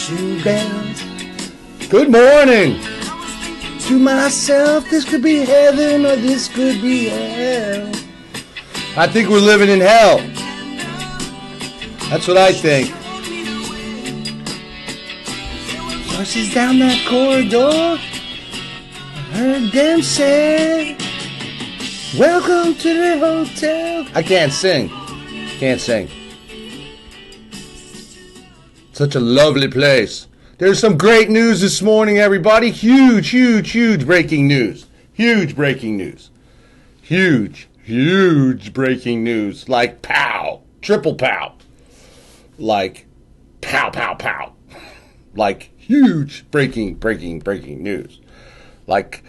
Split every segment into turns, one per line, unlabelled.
Shoe bells. Good morning. To myself, this could be heaven or this could be hell. I think we're living in hell. That's what I think. Horses down that corridor. I heard them say, welcome to the hotel. I can't sing. Can't sing. Such a lovely place. There's some great news this morning, everybody. Huge breaking news. Huge breaking news. Huge breaking news. Like pow. Triple pow. Like pow, pow, pow. Like huge breaking news. Like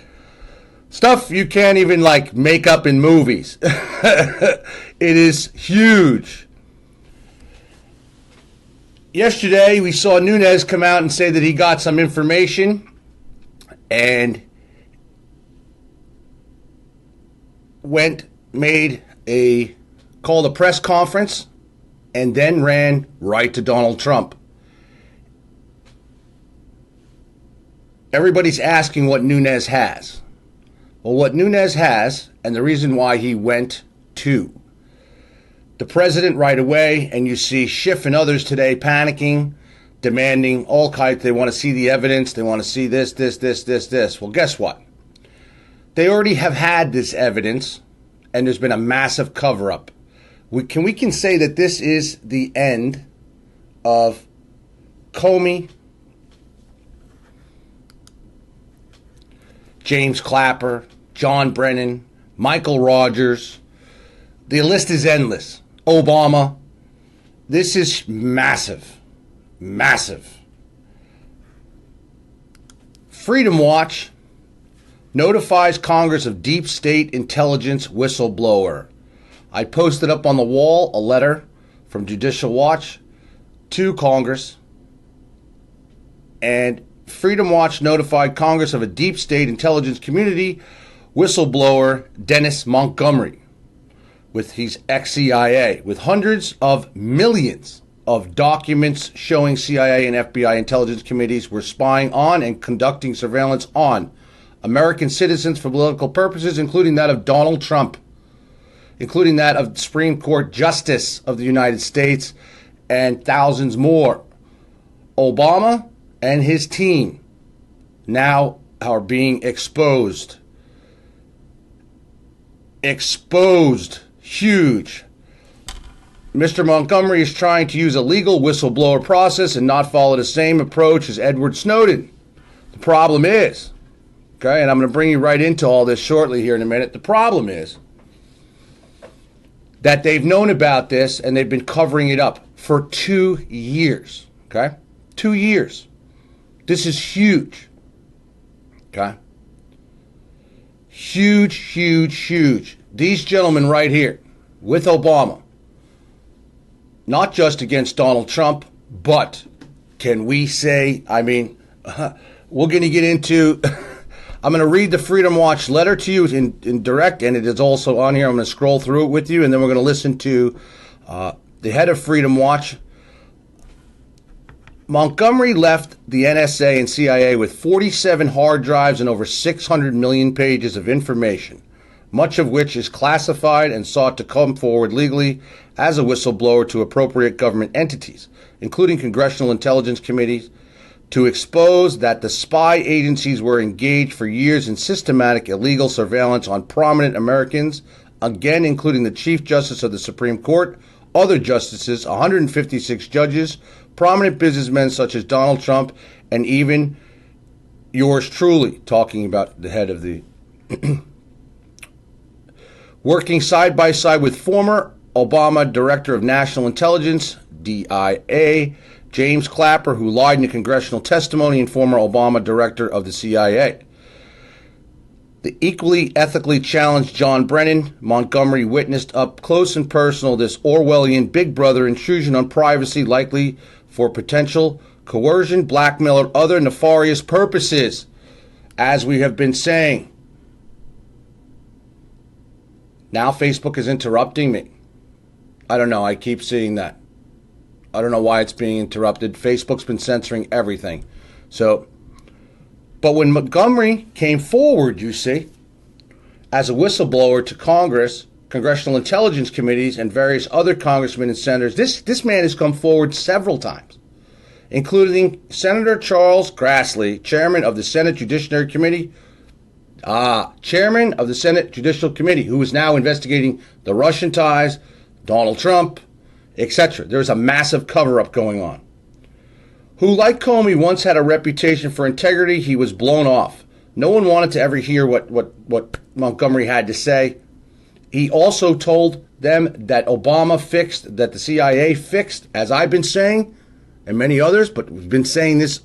stuff you can't even like make up in movies. It is huge. Yesterday, we saw Nunes come out and say that he got some information and called a press conference and then ran right to Donald Trump. Everybody's asking what Nunes has. Well, what Nunes has, and the reason why he went to the president right away, and you see Schiff and others today panicking, demanding all kinds. They want to see the evidence. They want to see this. Well, guess what? They already have had this evidence, and there's been a massive cover-up. We can say that this is the end of Comey, James Clapper, John Brennan, Michael Rogers. The list is endless. Obama. This is massive. Freedom Watch notifies Congress of deep state intelligence whistleblower. I posted up on the wall a letter from Judicial Watch to Congress, and Freedom Watch notified Congress of a deep state intelligence community whistleblower, Dennis Montgomery. He's ex-CIA, with hundreds of millions of documents showing CIA and FBI intelligence committees were spying on and conducting surveillance on American citizens for political purposes, including that of Donald Trump, including that of Supreme Court Justice of the United States, and thousands more. Obama and his team now are being exposed. Huge. Mr. Montgomery is trying to use a legal whistleblower process and not follow the same approach as Edward Snowden. The problem is, okay, and I'm going to bring you right into all this shortly here in a minute. The problem is that they've known about this and they've been covering it up for 2 years, okay? 2 years. This is huge, okay? Huge. These gentlemen right here with Obama, not just against Donald Trump, but can we say, we're going to get into, I'm going to read the Freedom Watch letter to you in direct, and it is also on here. I'm going to scroll through it with you, and then we're going to listen to the head of Freedom Watch. Montgomery left the NSA and CIA with 47 hard drives and over 600 million pages of information, much of which is classified, and sought to come forward legally as a whistleblower to appropriate government entities, including congressional intelligence committees, to expose that the spy agencies were engaged for years in systematic illegal surveillance on prominent Americans, again including the Chief Justice of the Supreme Court, other justices, 156 judges, prominent businessmen such as Donald Trump, and even yours truly, talking about the head of the working side by side with former Obama Director of National Intelligence, DIA, James Clapper, who lied in a congressional testimony, and former Obama Director of the CIA. The equally ethically challenged John Brennan, Montgomery witnessed up close and personal this Orwellian Big Brother intrusion on privacy, likely for potential coercion, blackmail, or other nefarious purposes, as we have been saying. Now Facebook is interrupting me. I don't know. I keep seeing that. I don't know why it's being interrupted. Facebook's been censoring everything. So, but when Montgomery came forward, you see, as a whistleblower to Congress, congressional intelligence committees, and various other congressmen and senators, this man has come forward several times, including Senator Charles Grassley, chairman of the Senate Judiciary Committee, chairman of the Senate Judicial Committee, who is now investigating the Russian ties, Donald Trump, etc. There's a massive cover-up going on. Who, like Comey, once had a reputation for integrity, he was blown off. No one wanted to ever hear what Montgomery had to say. He also told them that Obama fixed, that the CIA fixed, as I've been saying, and many others, but we've been saying this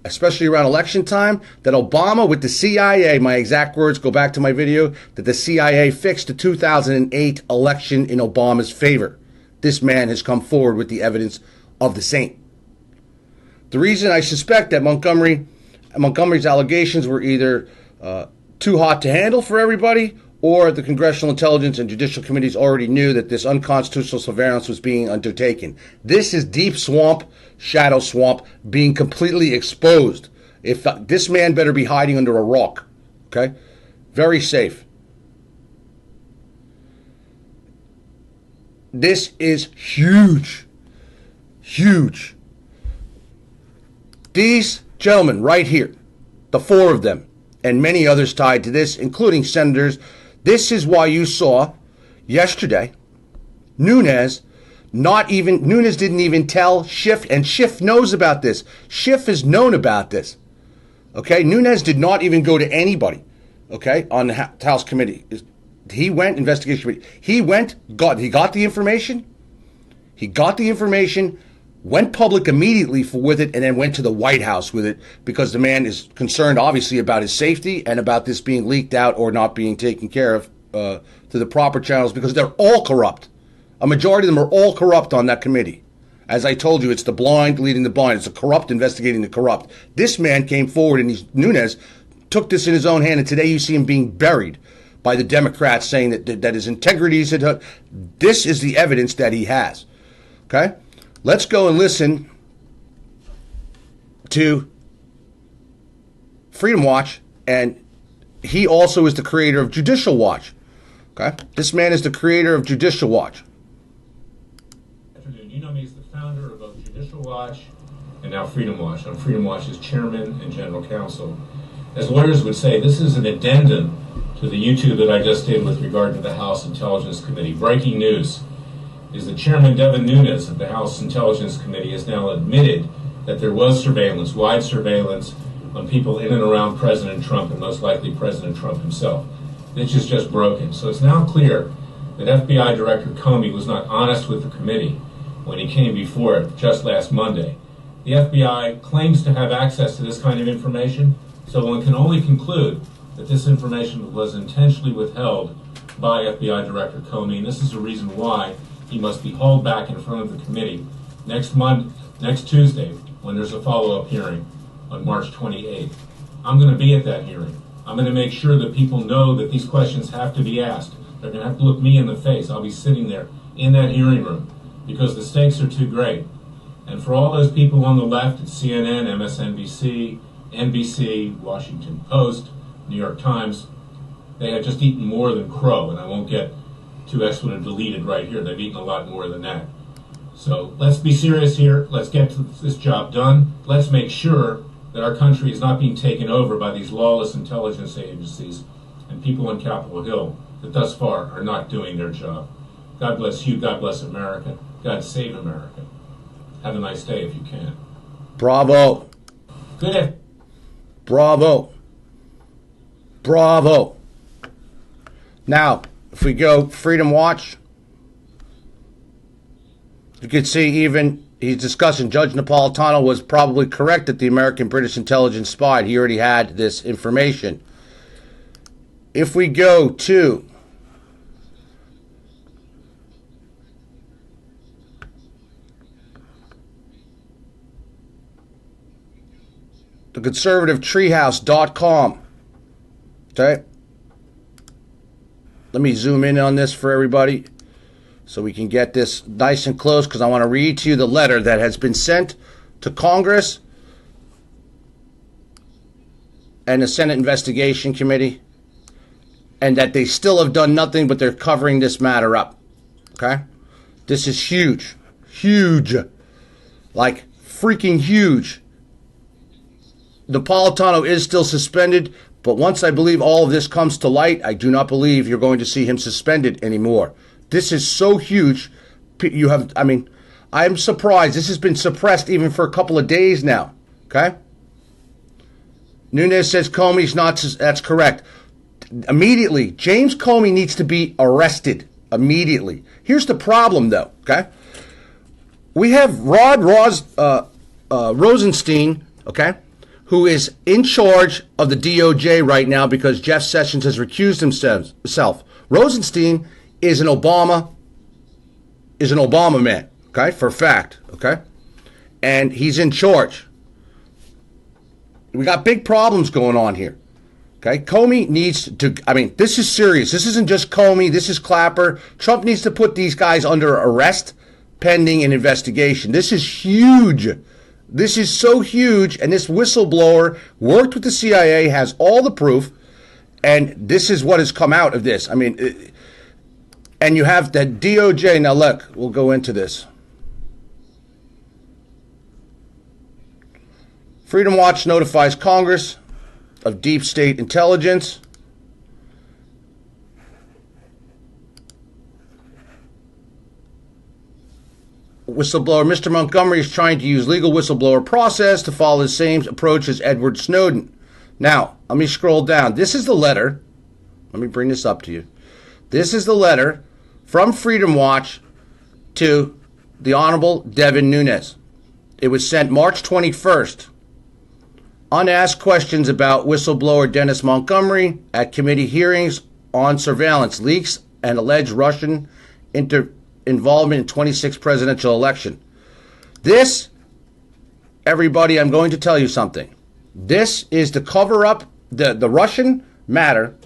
especially around election time, that Obama with the CIA, my exact words go back to my video, that the CIA fixed the 2008 election in Obama's favor. This man has come forward with the evidence of the same. The reason I suspect that Montgomery's allegations were either too hot to handle for everybody, or the Congressional Intelligence and Judicial Committees already knew that this unconstitutional surveillance was being undertaken. This is deep swamp, shadow swamp, being completely exposed. If this man better be hiding under a rock, okay? Very safe. This is huge, huge. These gentlemen right here, the four of them, and many others tied to this, including senators. This is why you saw yesterday Nunes didn't even tell Schiff, and Schiff knows about this. Schiff has known about this. Okay, Nunes did not even go to anybody, okay, on the House committee. He went, investigation committee. He got the information. He got the information, went public immediately with it, and then went to the White House with it, because the man is concerned, obviously, about his safety and about this being leaked out or not being taken care of to the proper channels, because they're all corrupt. A majority of them are all corrupt on that committee. As I told you, it's the blind leading the blind. It's the corrupt investigating the corrupt. This man came forward, and Nunes took this in his own hand, and today you see him being buried by the Democrats, saying that his integrity is... This is the evidence that he has. Okay? Let's go and listen to Freedom Watch, and he also is the creator of Judicial Watch. Okay? This man is the creator of Judicial Watch.
You know me as the founder of both Judicial Watch and now Freedom Watch. I'm Freedom Watch's chairman and general counsel. As lawyers would say, this is an addendum to the YouTube that I just did with regard to the House Intelligence Committee. Breaking news is that Chairman Devin Nunes of the House Intelligence Committee has now admitted that there was surveillance, wide surveillance, on people in and around President Trump, and most likely President Trump himself. This is just broken. So it's now clear that FBI Director Comey was not honest with the committee when he came before it just last Monday. The FBI claims to have access to this kind of information, so one can only conclude that this information was intentionally withheld by FBI Director Comey, and this is the reason why he must be hauled back in front of the committee next Tuesday, when there's a follow-up hearing on March 28th. I'm going to be at that hearing. I'm going to make sure that people know that these questions have to be asked. They're going to have to look me in the face. I'll be sitting there in that hearing room because the stakes are too great. And for all those people on the left at CNN, MSNBC, NBC, Washington Post, New York Times, they have just eaten more than crow, and I won't get too expletive deleted right here. They've eaten a lot more than that. So let's be serious here. Let's get this job done. Let's make sure that our country is not being taken over by these lawless intelligence agencies and people on Capitol Hill that thus far are not doing their job. God bless you. God bless America. God save America. Have a nice day if you can.
Bravo.
Good day.
Bravo. Bravo. Now, if we go Freedom Watch, you can see even he's discussing Judge Napolitano was probably correct that the American British intelligence spied. He already had this information. If we go to the conservativetreehouse.com, okay? Let me zoom in on this for everybody so we can get this nice and close, because I want to read to you the letter that has been sent to Congress and the Senate Investigation Committee, and that they still have done nothing, but they're covering this matter up. Okay? This is huge. Huge. Like, freaking huge. Napolitano is still suspended, but once I believe all of this comes to light, I do not believe you're going to see him suspended anymore. This is so huge. I'm surprised. This has been suppressed even for a couple of days now. Okay? Nunes says Comey's not. That's correct. Immediately, James Comey needs to be arrested immediately. Here's the problem, though. Okay? We have Rosenstein, okay, who is in charge of the DOJ right now because Jeff Sessions has recused himself. Rosenstein is an Obama man, okay, for a fact, okay? And he's in charge. We got big problems going on here, okay? Comey needs to, this is serious. This isn't just Comey. This is Clapper. Trump needs to put these guys under arrest pending an investigation. This is huge. This is so huge, and this whistleblower worked with the CIA, has all the proof, and this is what has come out of this. And you have the DOJ. Now, look, we'll go into this. Freedom Watch notifies Congress of deep state intelligence. Whistleblower Mr. Montgomery is trying to use legal whistleblower process to follow the same approach as Edward Snowden. Now, let me scroll down. This is the letter. Let me bring this up to you. This is the letter from Freedom Watch to the Honorable Devin Nunes. It was sent March 21st. Unasked questions about whistleblower Dennis Montgomery at committee hearings on surveillance leaks and alleged Russian involvement in 26th presidential election. This, everybody, I'm going to tell you something. This is to cover up the Russian matter,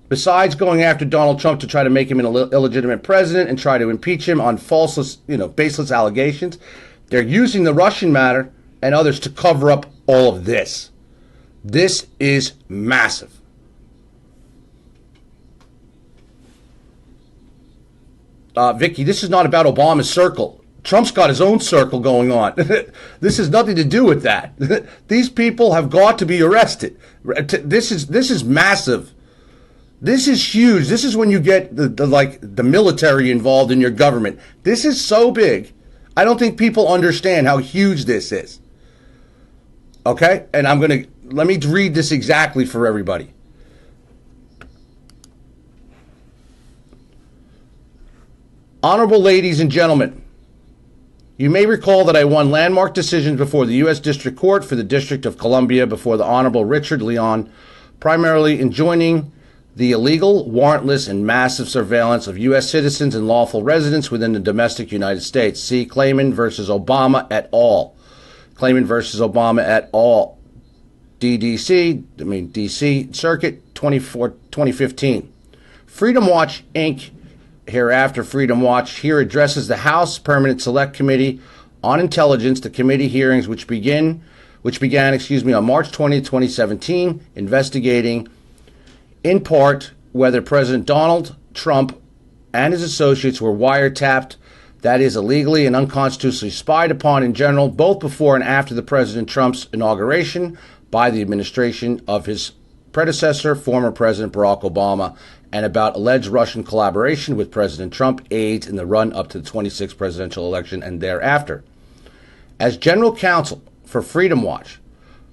besides going after Donald Trump to try to make him an illegitimate president and try to impeach him on falseless, baseless allegations. They're using the Russian matter and others to cover up all of this. This is massive. Vicky, this is not about Obama's circle. Trump's got his own circle going on. This has nothing to do with that. These people have got to be arrested. This is massive. This is huge. This is when you get the military involved in your government. This is so big. I don't think people understand how huge this is. Okay? And let me read this exactly for everybody. Honorable ladies and gentlemen, you may recall that I won landmark decisions before the U.S. District Court for the District of Columbia before the Honorable Richard Leon, primarily enjoining the illegal, warrantless, and massive surveillance of U.S. citizens and lawful residents within the domestic United States. See Clayman versus Obama et al. Clayman versus Obama et al. D.C. Circuit 2015. Freedom Watch, Inc., hereafter Freedom Watch, here addresses the House Permanent Select Committee on Intelligence, the committee hearings which began on March 20, 2017, investigating in part whether President Donald Trump and his associates were wiretapped, that is, illegally and unconstitutionally spied upon in general, both before and after the President Trump's inauguration by the administration of his predecessor, former President Barack Obama, and about alleged Russian collaboration with President Trump aides in the run-up to the 26th presidential election and thereafter. As general counsel for Freedom Watch,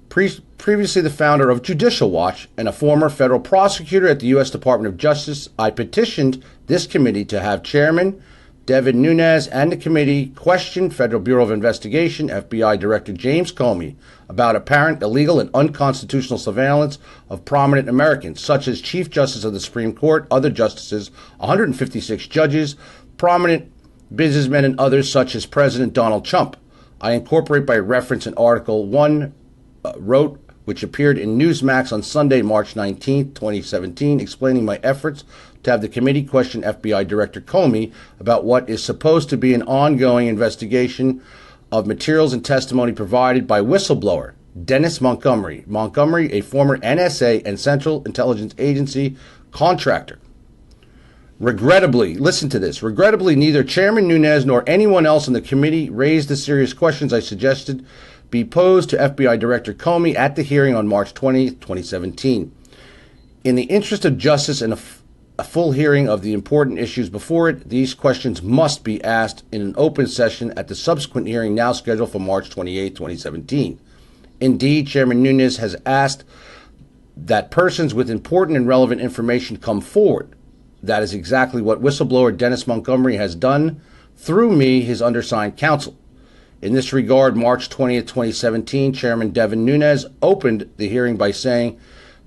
previously the founder of Judicial Watch and a former federal prosecutor at the U.S. Department of Justice, I petitioned this committee to have Chairman Devin Nunes and the committee question Federal Bureau of Investigation, FBI Director James Comey, about apparent illegal and unconstitutional surveillance of prominent Americans, such as Chief Justice of the Supreme Court, other justices, 156 judges, prominent businessmen, and others, such as President Donald Trump. I incorporate by reference an Article 1 wrote, which appeared in Newsmax on Sunday, March 19, 2017, explaining my efforts to have the committee question FBI Director Comey about what is supposed to be an ongoing investigation of materials and testimony provided by whistleblower Dennis Montgomery. Montgomery, a former NSA and Central Intelligence Agency contractor. Regrettably, listen to this, regrettably, neither Chairman Nunes nor anyone else in the committee raised the serious questions I suggested be posed to FBI Director Comey at the hearing on March 20, 2017. In the interest of justice and a full hearing of the important issues before it, these questions must be asked in an open session at the subsequent hearing now scheduled for March 28, 2017. Indeed, Chairman Nunes has asked that persons with important and relevant information come forward. That is exactly what whistleblower Dennis Montgomery has done through me, his undersigned counsel. In this regard, March 20th, 2017, Chairman Devin Nunes opened the hearing by saying,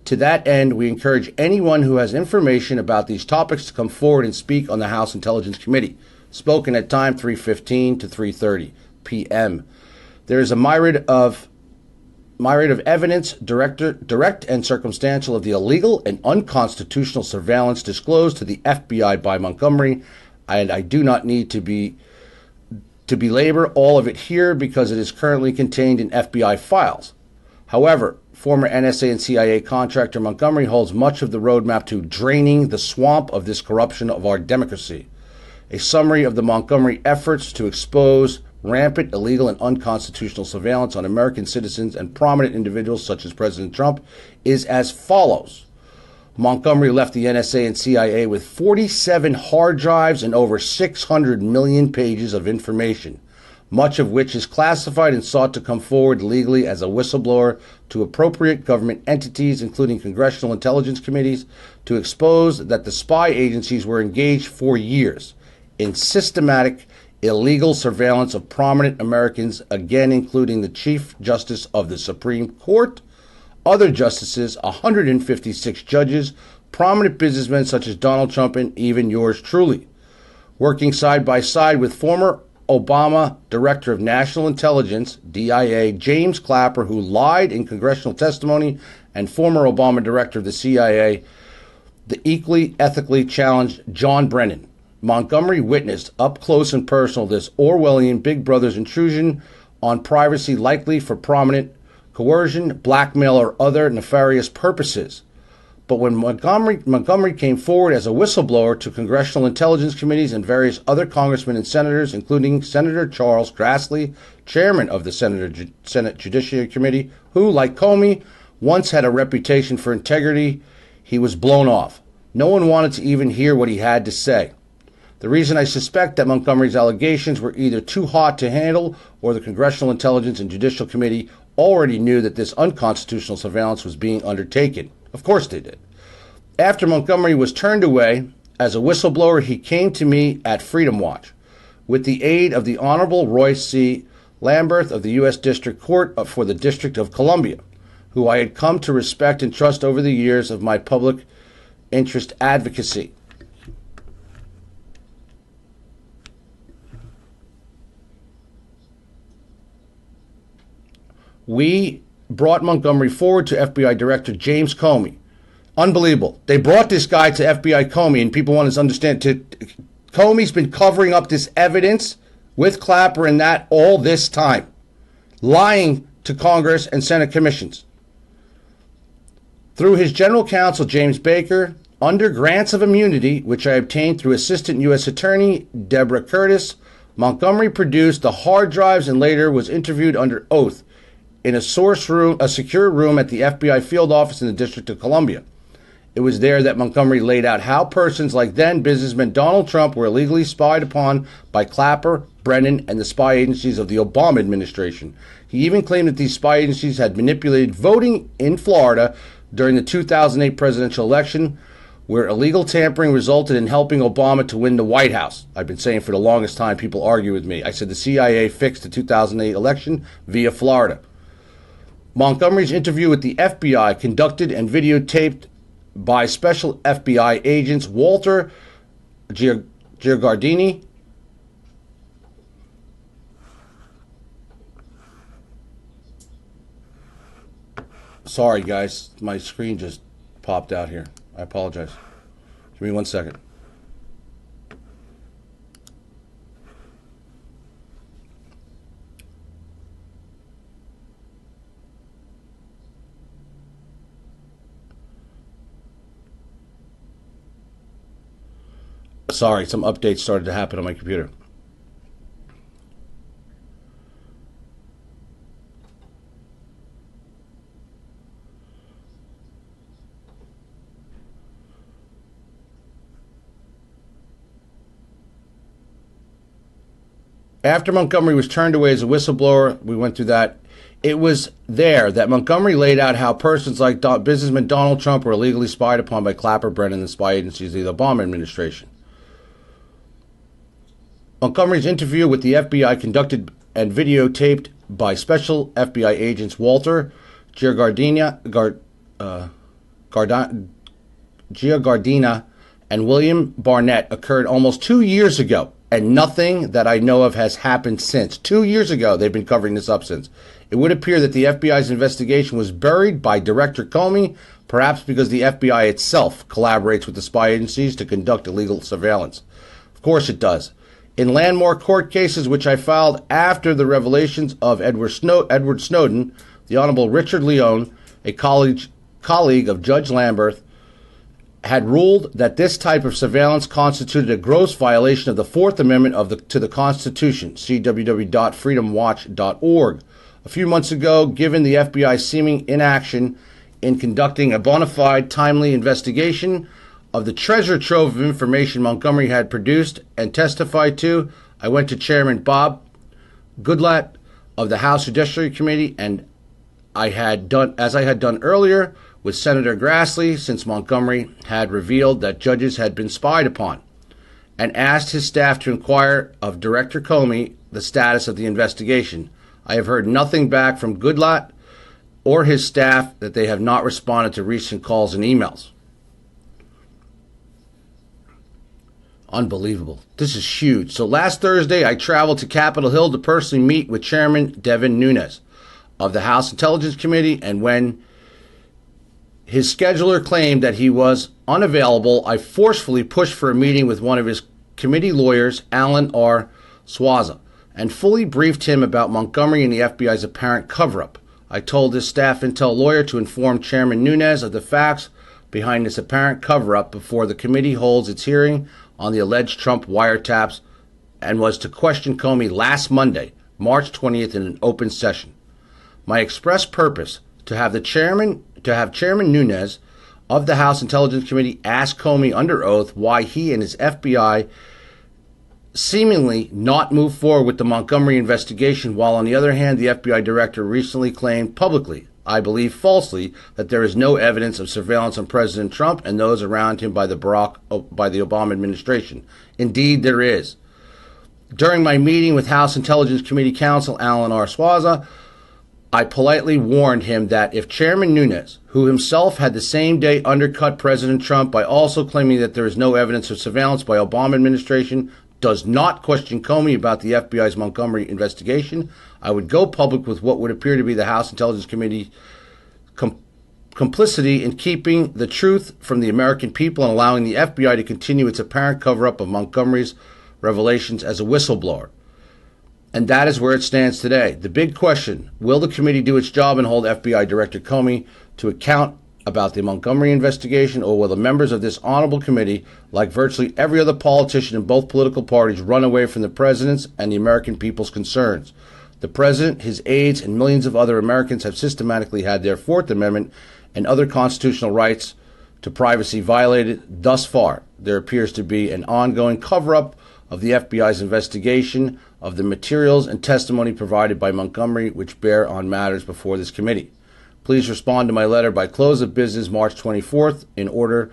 "To that end, we encourage anyone who has information about these topics to come forward and speak on the House Intelligence Committee." Spoken at time 3:15 to 3:30 p.m. There is a myriad of evidence, direct and circumstantial, of the illegal and unconstitutional surveillance disclosed to the FBI by Montgomery, and I do not need to belabor all of it here because it is currently contained in FBI files. However, former NSA and CIA contractor Montgomery holds much of the roadmap to draining the swamp of this corruption of our democracy. A summary of the Montgomery efforts to expose rampant, illegal, and unconstitutional surveillance on American citizens and prominent individuals such as President Trump is as follows. Montgomery left the NSA and CIA with 47 hard drives and over 600 million pages of information, much of which is classified and sought to come forward legally as a whistleblower to appropriate government entities, including congressional intelligence committees, to expose that the spy agencies were engaged for years in systematic illegal surveillance of prominent Americans, again including the Chief Justice of the Supreme Court, other justices, 156 judges, prominent businessmen such as Donald Trump, and even yours truly. Working side by side with former Obama Director of National Intelligence, DIA, James Clapper, who lied in congressional testimony, and former Obama Director of the CIA, the equally ethically challenged John Brennan. Montgomery witnessed up close and personal this Orwellian Big Brother's intrusion on privacy, likely for prominent coercion, blackmail, or other nefarious purposes. But when Montgomery came forward as a whistleblower to congressional intelligence committees and various other congressmen and senators, including Senator Charles Grassley, chairman of the Senate Judiciary Committee, who, like Comey, once had a reputation for integrity, he was blown off. No one wanted to even hear what he had to say. The reason I suspect that Montgomery's allegations were either too hot to handle or the Congressional Intelligence and Judicial Committee already knew that this unconstitutional surveillance was being undertaken. Of course they did. After Montgomery was turned away as a whistleblower, he came to me at Freedom Watch with the aid of the Honorable Royce C. Lamberth of the U.S. District Court for the District of Columbia, who I had come to respect and trust over the years of my public interest advocacy. We brought Montgomery forward to FBI Director James Comey. Unbelievable. They brought this guy to FBI Comey, and people want to understand, Comey's been covering up this evidence with Clapper and that all this time, lying to Congress and Senate commissions. Through his general counsel, James Baker, under grants of immunity, which I obtained through Assistant U.S. Attorney Deborah Curtis, Montgomery produced the hard drives and later was interviewed under oath in a secure room at the FBI field office in the District of Columbia. It was there that Montgomery laid out how persons like then businessman Donald Trump were illegally spied upon by Clapper, Brennan, and the spy agencies of the Obama administration. He even claimed that these spy agencies had manipulated voting in Florida during the 2008 presidential election, where illegal tampering resulted in helping Obama to win the White House. I've been saying for the longest time, people argue with me. I said the CIA fixed the 2008 election via Florida. Montgomery's interview with the FBI, conducted and videotaped by special FBI agents Walter Giardini, sorry guys, my screen just popped out here. I apologize. Give me 1 second. Sorry, some updates started to happen on my computer. After Montgomery was turned away as a whistleblower, we went through that. It was there that Montgomery laid out how persons like businessman Donald Trump were illegally spied upon by Clapper, Brennon, and spy agencies of the Obama administration. Montgomery's interview with the FBI, conducted and videotaped by special FBI agents Walter Giardina and William Barnett, occurred almost 2 years ago, and nothing that I know of has happened since. 2 years ago, they've been covering this up since. It would appear that the FBI's investigation was buried by Director Comey, perhaps because the FBI itself collaborates with the spy agencies to conduct illegal surveillance. Of course it does. In landmark court cases which I filed after the revelations of Edward Snowden, the Honorable Richard Leone, a colleague of Judge Lambert, had ruled that this type of surveillance constituted a gross violation of the Fourth Amendment to the Constitution. See www.freedomwatch.org. A few months ago, given the FBI's seeming inaction in conducting a bona fide, timely investigation of the treasure trove of information Montgomery had produced and testified to, I went to Chairman Bob Goodlatte of the House Judiciary Committee, and I had done earlier with Senator Grassley, since Montgomery had revealed that judges had been spied upon, and asked his staff to inquire of Director Comey the status of the investigation. I have heard nothing back from Goodlatte or his staff, that they have not responded to recent calls and emails. Unbelievable. This is huge. So last Thursday, I traveled to Capitol Hill to personally meet with Chairman Devin Nunes of the House Intelligence Committee, and when his scheduler claimed that he was unavailable, I forcefully pushed for a meeting with one of his committee lawyers, Alan R. Swaza, and fully briefed him about Montgomery and the FBI's apparent cover-up. I told his staff intel lawyer to inform Chairman Nunes of the facts behind this apparent cover-up before the committee holds its hearing on the alleged Trump wiretaps, and was to question Comey last Monday, March 20th, in an open session. My express purpose to have Chairman Nunes of the House Intelligence Committee ask Comey under oath why he and his FBI seemingly not move forward with the Montgomery investigation, while on the other hand, the FBI director recently claimed publicly, I believe falsely, that there is no evidence of surveillance on President Trump and those around him by the Obama administration. Indeed, there is. During my meeting with House Intelligence Committee counsel Alan R. Swaza, I politely warned him that if Chairman Nunes, who himself had the same day undercut President Trump by also claiming that there is no evidence of surveillance by Obama administration, does not question Comey about the FBI's Montgomery investigation, I would go public with what would appear to be the House Intelligence Committee complicity in keeping the truth from the American people and allowing the FBI to continue its apparent cover-up of Montgomery's revelations as a whistleblower. And that is where it stands today. The big question, will the committee do its job and hold FBI Director Comey to account about the Montgomery investigation, or will the members of this honorable committee, like virtually every other politician in both political parties, run away from the president's and the American people's concerns? The president, his aides, and millions of other Americans have systematically had their Fourth Amendment and other constitutional rights to privacy violated. Thus far, there appears to be an ongoing cover-up of the FBI's investigation of the materials and testimony provided by Montgomery, which bear on matters before this committee. Please respond to my letter by close of business March 24th in order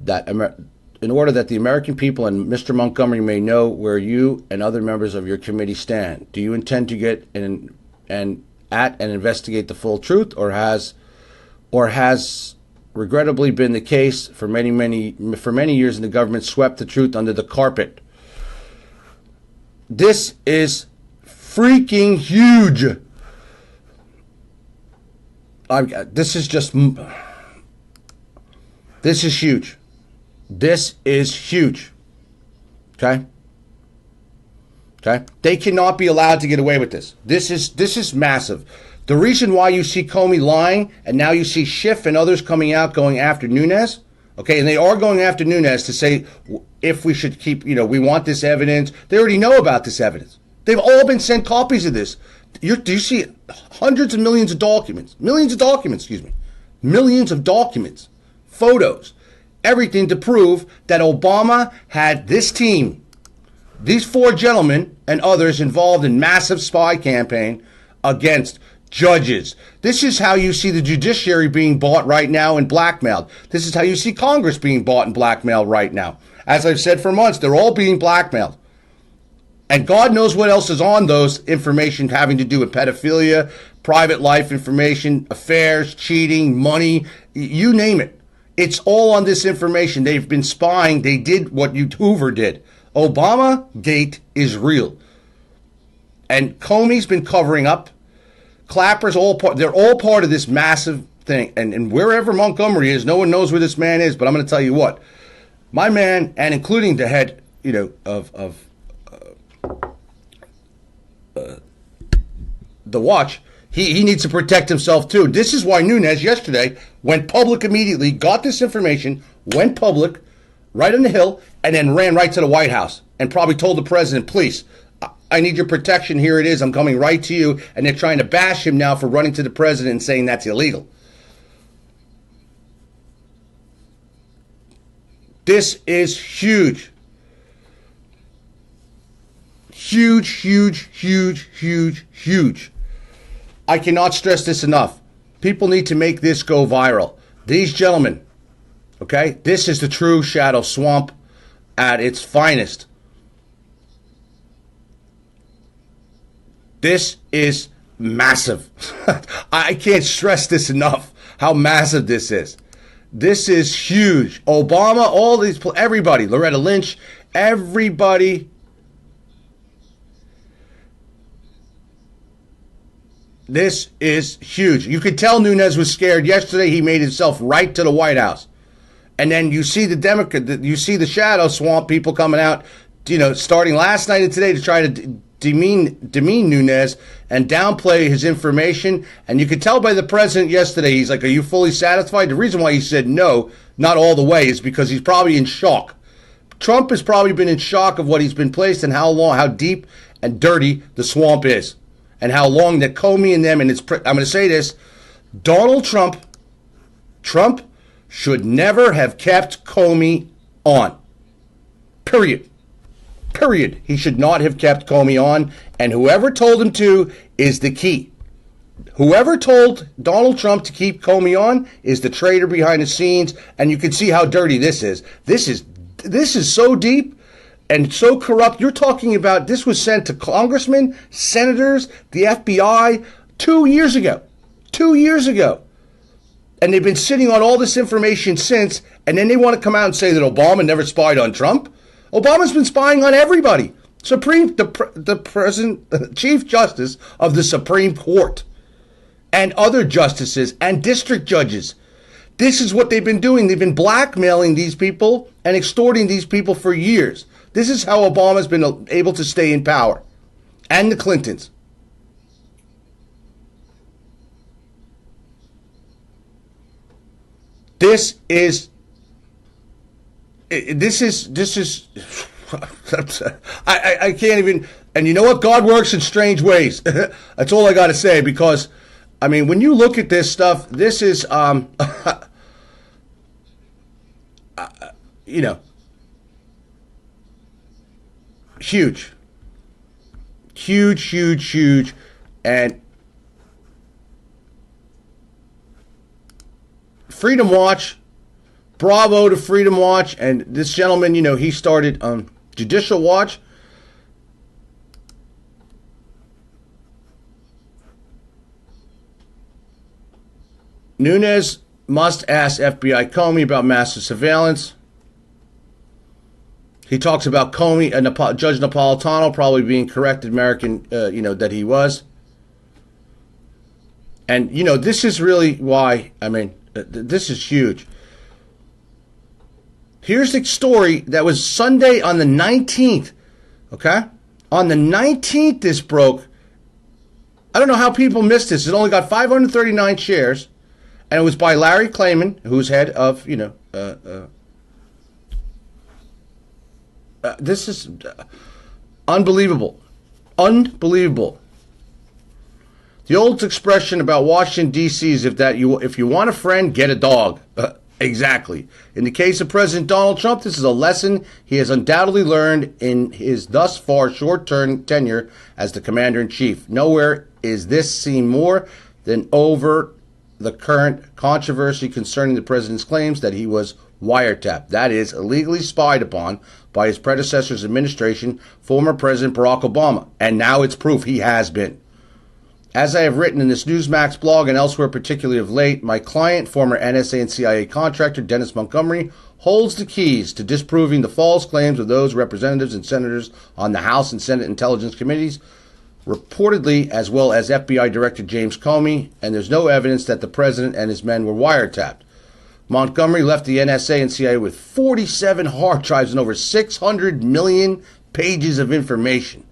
that the American people and Mr. Montgomery may know where you and other members of your committee stand. Do you intend to get and investigate the full truth, or has regrettably been the case for many years, and the government swept the truth under the carpet? This is freaking huge. This is huge. This is huge. Okay? Okay? They cannot be allowed to get away with this. This is massive. The reason why you see Comey lying, and now you see Schiff and others coming out going after Nunes, okay, and they are going after Nunes to say if we should keep, we want this evidence. They already know about this evidence. They've all been sent copies of this. Do you see hundreds of millions of documents, millions of documents, photos, everything to prove that Obama had this team, these 4 gentlemen and others involved in massive spy campaign against judges. This is how you see the judiciary being bought right now and blackmailed. This is how you see Congress being bought and blackmailed right now. As I've said for months, they're all being blackmailed. And God knows what else is on those information having to do with pedophilia, private life information, affairs, cheating, money, you name it. It's all on this information. They've been spying. They did what Hoover did. Obama Gate is real. And Comey's been covering up. Clapper's they're all part of this massive thing. And wherever Montgomery is, no one knows where this man is, but I'm going to tell you what. My man, and including the head, of the watch, he needs to protect himself too. This is why Nunes yesterday went public immediately, got this information, went public, right on the Hill, and then ran right to the White House and probably told the president, please, I need your protection. Here it is. I'm coming right to you. And they're trying to bash him now for running to the president and saying that's illegal. This is huge. Huge, huge, huge, huge, huge. I cannot stress this enough. People need to make this go viral. These gentlemen, okay, this is the true shadow swamp at its finest. This is massive. I can't stress this enough, how massive this is. This is huge. Obama, all these, everybody, Loretta Lynch, everybody. This is huge. You could tell Nunes was scared. Yesterday, he made himself right to the White House. And then you see you see the shadow swamp people coming out, starting last night and today to try to demean Nunes and downplay his information. And you could tell by the president yesterday, he's like, are you fully satisfied? The reason why he said no, not all the way, is because he's probably in shock. Trump has probably been in shock of what he's been placed and how deep and dirty the swamp is. And how long that Comey and them, and I'm going to say this, Donald Trump should never have kept Comey on. Period. He should not have kept Comey on, and whoever told him to is the key. Whoever told Donald Trump to keep Comey on is the traitor behind the scenes, and you can see how dirty this is. This is so deep and so corrupt. You're talking about this was sent to congressmen, senators, the FBI 2 years ago. 2 years ago. And they've been sitting on all this information since, and then they want to come out and say that Obama never spied on Trump. Obama's been spying on everybody. The president, Chief Justice of the Supreme Court, and other justices and district judges. This is what they've been doing. They've been blackmailing these people and extorting these people for years. This is how Obama's been able to stay in power, and the Clintons. This is I can't even, and you know what? God works in strange ways. That's all I got to say, because I mean, when you look at this stuff, this is huge. And Freedom Watch, bravo to Freedom Watch. And this gentleman, he started Judicial Watch. Nunes must ask FBI Comey about massive surveillance. He talks about Comey and Judge Napolitano probably being corrected American, that he was. And, this is really why, this is huge. Here's the story that was Sunday on the 19th. Okay? On the 19th, this broke. I don't know how people missed this. It only got 539 shares, and it was by Larry Klayman, who's head of, this is unbelievable. Unbelievable. The old expression about Washington, D.C. is if you want a friend, get a dog. Exactly. In the case of President Donald Trump, this is a lesson he has undoubtedly learned in his thus far short-term tenure as the commander-in-chief. Nowhere is this seen more than over the current controversy concerning the president's claims that he was wiretapped. That is, illegally spied upon by his predecessor's administration, former President Barack Obama. And now it's proof he has been. As I have written in this Newsmax blog and elsewhere, particularly of late, my client, former NSA and CIA contractor Dennis Montgomery, holds the keys to disproving the false claims of those representatives and senators on the House and Senate Intelligence Committees, reportedly as well as FBI Director James Comey, and there's no evidence that the president and his men were wiretapped. Montgomery left the NSA and CIA with 47 hard drives and over 600 million pages of information,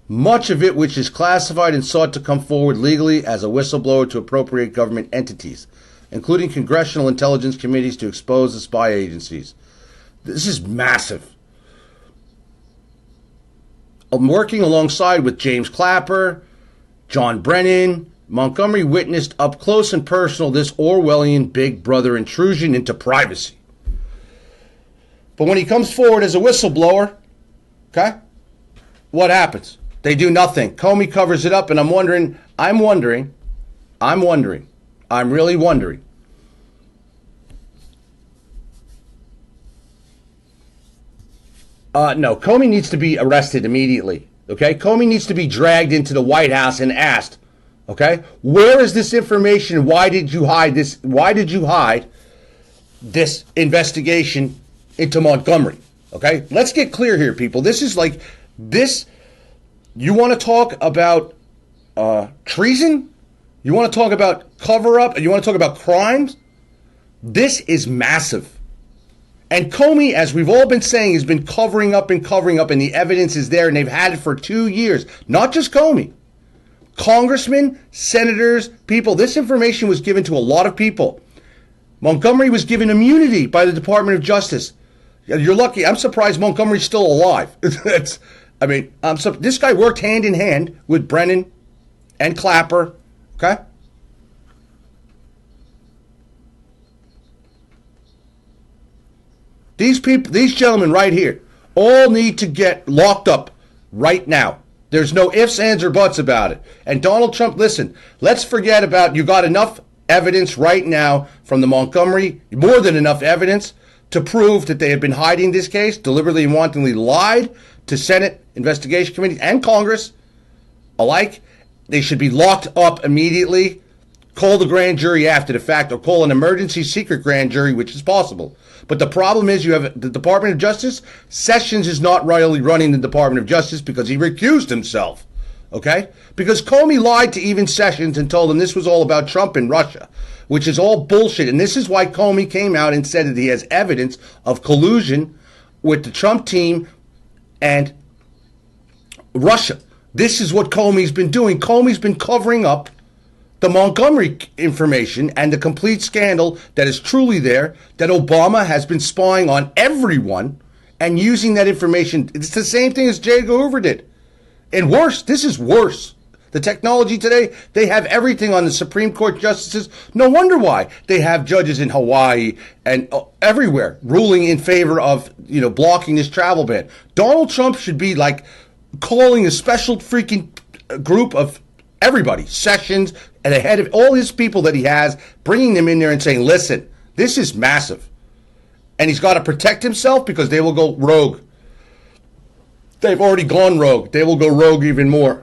much of it which is classified and sought to come forward legally as a whistleblower to appropriate government entities, including congressional intelligence committees, to expose the spy agencies. This is massive. I'm working alongside with James Clapper, John Brennon. Montgomery witnessed up close and personal this Orwellian Big Brother intrusion into privacy. But when he comes forward as a whistleblower, okay, what happens? They do nothing. Comey covers it up, and I'm really wondering. No, Comey needs to be arrested immediately, okay? Comey needs to be dragged into the White House and asked, okay, where is this information? Why did you hide this? Why did you hide this investigation into Montgomery? Okay, let's get clear here, people. This is like this. You want to talk about treason? You want to talk about cover up? You want to talk about crimes? This is massive. And Comey, as we've all been saying, has been covering up, and the evidence is there, and they've had it for 2 years. Not just Comey. Congressmen, senators, people. This information was given to a lot of people. Montgomery was given immunity by the Department of Justice. You're lucky. I'm surprised Montgomery's still alive. This guy worked hand in hand with Brennon and Clapper. Okay? These gentlemen right here, all need to get locked up right now. There's no ifs, ands, or buts about it. And Donald Trump, listen, let's forget about, you got enough evidence right now from the Montgomery, more than enough evidence to prove that they have been hiding this case, deliberately and wantonly lied to Senate investigation committees and Congress alike. They should be locked up immediately. Call the grand jury after the fact, or call an emergency secret grand jury, which is possible. But the problem is you have the Department of Justice. Sessions is not really running the Department of Justice because he recused himself. Okay? Because Comey lied to even Sessions and told him this was all about Trump and Russia, which is all bullshit. And this is why Comey came out and said that he has evidence of collusion with the Trump team and Russia. This is what Comey's been doing. Comey's been covering up the Montgomery information and the complete scandal that is truly there, that Obama has been spying on everyone and using that information. It's the same thing as J. Edgar Hoover did. And worse, this is worse. The technology today, they have everything on the Supreme Court justices. No wonder why they have judges in Hawaii and everywhere ruling in favor of, blocking this travel ban. Donald Trump should be like calling a special freaking group of everybody, Sessions, and the head of all his people that he has, bringing them in there and saying, listen, this is massive. And he's got to protect himself because they will go rogue. They've already gone rogue. They will go rogue even more.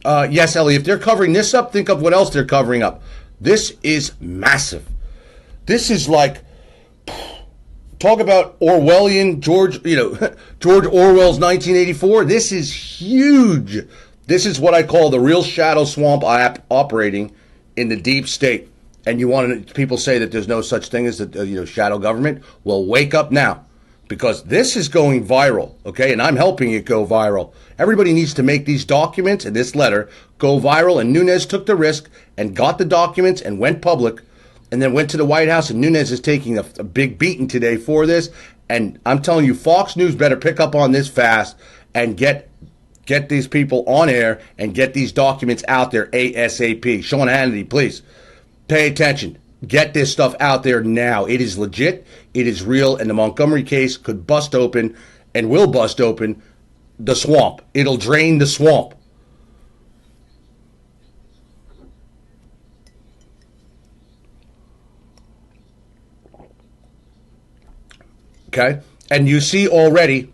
Yes, Ellie, if they're covering this up, think of what else they're covering up. This is massive. This is like, talk about Orwellian George Orwell's 1984. This is huge. This is what I call the real shadow swamp operating in the deep state. And you want to, people say that there's no such thing as the shadow government. Well, wake up now, because this is going viral, okay? And I'm helping it go viral. Everybody needs to make these documents and this letter go viral. And Nunes took the risk and got the documents and went public, and then went to the White House. And Nunes is taking a big beating today for this. And I'm telling you, Fox News better pick up on this fast and get these people on air and get these documents out there ASAP. Sean Hannity, please pay attention. Get this stuff out there now. It is legit. It is real. And the Montgomery case could bust open and will bust open the swamp. It'll drain the swamp. Okay? And you see already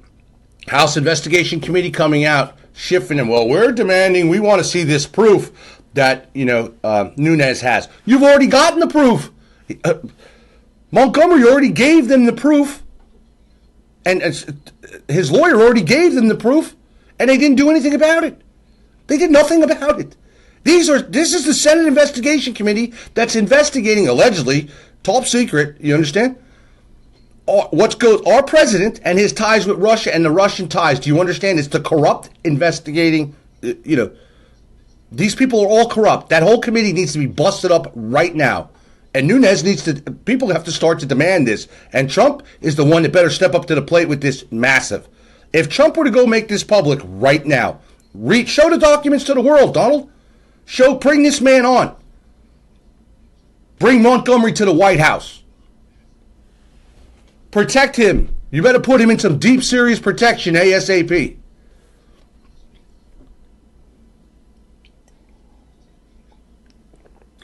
House Investigation Committee coming out, shifting them. Well, we're demanding, we want to see this proof that, Nunes has. You've already gotten the proof. Montgomery already gave them the proof. And his lawyer already gave them the proof. And they didn't do anything about it. They did nothing about it. This is the Senate Investigation Committee that's investigating, allegedly, top secret, you understand? Our president and his ties with Russia and the Russian ties. Do you understand? It's the corrupt investigating, these people are all corrupt. That whole committee needs to be busted up right now. And Nunes people have to start to demand this. And Trump is the one that better step up to the plate with this massive. If Trump were to go make this public right now, show the documents to the world, Donald. Bring this man on. Bring Montgomery to the White House. Protect him. You better put him in some deep, serious protection ASAP.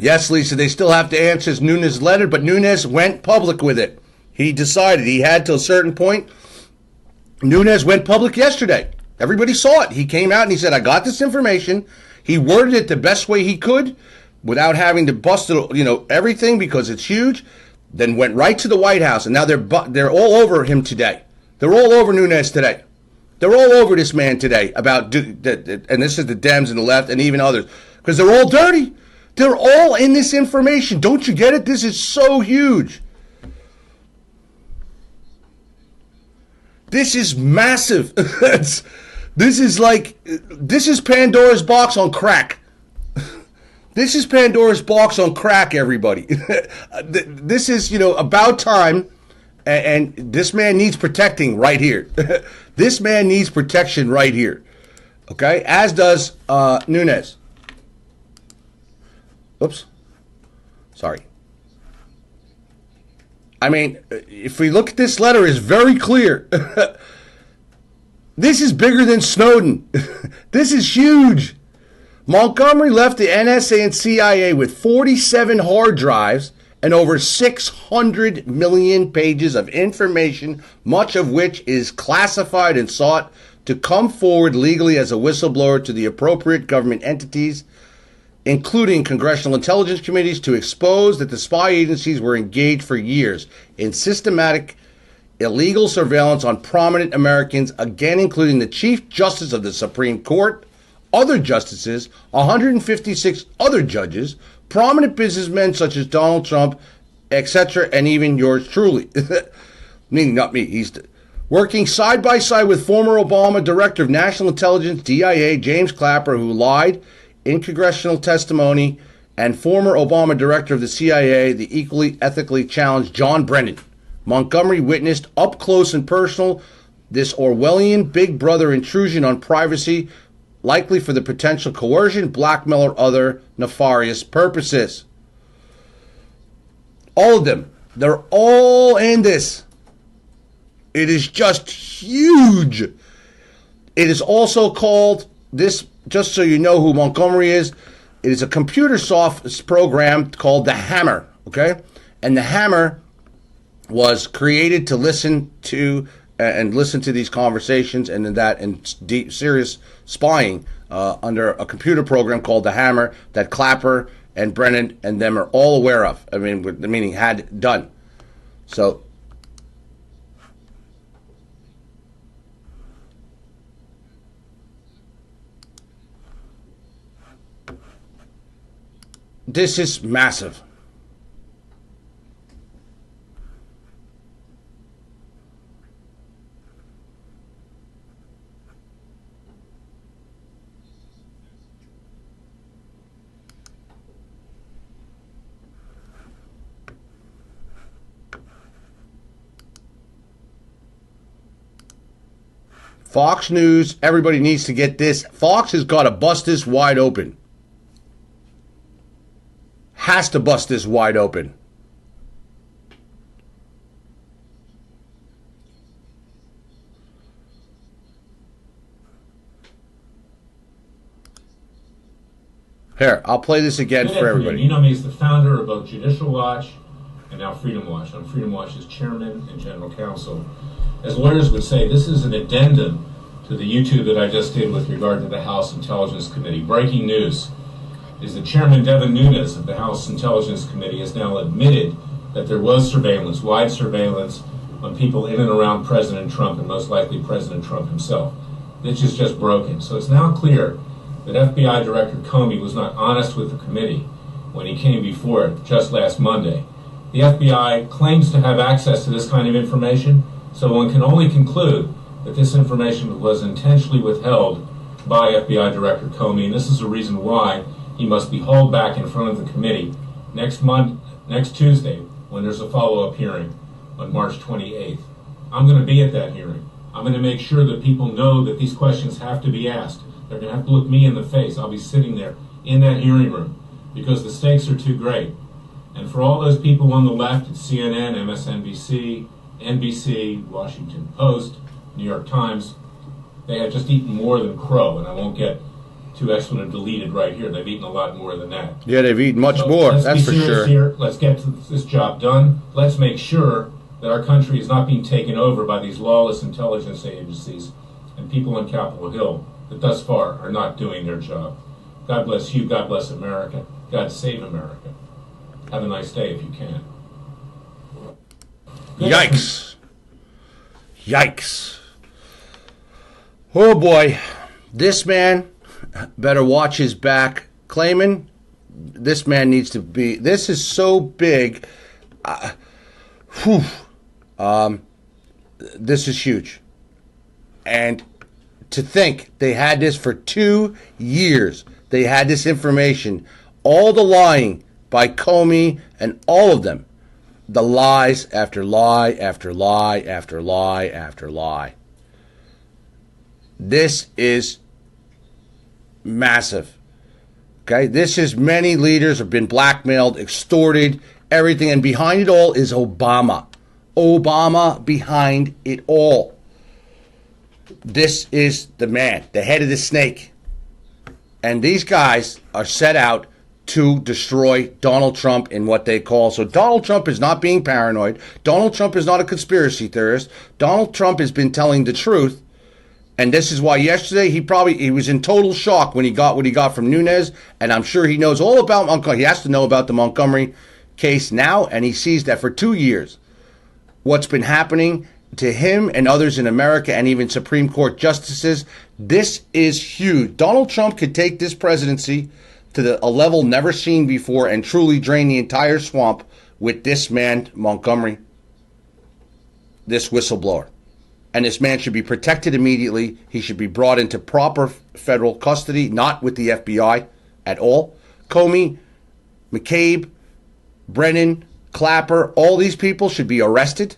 Yes, Lisa, they still have to answer Nunes' letter, but Nunes went public with it. He decided he had to a certain point. Nunes went public yesterday. Everybody saw it. He came out and he said, I got this information. He worded it the best way he could without having to bust it, everything, because it's huge. Then went right to the White House, and now they're all over him today. They're all over Nunes today. They're all over this man today and this is the Dems and the left and even others, because they're all dirty. They're all in this information. Don't you get it? This is so huge. This is massive. This is Pandora's box on crack. This is Pandora's box on crack, everybody. This is, about time, and this man needs protecting right here. This man needs protection right here. Okay? As does Nunes. Oops. Sorry. I mean, if we look at this letter, it's very clear. This is bigger than Snowden. This is huge. Montgomery left the NSA and CIA with 47 hard drives and over 600 million pages of information, much of which is classified and sought to come forward legally as a whistleblower to the appropriate government entities, including congressional intelligence committees, to expose that the spy agencies were engaged for years in systematic illegal surveillance on prominent Americans, again including the Chief Justice of the Supreme Court, other justices, 156 other judges, prominent businessmen such as Donald Trump, etc., and even yours truly. Meaning not me. He's working side by side with former Obama Director of National Intelligence, DIA, James Clapper, who lied in congressional testimony, and former Obama Director of the CIA, the equally ethically challenged John Brennan. Montgomery witnessed up close and personal this Orwellian Big Brother intrusion on privacy, likely for the potential coercion, blackmail, or other nefarious purposes. All of them. They're all in this. It is just huge. It is also called this, just so you know who Montgomery is, it is a computer software program called the Hammer, okay? And the Hammer was created to listen to these conversations and deep, serious spying under a computer program called the Hammer that Clapper and Brennan and them are all aware of. I mean, meaning had done. So this is massive. Fox News, everybody needs to get this. Fox has got to bust this wide open. Has to bust this wide open. Here, I'll play this again for everybody.
You know me as the founder of both Judicial Watch and now Freedom Watch. I'm Freedom Watch's chairman and general counsel. As lawyers would say, this is an addendum to the YouTube that I just did with regard to the House Intelligence Committee. Breaking news is that Chairman Devin Nunes of the House Intelligence Committee has now admitted that there was surveillance, wide surveillance, on people in and around President Trump, and most likely President Trump himself. This is just broken. So it's now clear that FBI Director Comey was not honest with the committee when he came before it just last Monday. The FBI claims to have access to this kind of information, so one can only conclude that this information was intentionally withheld by FBI Director Comey, and this is the reason why he must be hauled back in front of the committee next Tuesday, when there's a follow-up hearing on March 28th. I'm going to be at that hearing. I'm going to make sure that people know that these questions have to be asked. They're going to have to look me in the face. I'll be sitting there in that hearing room because the stakes are too great. And for all those people on the left at CNN, MSNBC, NBC, Washington Post, New York Times, they have just eaten more than crow, and I won't get too expletive deleted right here. They've eaten a lot more than that.
Yeah, they've eaten much more, that's for sure.
Here. Let's get this job done. Let's make sure that our country is not being taken over by these lawless intelligence agencies and people on Capitol Hill that thus far are not doing their job. God bless you. God bless America. God save America. Have a nice day if you can.
Yikes. Yikes. Oh boy. This man better watch his back. Claiming this man needs to be, this is so big. This is huge. And to think they had this for 2 years. They had this information. All the lying by Comey and all of them. The lies after lie after lie after lie after lie. This is massive. Okay? This is many leaders have been blackmailed, extorted, everything. And behind it all is Obama. Obama behind it all. This is the man, the head of the snake. And these guys are set out to destroy Donald Trump in what they call. So Donald Trump is not being paranoid. Donald Trump is not a conspiracy theorist. Donald Trump has been telling the truth. And this is why yesterday he was in total shock when he got what he got from Nunes. And I'm sure he knows all about Montgomery. He has to know about the Montgomery case now. And he sees that for 2 years, what's been happening to him and others in America and even Supreme Court justices. This is huge. Donald Trump could take this presidency to a level never seen before and truly drain the entire swamp with this man, Montgomery, this whistleblower. And this man should be protected immediately. He should be brought into proper federal custody, not with the FBI at all. Comey, McCabe, Brennon, Clapper, all these people should be arrested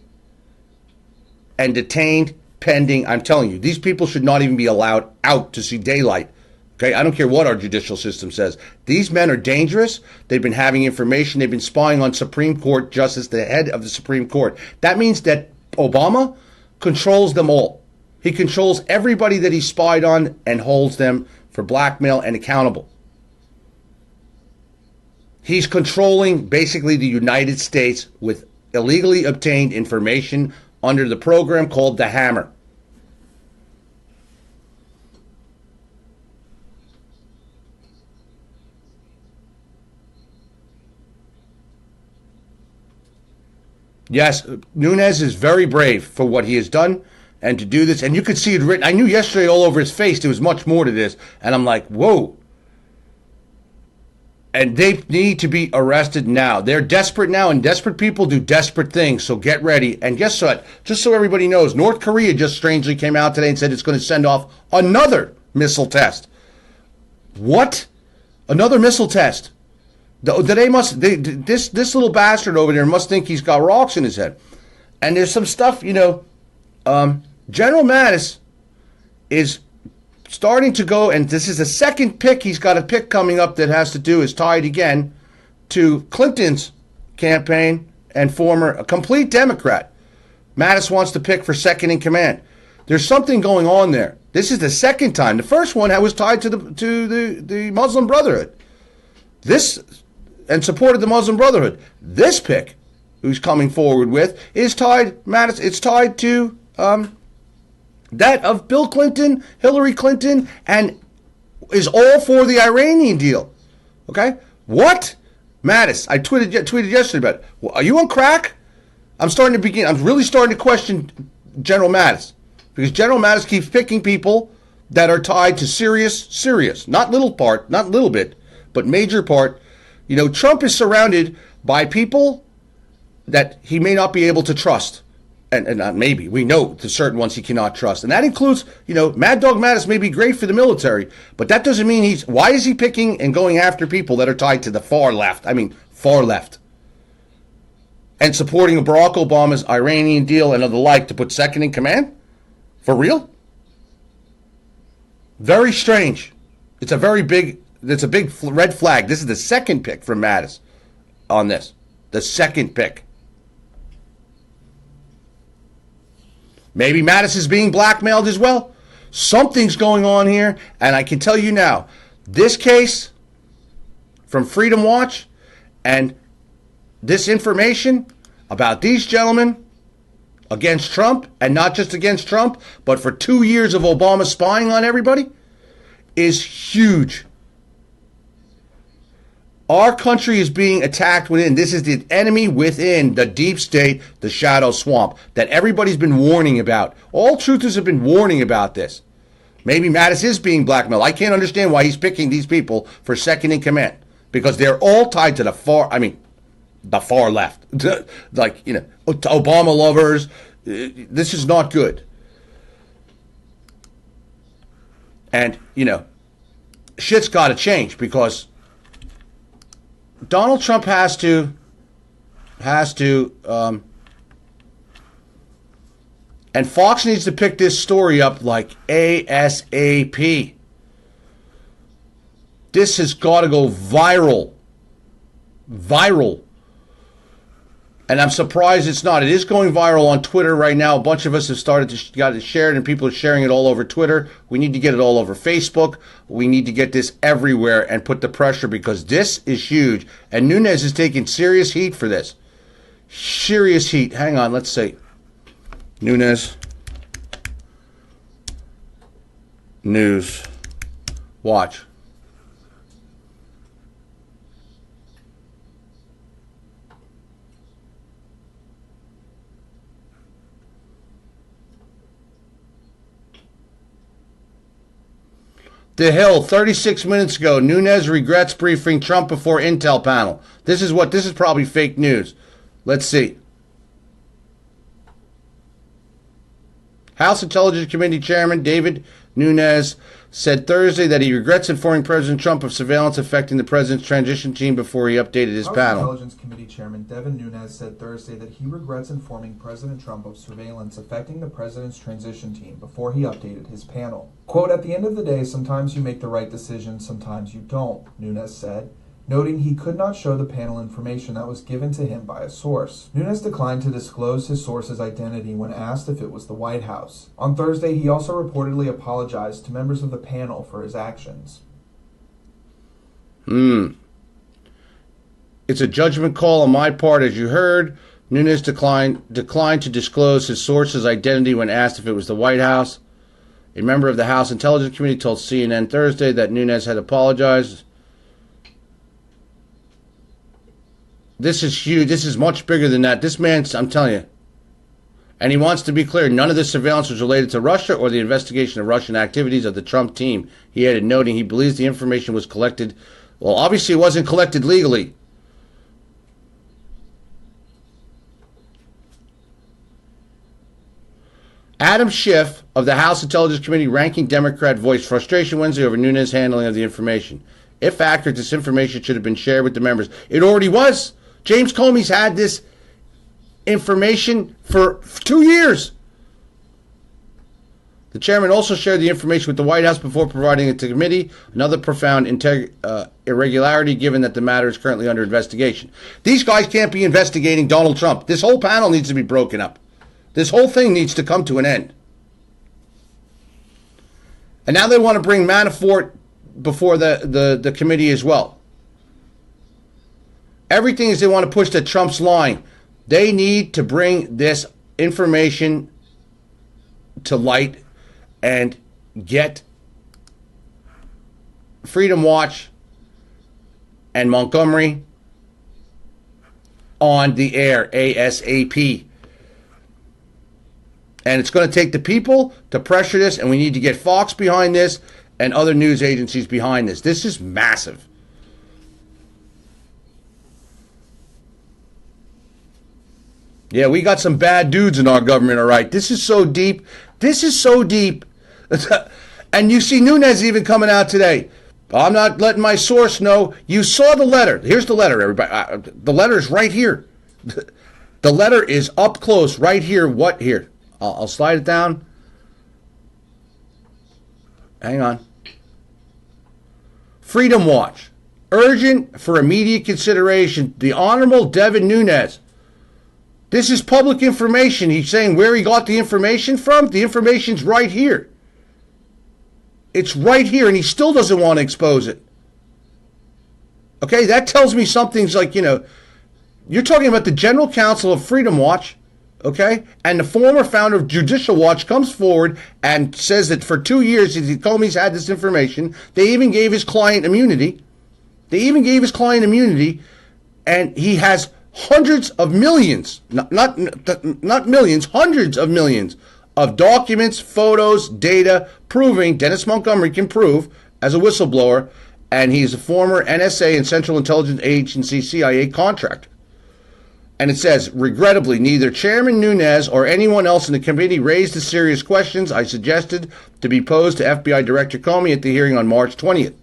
and detained pending. I'm telling you, these people should not even be allowed out to see daylight. Okay, I don't care what our judicial system says. These men are dangerous. They've been having information. They've been spying on Supreme Court Justice, the head of the Supreme Court. That means that Obama controls them all. He controls everybody that he spied on and holds them for blackmail and accountable. He's controlling basically the United States with illegally obtained information under the program called the Hammer. Yes, Nunes is very brave for what he has done and to do this. And you could see it written. I knew yesterday all over his face there was much more to this. And I'm like, whoa. And they need to be arrested now. They're desperate now, and desperate people do desperate things. So get ready. And guess what? Just so everybody knows, North Korea just strangely came out today and said it's going to send off another missile test. What? Another missile test? This little bastard over there must think he's got rocks in his head. And there's some stuff, General Mattis is starting to go, and this is the second pick. He's got a pick coming up that has to do, is tied again to Clinton's campaign and former a complete Democrat. Mattis wants to pick for second in command. There's something going on there. This is the second time. The first one was tied to the Muslim Brotherhood. This, and supported the Muslim Brotherhood. This pick, who's coming forward with, is tied, Mattis, it's tied to that of Bill Clinton, Hillary Clinton, and is all for the Iranian deal. Okay? What? Mattis, I tweeted yesterday about it. Well, are you on crack? I'm really starting to question General Mattis. Because General Mattis keeps picking people that are tied to serious, not little bit, but major part. You know, Trump is surrounded by people that he may not be able to trust. And not maybe, we know the certain ones he cannot trust. And that includes, you know, Mad Dog Mattis may be great for the military, but that doesn't mean why is he picking and going after people that are tied to the far left? I mean, far left. And supporting Barack Obama's Iranian deal and of the like to put second in command? For real? Very strange. It's a big red flag. This is the second pick from Mattis on this. The second pick. Maybe Mattis is being blackmailed as well. Something's going on here, and I can tell you now, this case from Freedom Watch and this information about these gentlemen against Trump, and not just against Trump, but for 2 years of Obama spying on everybody, is huge. Our country is being attacked within. This is the enemy within the deep state, the shadow swamp, that everybody's been warning about. All truthers have been warning about this. Maybe Mattis is being blackmailed. I can't understand why he's picking these people for second in command, because they're all tied to the far left. Like, you know, Obama lovers. This is not good. And, you know, shit's got to change, because Donald Trump has to, and Fox needs to pick this story up like ASAP. This has got to go viral. And I'm surprised it's not. It is going viral on Twitter right now. A bunch of us have got it shared, and people are sharing it all over Twitter. We need to get it all over Facebook. We need to get this everywhere and put the pressure, because this is huge. And Nunes is taking serious heat for this. Serious heat. Hang on, let's see. Nunes News Watch. The Hill, 36 minutes ago, Nunes regrets briefing Trump before Intel panel. This is probably fake news. Let's see. House Intelligence Committee Chairman David Nunes said Thursday that he regrets informing President Trump of surveillance affecting the president's transition team before he updated his panel.
House Intelligence Committee Chairman Devin Nunes said Thursday that he regrets informing President Trump of surveillance affecting the president's transition team before he updated his panel. Quote, "At the end of the day, sometimes you make the right decision, sometimes you don't," Nunes said, noting he could not show the panel information that was given to him by a source. Nunes declined to disclose his source's identity when asked if it was the White House. On Thursday, he also reportedly apologized to members of the panel for his actions.
It's a judgment call on my part, as you heard. Nunes declined to disclose his source's identity when asked if it was the White House. A member of the House Intelligence Committee told CNN Thursday that Nunes had apologized. This is huge. This is much bigger than that. This man, I'm telling you. And he wants to be clear, none of the surveillance was related to Russia or the investigation of Russian activities of the Trump team. He added, noting he believes the information was collected. Well, obviously it wasn't collected legally. Adam Schiff of the House Intelligence Committee, ranking Democrat, voiced frustration Wednesday over Nunes' handling of the information. If accurate, this information should have been shared with the members. It already was. James Comey's had this information for 2 years. The chairman also shared the information with the White House before providing it to the committee, another profound irregularity given that the matter is currently under investigation. These guys can't be investigating Donald Trump. This whole panel needs to be broken up. This whole thing needs to come to an end. And now they want to bring Manafort before the committee as well. Everything is they want to push that Trump's lying. They need to bring this information to light and get Freedom Watch and Montgomery on the air ASAP. And it's going to take the people to pressure this, and we need to get Fox behind this and other news agencies behind this. This is massive. Yeah, we got some bad dudes in our government, all right. This is so deep. This is so deep. And you see Nunes even coming out today. I'm not letting my source know. You saw the letter. Here's the letter, everybody. The letter is right here. The letter is up close right here. What here? I'll slide it down. Hang on. Freedom Watch. Urgent for immediate consideration. The Honorable Devin Nunes. This is public information. He's saying where he got the information from. The information's right here. It's right here, and he still doesn't want to expose it. Okay, that tells me something's like, you're talking about the General Counsel of Freedom Watch, okay? And the former founder of Judicial Watch comes forward and says that for 2 years, Comey's had this information. They even gave his client immunity. And he has hundreds of millions, not millions, hundreds of millions of documents, photos, data proving Dennis Montgomery can prove as a whistleblower, and he's a former NSA and Central Intelligence Agency CIA contractor. And it says, regrettably, neither Chairman Nunes or anyone else in the committee raised the serious questions I suggested to be posed to FBI Director Comey at the hearing on March 20th.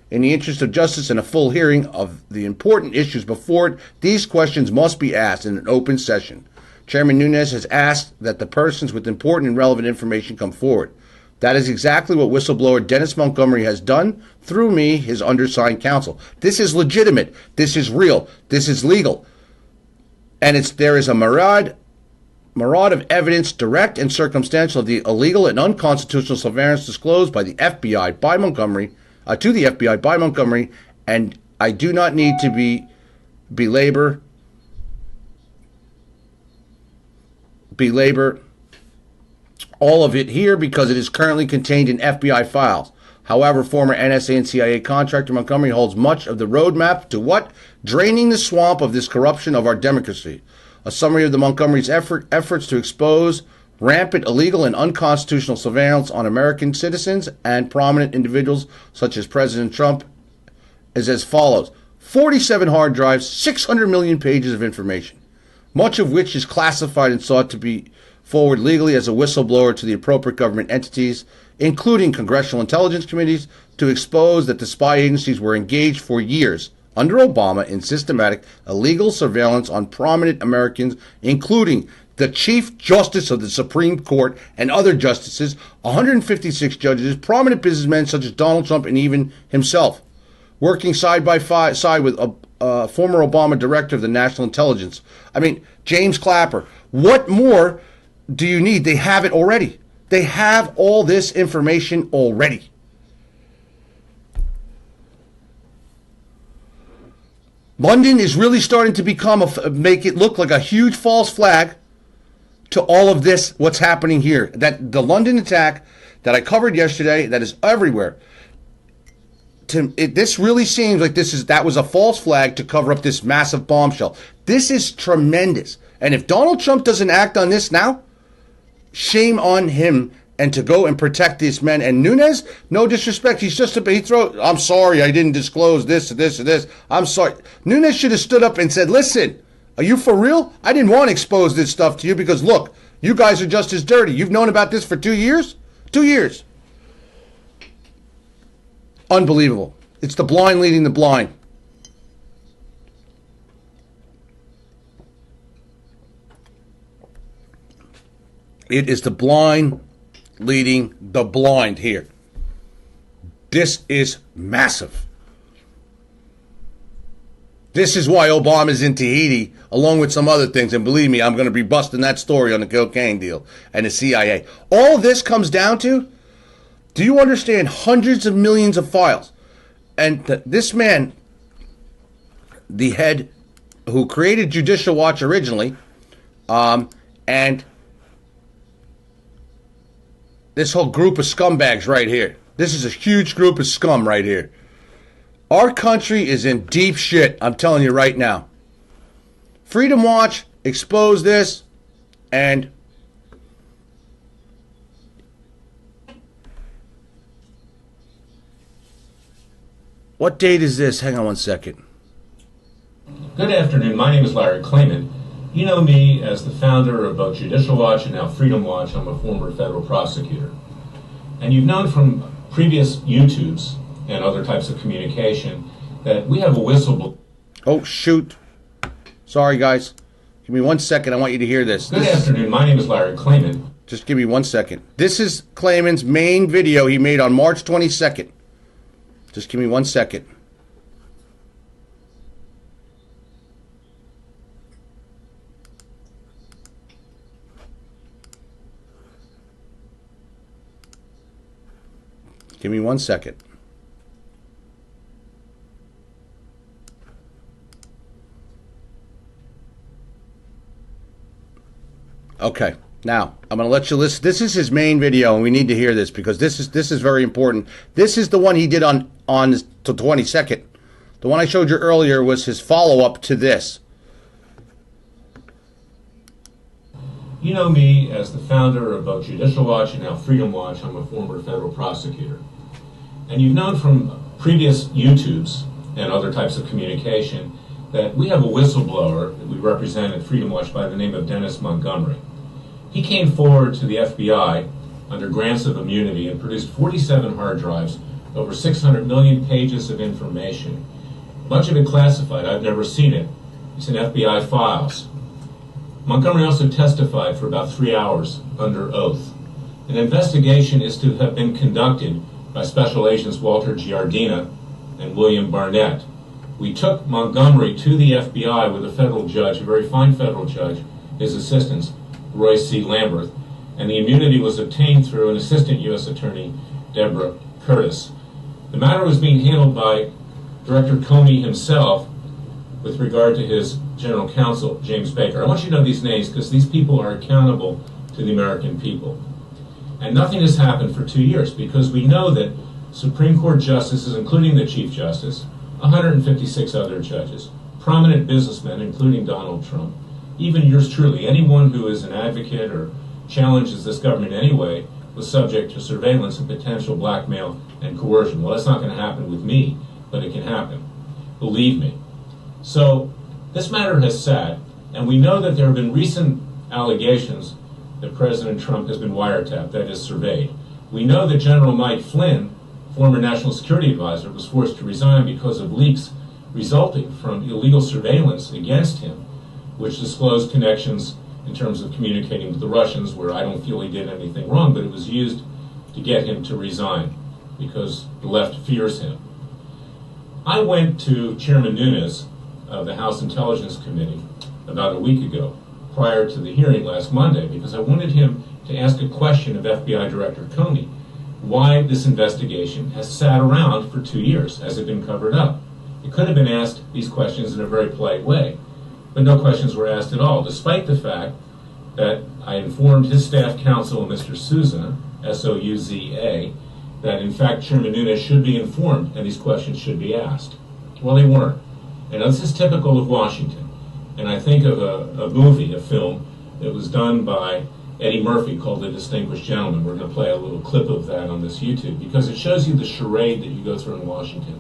In the interest of justice and a full hearing of the important issues before it, these questions must be asked in an open session. Chairman Nunes has asked that the persons with important and relevant information come forward. That is exactly what whistleblower Dennis Montgomery has done through me, his undersigned counsel. This is legitimate. This is real. This is legal. And there is a myriad of evidence, direct and circumstantial, of the illegal and unconstitutional surveillance disclosed by the FBI by Montgomery, to the FBI by Montgomery, and I do not need to belabor all of it here because it is currently contained in FBI files. However, former NSA and CIA contractor Montgomery holds much of the roadmap to what? Draining the swamp of this corruption of our democracy. A summary of the Montgomery's efforts to expose rampant illegal and unconstitutional surveillance on American citizens and prominent individuals such as President Trump is as follows. 47 hard drives, 600 million pages of information, much of which is classified and sought to be forward legally as a whistleblower to the appropriate government entities, including congressional intelligence committees, to expose that the spy agencies were engaged for years under Obama in systematic illegal surveillance on prominent Americans, including the Chief Justice of the Supreme Court and other justices, 156 judges, prominent businessmen such as Donald Trump and even himself, working side by side with a former Obama director of the National Intelligence. I mean, James Clapper. What more do you need? They have it already. They have all this information already. London is really starting to make it look like a huge false flag to all of this, what's happening here. That the London attack that I covered yesterday, that is everywhere. This really seems like that was a false flag to cover up this massive bombshell. This is tremendous. And if Donald Trump doesn't act on this now, shame on him, and to go and protect these men. And Nunes, no disrespect, I'm sorry I didn't disclose this, this, and this. I'm sorry. Nunes should have stood up and said, listen, are you for real? I didn't want to expose this stuff to you because, look, you guys are just as dirty. You've known about this for 2 years? 2 years. Unbelievable. It's the blind leading the blind. It is the blind leading the blind here. This is massive. This is why Obama's in Tahiti, along with some other things. And believe me, I'm going to be busting that story on the cocaine deal and the CIA. All this comes down to, do you understand, hundreds of millions of files? And this man, the head who created Judicial Watch originally, and this whole group of scumbags right here. This is a huge group of scum right here. Our country is in deep shit, I'm telling you right now. Freedom Watch exposed this, and what date is this? Hang on one second.
Good afternoon. My name is Larry Klayman. You know me as the founder of both Judicial Watch and now Freedom Watch. I'm a former federal prosecutor. And you've known from previous YouTubes and other types of communication that we have a whistleblower.
Oh, shoot. Sorry, guys. Give me 1 second. I want you to hear this.
Good afternoon. My name is Larry Klayman.
Just give me 1 second. This is Klayman's main video he made on March 22nd. Just give me 1 second. Give me 1 second. Okay, now I'm going to let you listen. This is his main video, and we need to hear this because this is very important. This is the one he did on the 22nd. The one I showed you earlier was his follow-up to this.
You know me as the founder of both Judicial Watch and now Freedom Watch. I'm a former federal prosecutor. And you've known from previous YouTubes and other types of communication that we have a whistleblower that we represent at Freedom Watch by the name of Dennis Montgomery. He came forward to the FBI under grants of immunity and produced 47 hard drives, over 600 million pages of information. Much of it classified. I've never seen it. It's in FBI files. Montgomery also testified for about 3 hours under oath. An investigation is to have been conducted by Special Agents Walter Giardina and William Barnett. We took Montgomery to the FBI with a federal judge, a very fine federal judge, his assistants, Roy C. Lambert, and the immunity was obtained through an assistant U.S. attorney, Deborah Curtis. The matter was being handled by Director Comey himself with regard to his general counsel, James Baker. I want you to know these names because these people are accountable to the American people. And nothing has happened for 2 years because we know that Supreme Court justices, including the Chief Justice, 156 other judges, prominent businessmen, including Donald Trump, even yours truly, anyone who is an advocate or challenges this government in any way was subject to surveillance and potential blackmail and coercion. Well, that's not going to happen with me, but it can happen. Believe me. So this matter has sat, and we know that there have been recent allegations that President Trump has been wiretapped, that is, surveyed. We know that General Mike Flynn, former National Security Advisor, was forced to resign because of leaks resulting from illegal surveillance against him, which disclosed connections in terms of communicating with the Russians, where I don't feel he did anything wrong, but it was used to get him to resign because the left fears him. I went to Chairman Nunes of the House Intelligence Committee about a week ago, prior to the hearing last Monday, because I wanted him to ask a question of FBI Director Comey, why this investigation has sat around for 2 years. Has it been covered up? It could have been asked these questions in a very polite way, but no questions were asked at all, despite the fact that I informed his staff counsel, Mr. Souza, S-O-U-Z-A, that in fact Chairman Nunes should be informed and these questions should be asked. Well, they weren't. And this is typical of Washington. And I think of a movie, a film, that was done by Eddie Murphy called The Distinguished Gentleman. We're going to play a little clip of that on this YouTube because it shows you the charade that you go through in Washington,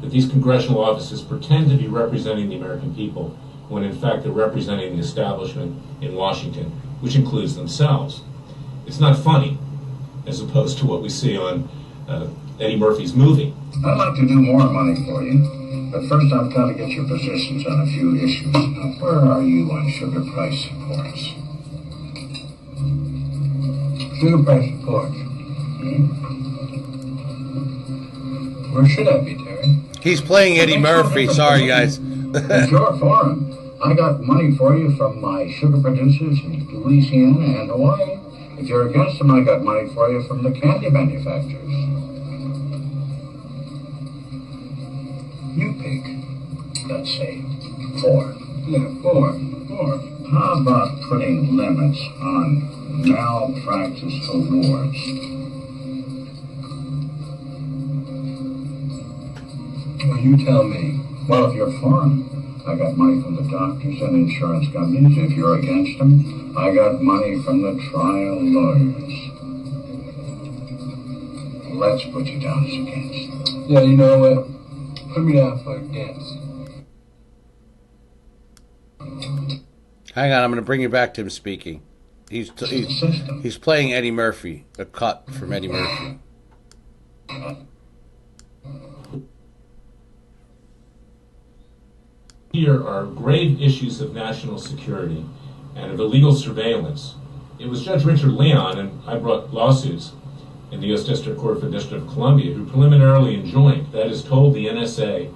that these congressional offices pretend to be representing the American people when in fact they're representing the establishment in Washington, which includes themselves. It's not funny, as opposed to what we see on Eddie Murphy's movie.
I'd like to do more money for you, but first I've got to get your positions on a few issues. Where are you on sugar price supports? Do the press report. Where should I be, Terry?
He's playing Eddie Murphy. Sorry, guys.
It's your forum. I got money for you from my sugar producers in Louisiana and Hawaii. If you're against them, I got money for you from the candy manufacturers. You pick, let's say, 4. Yeah, 4. How about putting limits on malpractice awards? Well, you tell me. Well, if you're for 'em, I got money from the doctors and insurance companies. If you're against them, I got money from the trial lawyers. Let's put you down as against.
Yeah, you know what? Put me down for against.
Hang on, I'm going to bring you back to him speaking. He's playing Eddie Murphy, a cut from Eddie Murphy.
Here are grave issues of national security and of illegal surveillance. It was Judge Richard Leon, and I brought lawsuits in the U.S. District Court for the District of Columbia, who preliminarily enjoined, that is, told the NSA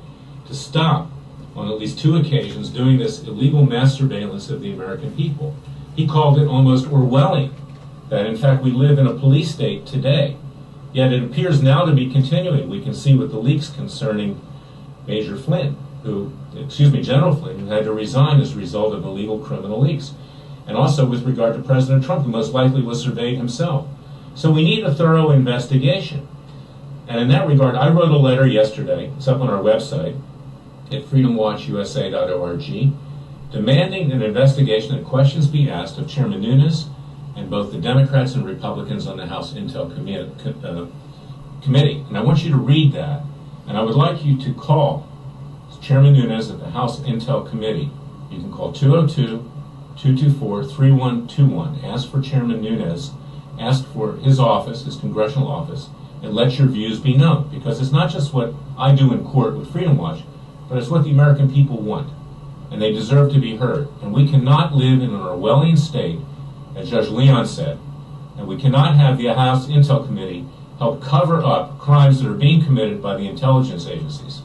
to stop on at least 2 occasions doing this illegal mass surveillance of the American people. He called it almost Orwellian, that in fact we live in a police state today. Yet it appears now to be continuing. We can see with the leaks concerning Major Flynn, General Flynn, who had to resign as a result of illegal criminal leaks. And also with regard to President Trump, who most likely was surveyed himself. So we need a thorough investigation. And in that regard, I wrote a letter yesterday, it's up on our website, at freedomwatchusa.org, demanding an investigation and questions be asked of Chairman Nunes and both the Democrats and Republicans on the House Intel Committee. And I want you to read that. And I would like you to call Chairman Nunes at the House Intel Committee. You can call 202-224-3121. Ask for Chairman Nunes. Ask for his office, his congressional office, and let your views be known. Because it's not just what I do in court with Freedom Watch, but it's what the American people want. And they deserve to be heard. And we cannot live in an Orwellian state, as Judge Leon said, and we cannot have the House Intel Committee help cover up crimes that are being committed by the intelligence agencies.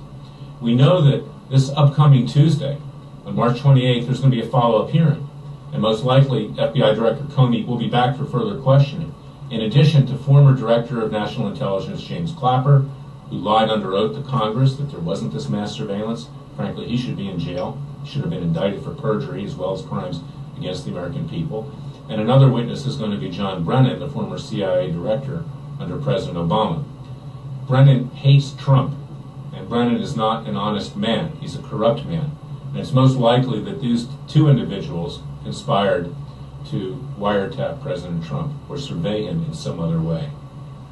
We know that this upcoming Tuesday, on March 28th, there's going to be a follow-up hearing. And most likely, FBI Director Comey will be back for further questioning, in addition to former Director of National Intelligence James Clapper, who lied under oath to Congress that there wasn't this mass surveillance. Frankly, he should be in jail. He should have been indicted for perjury as well as crimes against the American people. And another witness is going to be John Brennan, the former CIA director under President Obama. Brennan hates Trump, and Brennan is not an honest man. He's a corrupt man. And it's most likely that these 2 individuals conspired to wiretap President Trump or survey him in some other way,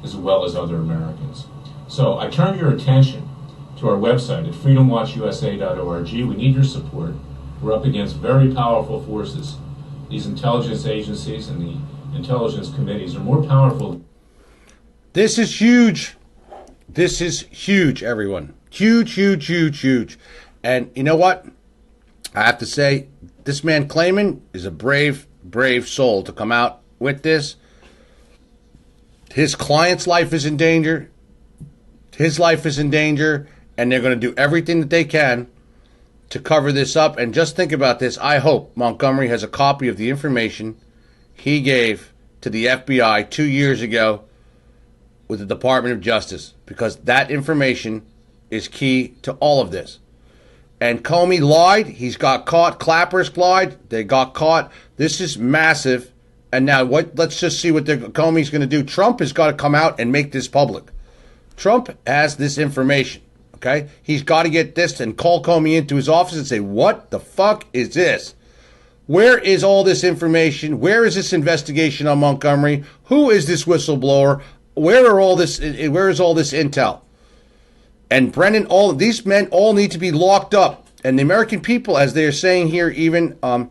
as well as other Americans. So I turn your attention to our website at freedomwatchusa.org. We need your support. We're up against very powerful forces. These intelligence agencies and the intelligence committees are more powerful.
This is huge. This is huge, everyone. Huge, huge, huge, huge. And you know what? I have to say, this man Klayman is a brave, brave soul to come out with this. His client's life is in danger. His life is in danger. And they're going to do everything that they can to cover this up. And just think about this. I hope Montgomery has a copy of the information he gave to the FBI 2 years ago with the Department of Justice, because that information is key to all of this. And Comey lied. He's got caught. Clapper's lied. They got caught. This is massive. And now let's just see what Comey's going to do. Trump has got to come out and make this public. Trump has this information. Okay? He's got to get this and call Comey into his office and say, what the fuck is this? Where is all this information? Where is this investigation on Montgomery? Who is this whistleblower? Where is all this intel? And Brennan, all of these men all need to be locked up. And the American people, as they are saying here, even from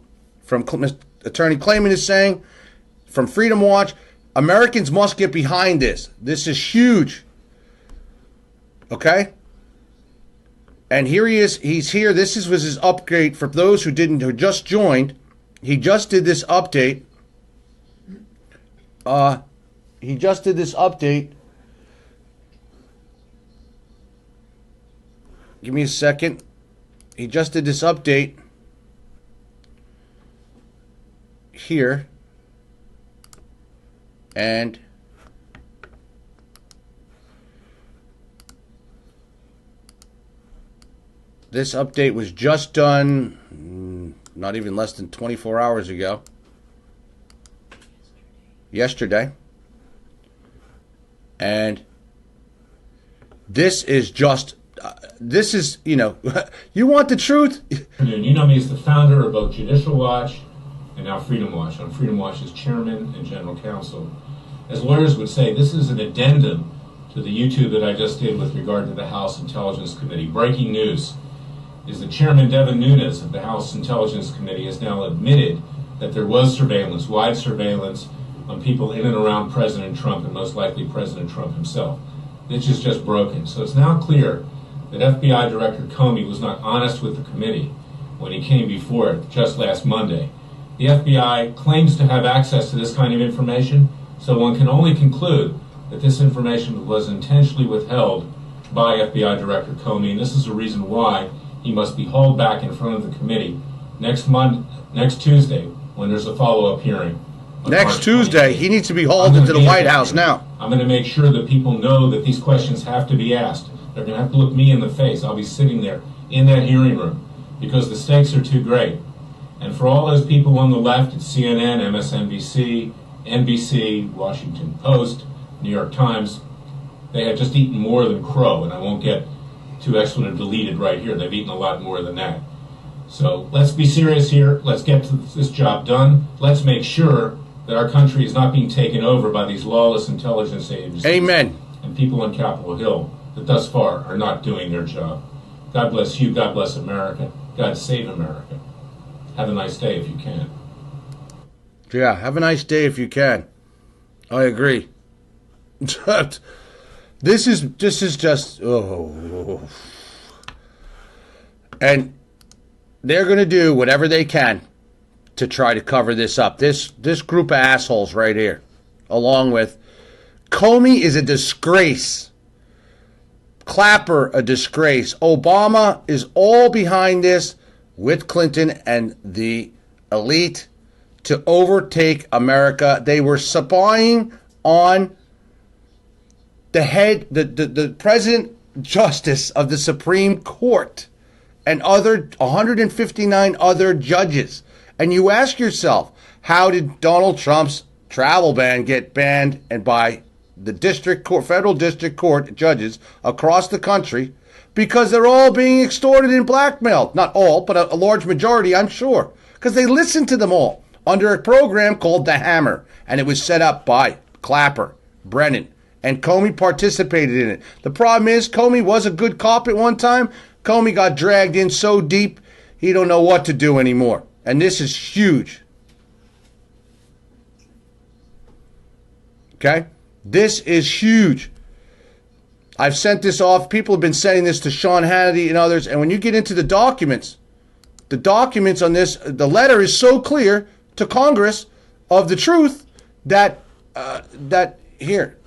Attorney Klayman is saying, from Freedom Watch, Americans must get behind this. This is huge. Okay? And here he is. He's here. This was his upgrade for those who just joined. He just did this update. he just did this update. Give me a second. He just did this update here. And this update was just done not even less than 24 hours ago. Yesterday. And this is just, this is, you know, you want the truth?
You know me as the founder of both Judicial Watch and now Freedom Watch. I'm Freedom Watch's chairman and general counsel. As lawyers would say, this is an addendum to the YouTube that I just did with regard to the House Intelligence Committee. Breaking news is that Chairman Devin Nunes of the House Intelligence Committee has now admitted that there was surveillance, wide surveillance, on people in and around President Trump, and most likely President Trump himself. This is just broken. So it's now clear that FBI Director Comey was not honest with the committee when he came before it just last Monday. The FBI claims to have access to this kind of information, so one can only conclude that this information was intentionally withheld by FBI Director Comey, and this is the reason why he must be hauled back in front of the committee next Tuesday, when there's a follow-up hearing.
Next Tuesday, he needs to be hauled into the White House now.
I'm going to make sure that people know that these questions have to be asked. They're going to have to look me in the face. I'll be sitting there in that hearing room because the stakes are too great. And for all those people on the left at CNN, MSNBC, NBC, Washington Post, New York Times, they have just eaten more than crow, and I won't get too expletive deleted right here. They've eaten a lot more than that. So let's be serious here. Let's get this job done. Let's make sure that our country is not being taken over by these lawless intelligence agencies.
Amen.
And people on Capitol Hill that thus far are not doing their job. God bless you. God bless America. God save America. Have a nice day if you can.
Yeah, have a nice day if you can. I agree. This is just, oh. And they're going to do whatever they can to try to cover this up. This group of assholes right here, along with Comey is a disgrace. Clapper, a disgrace. Obama is all behind this with Clinton and the elite to overtake America. They were spying on the head, the president justice of the Supreme Court and other 159 other judges. And you ask yourself, how did Donald Trump's travel ban get banned and by the district court, federal district court judges across the country? Because they're all being extorted and blackmailed. Not all, but a large majority, I'm sure. Because they listened to them all under a program called The Hammer. And it was set up by Clapper, Brennon, and Comey participated in it. The problem is Comey was a good cop at one time. Comey got dragged in so deep, he don't know what to do anymore. And this is huge. Okay? This is huge. I've sent this off. People have been sending this to Sean Hannity and others. And when you get into the documents on this, the letter is so clear to Congress of the truth that here.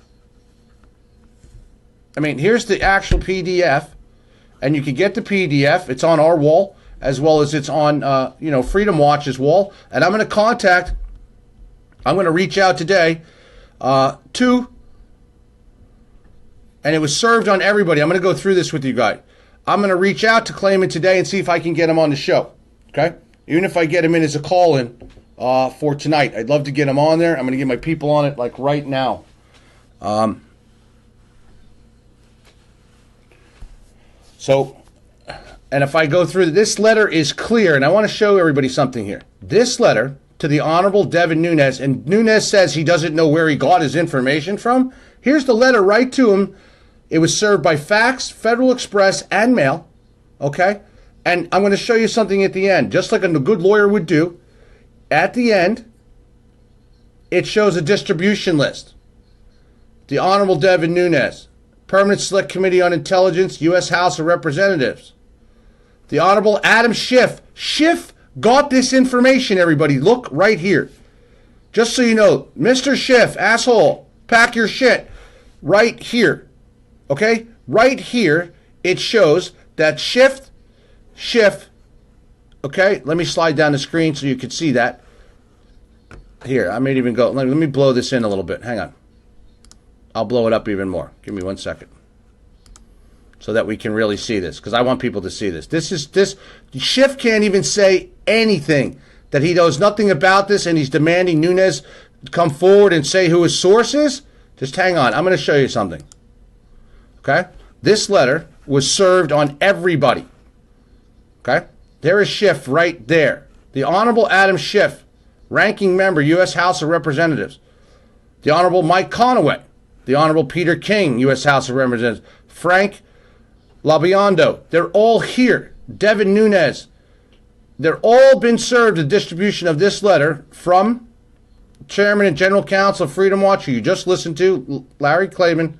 I mean, here's the actual PDF. And you can get the PDF. It's on our wall, as well as it's on, Freedom Watch's wall. And I'm going to reach out today to, and it was served on everybody. I'm going to go through this with you guys. I'm going to reach out to Claimant today and see if I can get him on the show. Okay? Even if I get him in as a call-in for tonight. I'd love to get him on there. I'm going to get my people on it like right now. So, and if I go through, this letter is clear, and I want to show everybody something here. This letter to the Honorable Devin Nunes, and Nunes says he doesn't know where he got his information from. Here's the letter right to him. It was served by fax, Federal Express, and mail. Okay? And I'm going to show you something at the end, just like a good lawyer would do. At the end, it shows a distribution list. The Honorable Devin Nunes, Permanent Select Committee on Intelligence, U.S. House of Representatives. The Honorable Adam Schiff. Schiff got this information, everybody. Look right here. Just so you know, Mr. Schiff, asshole, pack your shit. Right here, okay? Right here, it shows that Schiff, okay? Let me slide down the screen so you can see that. Here, I may even go, let me blow this in a little bit. Hang on. I'll blow it up even more. Give me 1 second. So that we can really see this, because I want people to see this. Schiff can't even say anything, that he knows nothing about this, and he's demanding Nunes come forward and say who his source is. Just hang on. I'm going to show you something. Okay? This letter was served on everybody. Okay? There is Schiff right there. The Honorable Adam Schiff, ranking member, U.S. House of Representatives. The Honorable Mike Conaway. The Honorable Peter King, U.S. House of Representatives. Frank Labiondo. They're all here. Devin Nunes. They're all been served the distribution of this letter from Chairman and General Counsel of Freedom Watch, who you just listened to, Larry Klayman,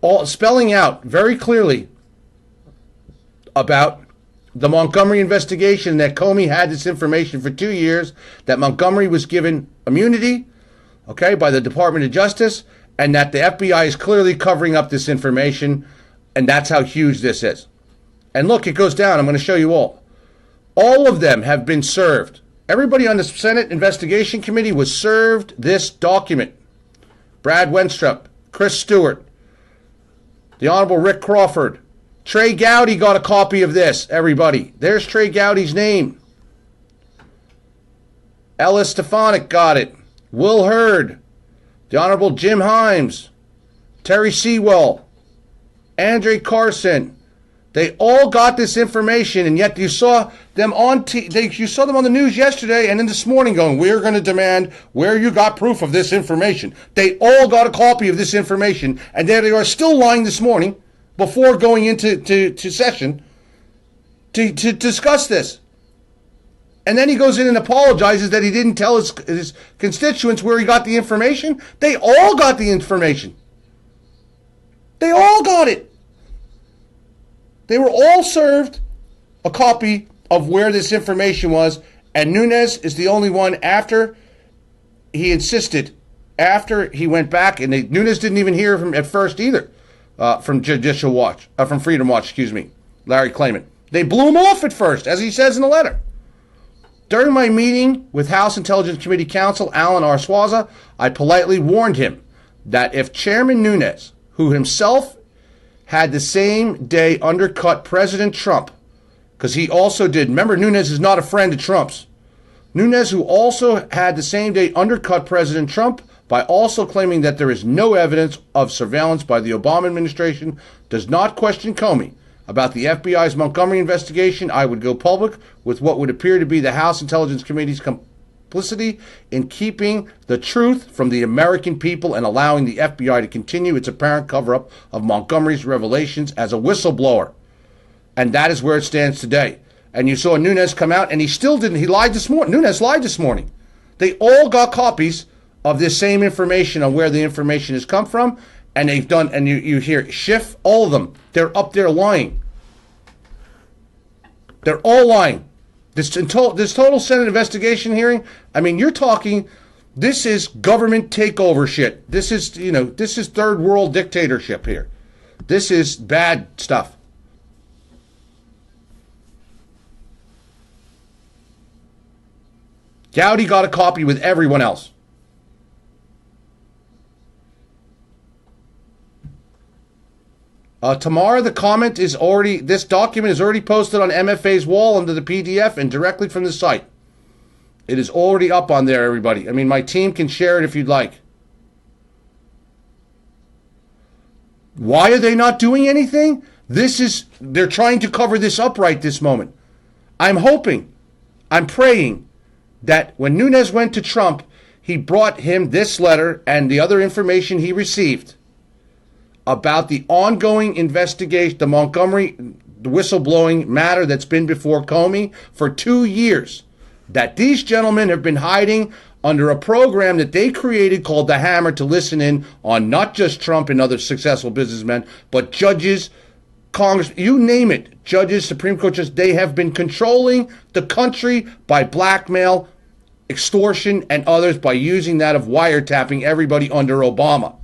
all spelling out very clearly about the Montgomery investigation, that Comey had this information for 2 years, that Montgomery was given immunity, okay, by the Department of Justice, and that the FBI is clearly covering up this information, and that's how huge this is. And look, it goes down. I'm going to show you all. All of them have been served. Everybody on the Senate Investigation Committee was served this document. Brad Wenstrup, Chris Stewart, the Honorable Rick Crawford. Trey Gowdy got a copy of this, everybody. There's Trey Gowdy's name. Ellis Stefanik got it. Will Hurd, the Honorable Jim Himes, Terry Sewell, Andre Carson. They all got this information, and yet you saw them on you saw them on the news yesterday and then this morning going, we're going to demand where you got proof of this information. They all got a copy of this information, and there they are still lying this morning before going into session to discuss this. And then he goes in and apologizes that he didn't tell his constituents where he got the information. They all got the information. They all got it. They were all served a copy of where this information was, and Nunes is the only one after he insisted, after he went back, and Nunes didn't even hear from at first either, from Judicial Watch, from Freedom Watch, excuse me, Larry Klayman. They blew him off at first, as he says in the letter. During my meeting with House Intelligence Committee counsel Alan R. Swaza, I politely warned him that if Chairman Nunes, who himself had the same day undercut President Trump, because he also did. Remember, Nunes is not a friend of Trump's. Nunes, who also had the same day undercut President Trump by also claiming that there is no evidence of surveillance by the Obama administration, does not question Comey about the FBI's Montgomery investigation. I would go public with what would appear to be the House Intelligence Committee's complicity in keeping the truth from the American people and allowing the FBI to continue its apparent cover-up of Montgomery's revelations as a whistleblower. And that is where it stands today. And you saw Nunes come out, and he still didn't. He lied this morning. Nunes lied this morning. They all got copies of this same information on where the information has come from, and they've done, and you hear Schiff, all of them, they're up there lying. They're all lying. This total Senate investigation hearing, I mean, you're talking, this is government takeover shit. This is, this is third world dictatorship here. This is bad stuff. Gowdy got a copy with everyone else. Tomorrow, the comment is already, this document is already posted on MFA's wall under the PDF and directly from the site. It is already up on there, everybody. I mean, my team can share it if you'd like. Why are they not doing anything? They're trying to cover this up right this moment. I'm praying that when Nunes went to Trump, he brought him this letter and the other information he received about the ongoing investigation, the Montgomery whistleblowing matter that's been before Comey for 2 years, that these gentlemen have been hiding under a program that they created called The Hammer to listen in on not just Trump and other successful businessmen, but judges, Congress, you name it, judges, Supreme Court judges. They have been controlling the country by blackmail extortion, and others by using that of wiretapping everybody under Obama.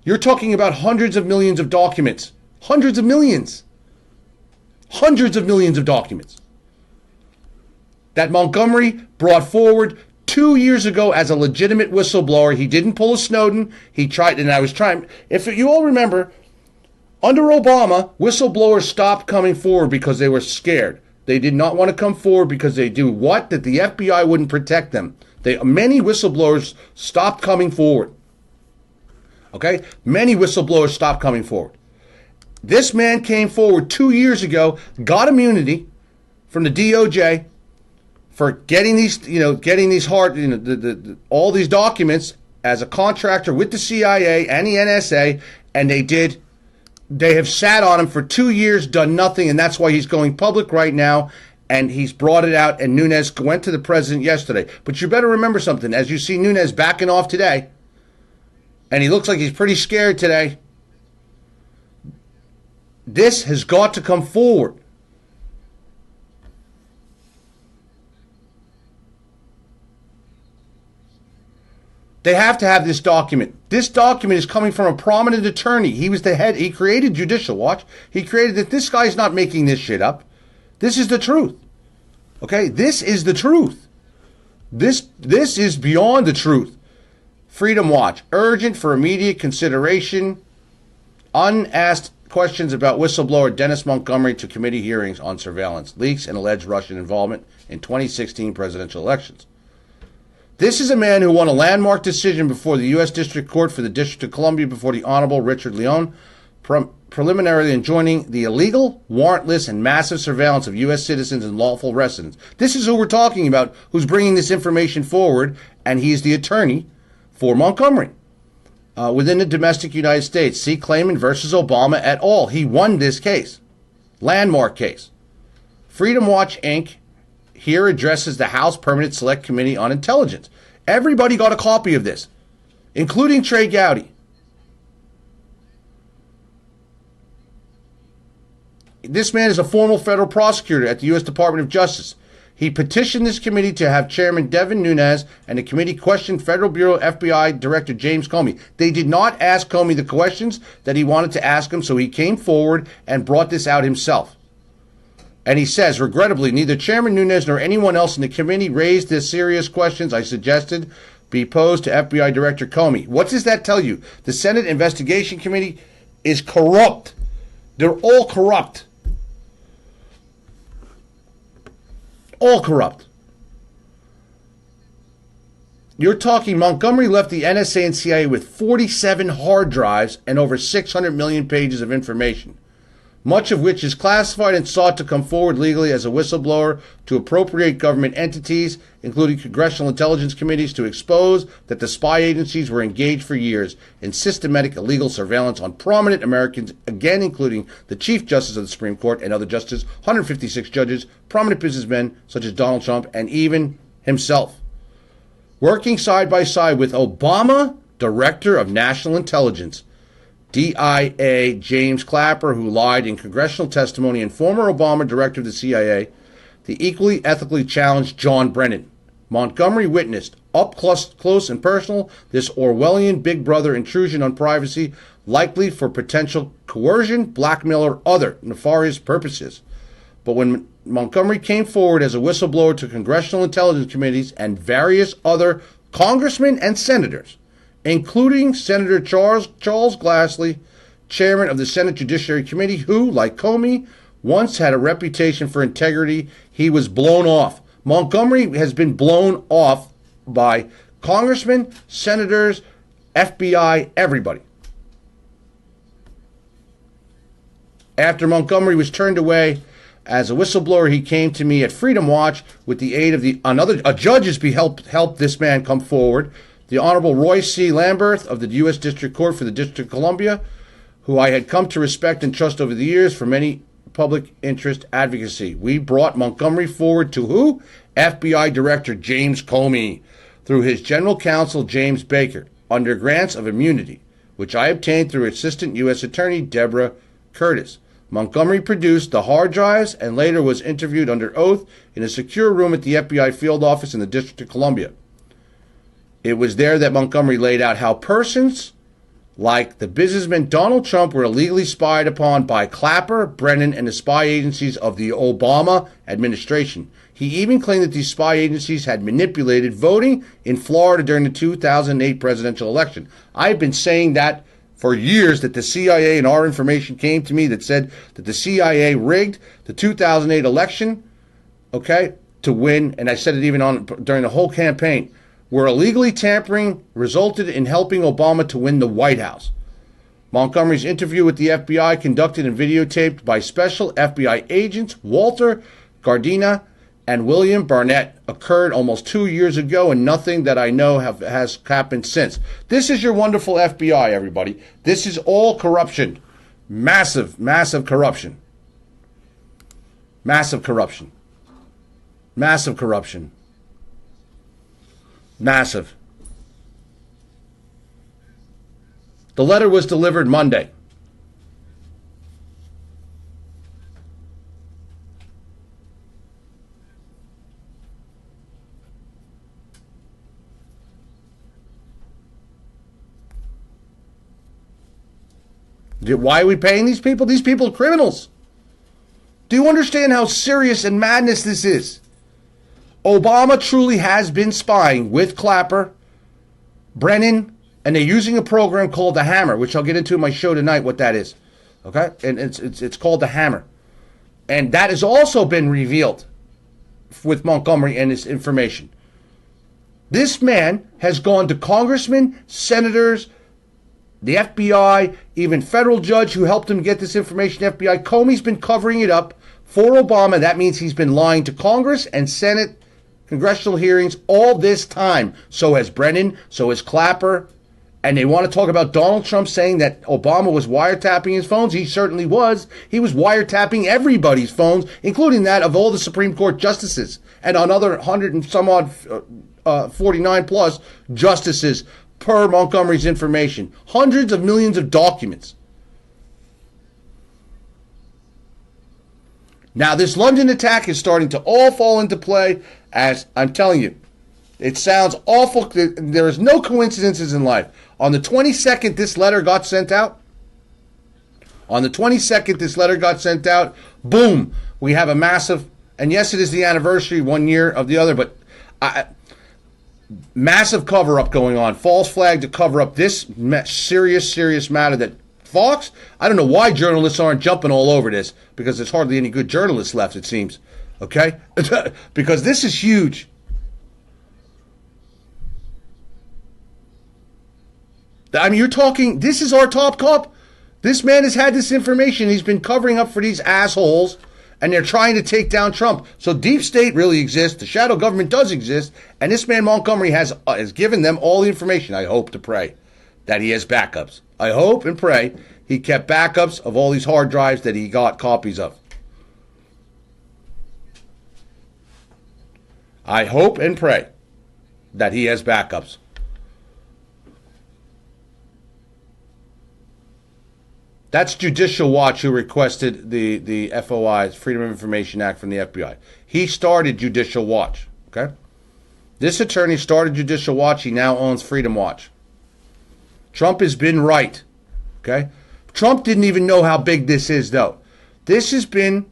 You're talking about hundreds of millions of documents. Hundreds of millions. Hundreds of millions of documents that Montgomery brought forward 2 years ago as a legitimate whistleblower. He didn't pull a Snowden. He tried, and I was trying. If you all remember, under Obama, whistleblowers stopped coming forward because they were scared. They did not want to come forward because they do what? That the FBI wouldn't protect them. Many whistleblowers stopped coming forward. Okay? Many whistleblowers stopped coming forward. This man came forward 2 years ago, got immunity from the DOJ for getting these, all these documents as a contractor with the CIA and the NSA, and they have sat on him for 2 years, done nothing, and that's why he's going public right now, and he's brought it out, and Nunes went to the president yesterday. But you better remember something, as you see Nunes backing off today, and he looks like he's pretty scared today, this has got to come forward. They have to have this document. This document is coming from a prominent attorney. He was the head. He created Judicial Watch. He created that. This guy's not making this shit up. This is the truth. Okay? This is the truth. This is beyond the truth. Freedom Watch. Urgent for immediate consideration. Unasked questions about whistleblower Dennis Montgomery to committee hearings on surveillance, leaks, and alleged Russian involvement in 2016 presidential elections. This is a man who won a landmark decision before the U.S. District Court for the District of Columbia before the Honorable Richard Leon, preliminarily enjoining the illegal, warrantless, and massive surveillance of U.S. citizens and lawful residents. This is who we're talking about, who's bringing this information forward, and he's the attorney for Montgomery. Within the domestic United States, see Clayman versus Obama et al. He won this case. Landmark case. Freedom Watch, Inc. here addresses the House Permanent Select Committee on Intelligence. Everybody got a copy of this, including Trey Gowdy. This man is a former federal prosecutor at the U.S. Department of Justice. He petitioned this committee to have Chairman Devin Nunes and the committee question Federal Bureau FBI Director James Comey. They did not ask Comey the questions that he wanted to ask him, so he came forward and brought this out himself. And he says, regrettably, neither Chairman Nunes nor anyone else in the committee raised the serious questions I suggested be posed to FBI Director Comey. What does that tell you? The Senate Investigation Committee is corrupt. They're all corrupt. All corrupt. You're talking Montgomery left the NSA and CIA with 47 hard drives and over 600 million pages of information, much of which is classified and sought to come forward legally as a whistleblower to appropriate government entities, including congressional intelligence committees, to expose that the spy agencies were engaged for years in systematic illegal surveillance on prominent Americans, again including the Chief Justice of the Supreme Court and other justices, 156 judges, prominent businessmen such as Donald Trump, and even himself. Working side by side with Obama, Director of National Intelligence, DIA James Clapper, who lied in congressional testimony, and former Obama Director of the CIA, the equally ethically challenged John Brennan. Montgomery witnessed, up close and personal, this Orwellian Big Brother intrusion on privacy, likely for potential coercion, blackmail, or other nefarious purposes. But when Montgomery came forward as a whistleblower to congressional intelligence committees and various other congressmen and senators, including Senator Charles Grassley, chairman of the Senate Judiciary Committee, who, like Comey, once had a reputation for integrity, he was blown off. Montgomery has been blown off by congressmen, senators, FBI, everybody. After Montgomery was turned away as a whistleblower, he came to me at Freedom Watch with the aid of a judge has helped this man come forward. The Honorable Roy C. Lamberth of the U.S. District Court for the District of Columbia, who I had come to respect and trust over the years for many public interest advocacy. We brought Montgomery forward to who? FBI Director James Comey, through his General Counsel James Baker, under grants of immunity, which I obtained through Assistant U.S. Attorney Deborah Curtis. Montgomery produced the hard drives and later was interviewed under oath in a secure room at the FBI field office in the District of Columbia. It was there that Montgomery laid out how persons like the businessman Donald Trump were illegally spied upon by Clapper, Brennon, and the spy agencies of the Obama administration. He even claimed that these spy agencies had manipulated voting in Florida during the 2008 presidential election. I've been saying that for years, that the CIA, and our information came to me that said that the CIA rigged the 2008 election, okay, to win, and I said it even during the whole campaign, where illegally tampering resulted in helping Obama to win the White House. Montgomery's interview with the FBI, conducted and videotaped by special FBI agents Walter Gardina and William Barnett, occurred almost 2 years ago, and nothing that I know has happened since. This is your wonderful FBI, everybody. This is all corruption. Massive, massive corruption. Massive corruption. Massive corruption. Massive. The letter was delivered Monday. Why are we paying these people? These people are criminals. Do you understand how serious and madness this is? Obama truly has been spying with Clapper, Brennon, and they're using a program called the Hammer, which I'll get into in my show tonight what that is. Okay? And it's called the Hammer. And that has also been revealed with Montgomery and his information. This man has gone to congressmen, senators, the FBI, even federal judge who helped him get this information, FBI. Comey's been covering it up for Obama. That means he's been lying to Congress and Senate, congressional hearings all this time. So has Brennan, so has Clapper. And they want to talk about Donald Trump saying that Obama was wiretapping his phones. He certainly was. He was wiretapping everybody's phones, including that of all the Supreme Court justices and another 100 and some odd 49 plus justices per Montgomery's information. Hundreds of millions of documents. Now, this London attack is starting to all fall into play, as I'm telling you. It sounds awful. There is no coincidences in life. On the 22nd, this letter got sent out. On the 22nd, this letter got sent out. Boom. We have a massive, and yes, it is the anniversary 1 year of the other, but massive cover-up going on. False flag to cover up this serious matter that Fox, I don't know why journalists aren't jumping all over this, because there's hardly any good journalists left, it seems. Okay? Because this is huge. I mean, you're talking, this is our top cop. This man has had this information. He's been covering up for these assholes, and they're trying to take down Trump. So deep state really exists. The shadow government does exist. And this man Montgomery has given them all the information. I hope to pray that he has backups. I hope and pray he kept backups of all these hard drives that he got copies of. I hope and pray that he has backups. That's Judicial Watch, who requested the FOI, Freedom of Information Act, from the FBI. He started Judicial Watch, okay? This attorney started Judicial Watch. He now owns Freedom Watch. Trump has been right, okay? Trump didn't even know how big this is, though. This has been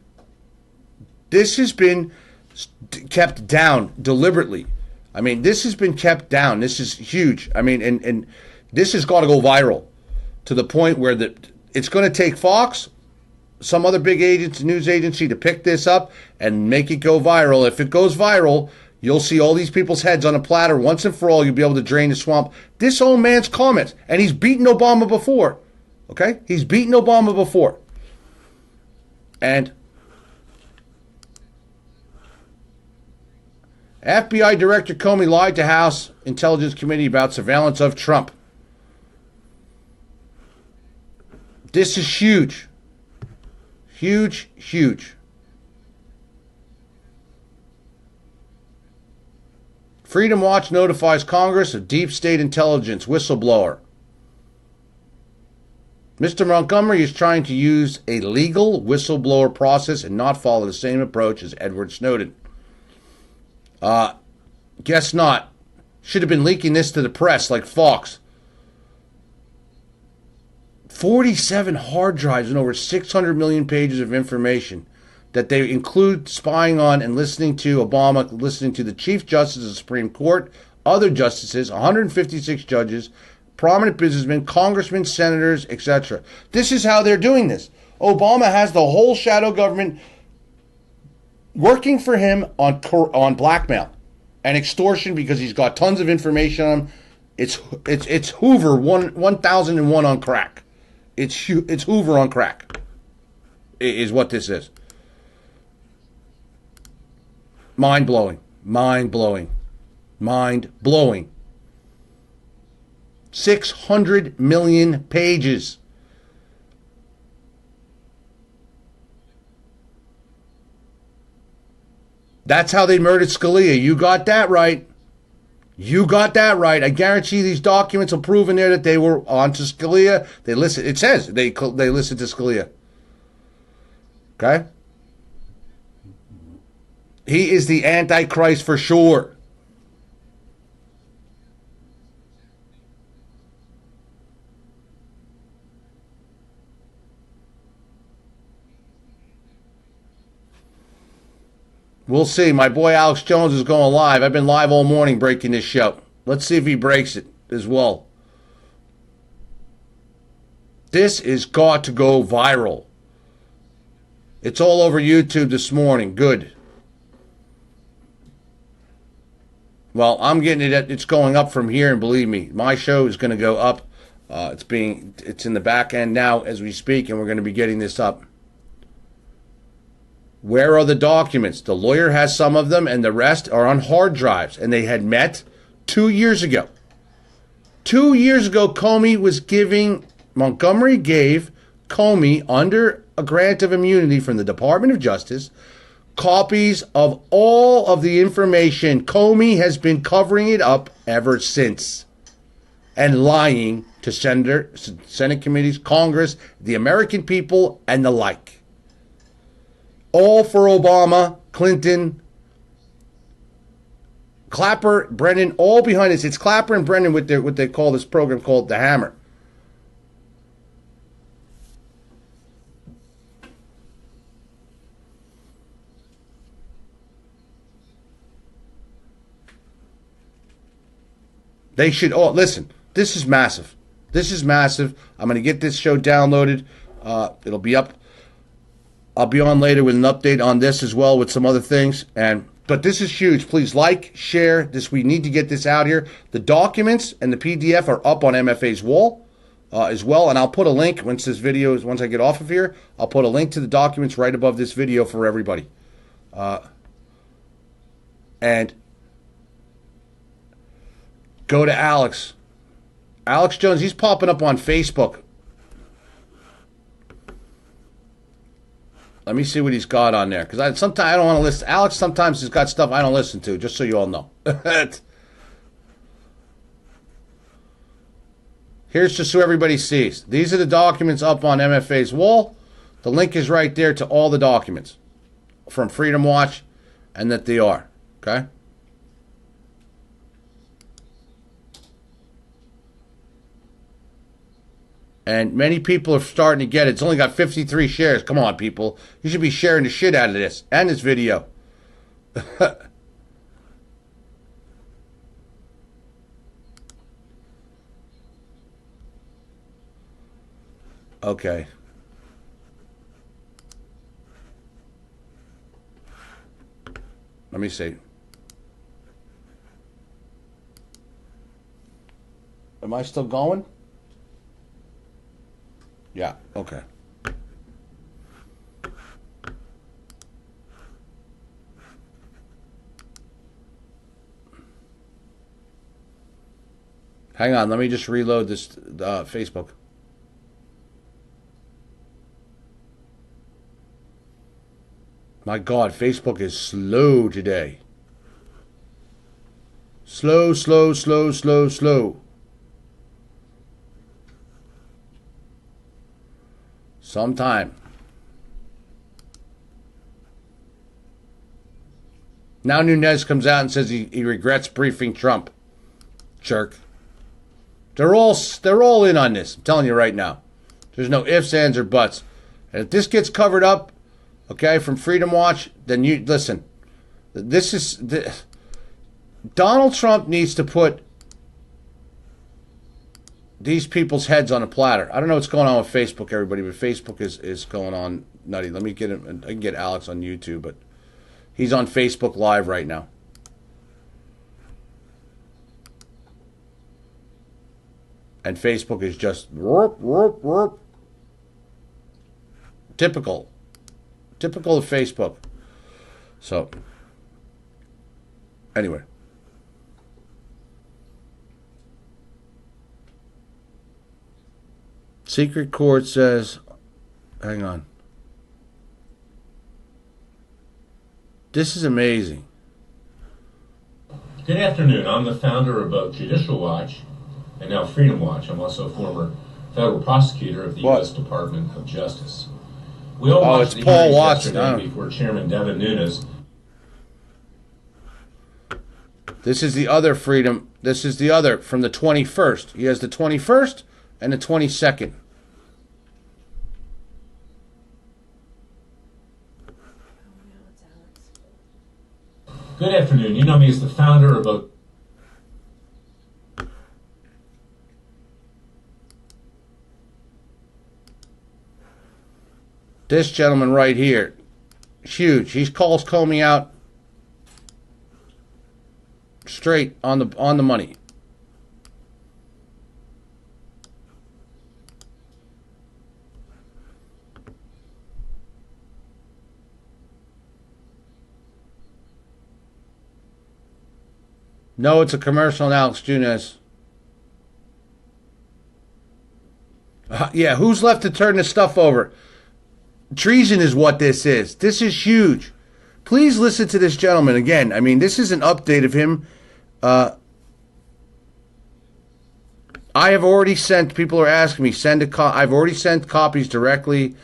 kept down deliberately. I mean, this has been kept down. This is huge. I mean, and this has got to go viral to the point where it's going to take Fox, some other big news agency, to pick this up and make it go viral. If it goes viral, you'll see all these people's heads on a platter. Once and for all, you'll be able to drain the swamp. This old man's comments, and he's beaten Obama before. Okay? He's beaten Obama before. And FBI Director Comey lied to House Intelligence Committee about surveillance of Trump. This is huge. Huge, huge. Freedom Watch notifies Congress of deep state intelligence whistleblower. Mr. Montgomery is trying to use a legal whistleblower process and not follow the same approach as Edward Snowden. Guess not. Should have been leaking this to the press like Fox. 47 hard drives and over 600 million pages of information that they include spying on and listening to Obama, listening to the Chief Justice of the Supreme Court, other justices, 156 judges, prominent businessmen, congressmen, senators, etc. This is how they're doing this. Obama has the whole shadow government working for him on blackmail and extortion because he's got tons of information on him. It's Hoover 1001 on crack. It's Hoover on crack is what this is. Mind blowing. 600 million pages. That's how they murdered Scalia. You got that right. I guarantee these documents will prove in there that they were onto Scalia. They listen. It says they listened to Scalia. Okay? He is the Antichrist for sure. We'll see. My boy Alex Jones is going live. I've been live all morning breaking this show. Let's see if he breaks it as well. This has got to go viral. It's all over YouTube this morning. Good. Well, I'm getting it. It's going up from here, and believe me, my show is going to go up. It's in the back end now as we speak, and we're going to be getting this up. Where are the documents? The lawyer has some of them, and the rest are on hard drives. And they had met 2 years ago. 2 years ago, Montgomery gave Comey, under a grant of immunity from the Department of Justice, copies of all of the information. Comey has been covering it up ever since and lying to Senate committees, Congress, the American people, and the like. All for Obama, Clinton, Clapper, Brennon, all behind this. It's Clapper and Brennon with what they call this program called The Hammer. They should all listen. This is massive. I'm going to get this show downloaded. It'll be up. I'll be on later with an update on this as well with some other things. But this is huge. Please like, share this. We need to get this out here. The documents and the PDF are up on MFA's wall as well. And I'll put a link once I get off of here. I'll put a link to the documents right above this video for everybody. And go to Alex. Alex Jones, he's popping up on Facebook. Let me see what he's got on there. Because sometimes I don't want to listen. Alex sometimes has got stuff I don't listen to, just so you all know. Here's just so everybody sees. These are the documents up on MFA's wall. The link is right there to all the documents from Freedom Watch and that they are. Okay? And many people are starting to get it. It's only got 53 shares. Come on, people. You should be sharing the shit out of this and this video. Okay. Let me see. Am I still going? Yeah, okay. Hang on, let me just reload this Facebook. My God, Facebook is slow today. Slow. Sometime. Now Nunes comes out and says he regrets briefing Trump. Jerk. They're all in on this. I'm telling you right now. There's no ifs, ands, or buts. And if this gets covered up, okay, from Freedom Watch, then you listen. Donald Trump needs to put these people's heads on a platter. I don't know what's going on with Facebook, everybody, but Facebook is going on nutty. Let me get him. I can get Alex on YouTube, but he's on Facebook Live right now. And Facebook is just typical of Facebook. So, anyway. Secret Court says, hang on. This is amazing.
Good afternoon. I'm the founder of both Judicial Watch and now Freedom Watch. I'm also a former federal prosecutor of the U.S. Department of Justice. We all watched the hearings yesterday before Chairman Devin Nunes.
This is the other Freedom. This is the other from the 21st. He has the 21st and the 22nd.
Good afternoon. You know me as the founder of both.
This gentleman right here, huge. He calls Comey out straight on the money. No, it's a commercial on Alex Nunes. Yeah, who's left to turn this stuff over? Treason is what this is. This is huge. Please listen to this gentleman again. I mean, this is an update of him. I have already sent, people are asking me, I've already sent copies directly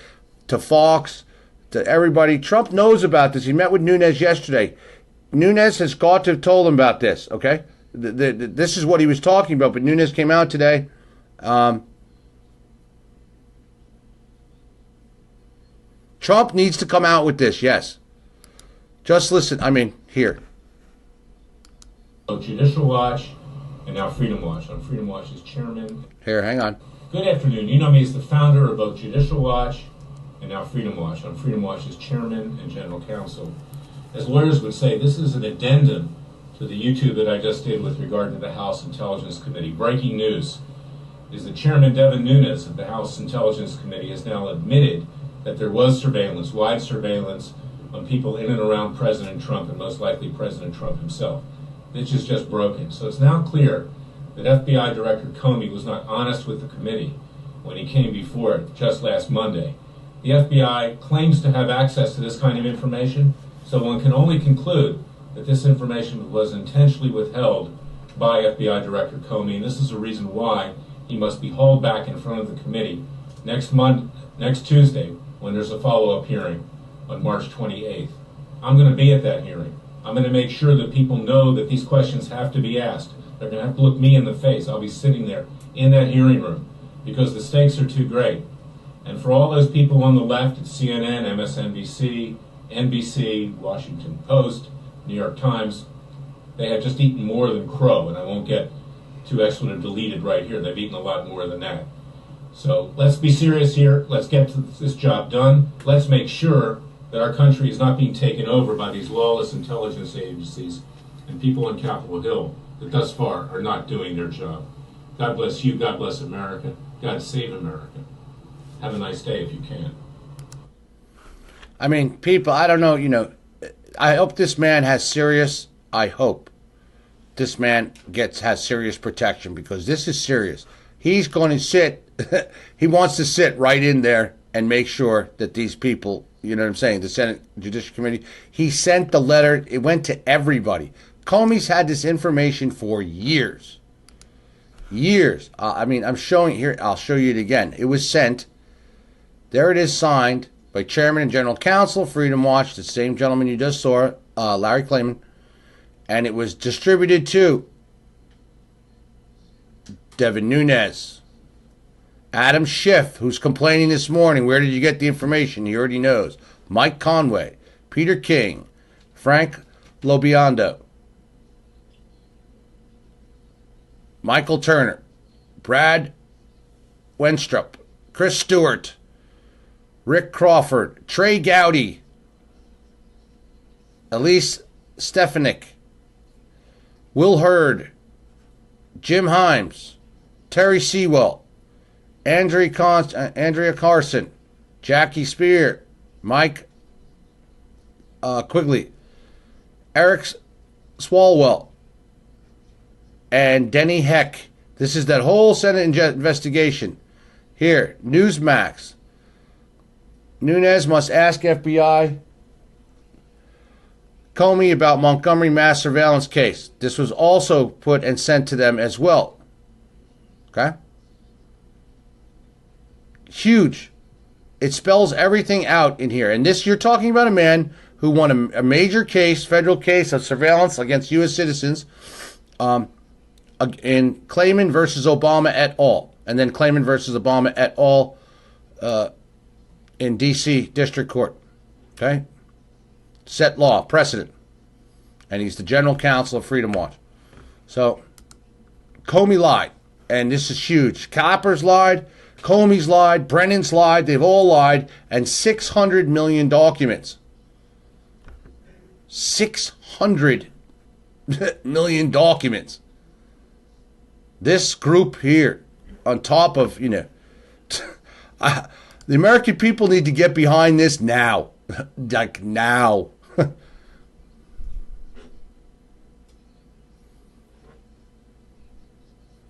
to Fox, to everybody. Trump knows about this. He met with Nunes yesterday. Nunes has got to have told him about this, okay? This is what he was talking about, but Nunes came out today. Trump needs to come out with this, yes. Just listen, I mean, here.
Judicial Watch and now Freedom Watch. I'm Freedom Watch's chairman.
Here, hang on.
Good afternoon. You know me as the founder of both Judicial Watch and now Freedom Watch. I'm Freedom Watch's chairman and general counsel. As lawyers would say, this is an addendum to the YouTube that I just did with regard to the House Intelligence Committee. Breaking news is that Chairman Devin Nunes of the House Intelligence Committee has now admitted that there was surveillance, wide surveillance, on people in and around President Trump and most likely President Trump himself. This is just broken. So it's now clear that FBI Director Comey was not honest with the committee when he came before it just last Monday. The FBI claims to have access to this kind of information, so one can only conclude that this information was intentionally withheld by FBI Director Comey, and this is a reason why he must be hauled back in front of the committee next Tuesday, when there's a follow-up hearing on March 28th. I'm going to be at that hearing. I'm going to make sure that people know that these questions have to be asked. They're going to have to look me in the face. I'll be sitting there in that hearing room because the stakes are too great. And for all those people on the left at CNN, MSNBC, NBC, Washington Post, New York Times, they have just eaten more than crow, and I won't get too expletive deleted right here. They've eaten a lot more than that. So let's be serious here. Let's get this job done. Let's make sure that our country is not being taken over by these lawless intelligence agencies and people on Capitol Hill that thus far are not doing their job. God bless you. God bless America. God save America. Have a nice day if you can.
I mean, people, I don't know, I hope this man has serious, has serious protection because this is serious. He's going to sit, he wants to sit right in there and make sure that these people, you know what I'm saying, the Senate Judicial Committee, he sent the letter, it went to everybody. Comey's had this information for years. Years. I'm showing here, I'll show you it again. It was sent There it is, signed by Chairman and General Counsel, Freedom Watch, the same gentleman you just saw, Larry Klayman. And it was distributed to Devin Nunes, Adam Schiff, who's complaining this morning. Where did you get the information? He already knows. Mike Conway, Peter King, Frank Lobiondo, Michael Turner, Brad Wenstrup, Chris Stewart, Rick Crawford, Trey Gowdy, Elise Stefanik, Will Hurd, Jim Himes, Terry Sewell, Andrea Carson, Jackie Spear, Mike Quigley, Eric Swalwell, and Denny Heck. This is that whole Senate investigation. Here, Newsmax. Nunes must ask FBI Comey about Montgomery mass surveillance case. This was also put and sent to them as well. Okay? Huge. It spells everything out in here. And this, you're talking about a man who won a major case, federal case of surveillance against U.S. citizens in Klayman versus Obama et al. And then Klayman versus Obama et al. In D.C. District Court. Okay? Set law, precedent. And he's the general counsel of Freedom Watch. So, Comey lied. And this is huge. Clapper's lied. Comey's lied. Brennan's lied. They've all lied. And 600 million documents. 600 million documents. This group here, on top of, the American people need to get behind this now. Like now.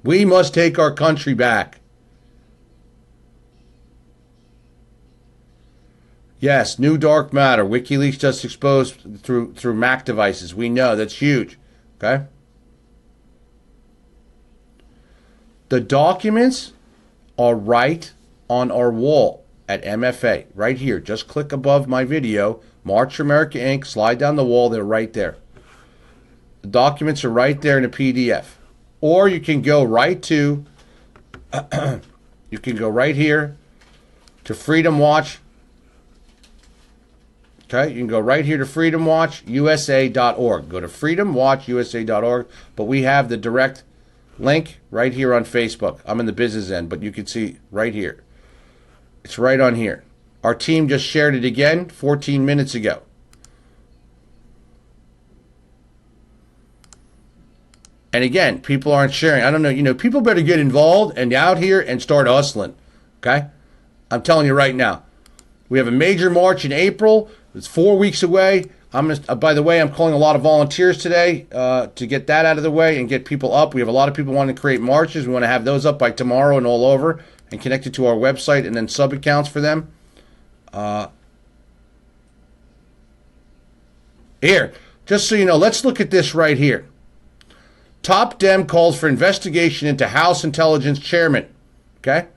We must take our country back. Yes, new dark matter. WikiLeaks just exposed through Mac devices. We know that's huge. Okay? The documents are right on our wall at MFA. Right here. Just click above my video. March for America Inc. Slide down the wall. They're right there. The documents are right there in a PDF. Or you can go right to, you can go right here to Freedom Watch. Okay, you can go right here to freedomwatchusa.org. Go to freedomwatchusa.org. But we have the direct link right here on Facebook. I'm in the business end, but you can see right here. It's right on here. Our team just shared it again 14 minutes ago. And again, people aren't sharing. I don't know. People better get involved and out here and start hustling. Okay? I'm telling you right now. We have a major march in April. It's 4 weeks away. By the way, I'm calling a lot of volunteers today to get that out of the way and get people up. We have a lot of people wanting to create marches. We want to have those up by tomorrow and all over and connected to our website and then sub-accounts for them. Here, just so you know, let's look at this right here. Top Dem calls for investigation into House Intelligence Chairman. Okay?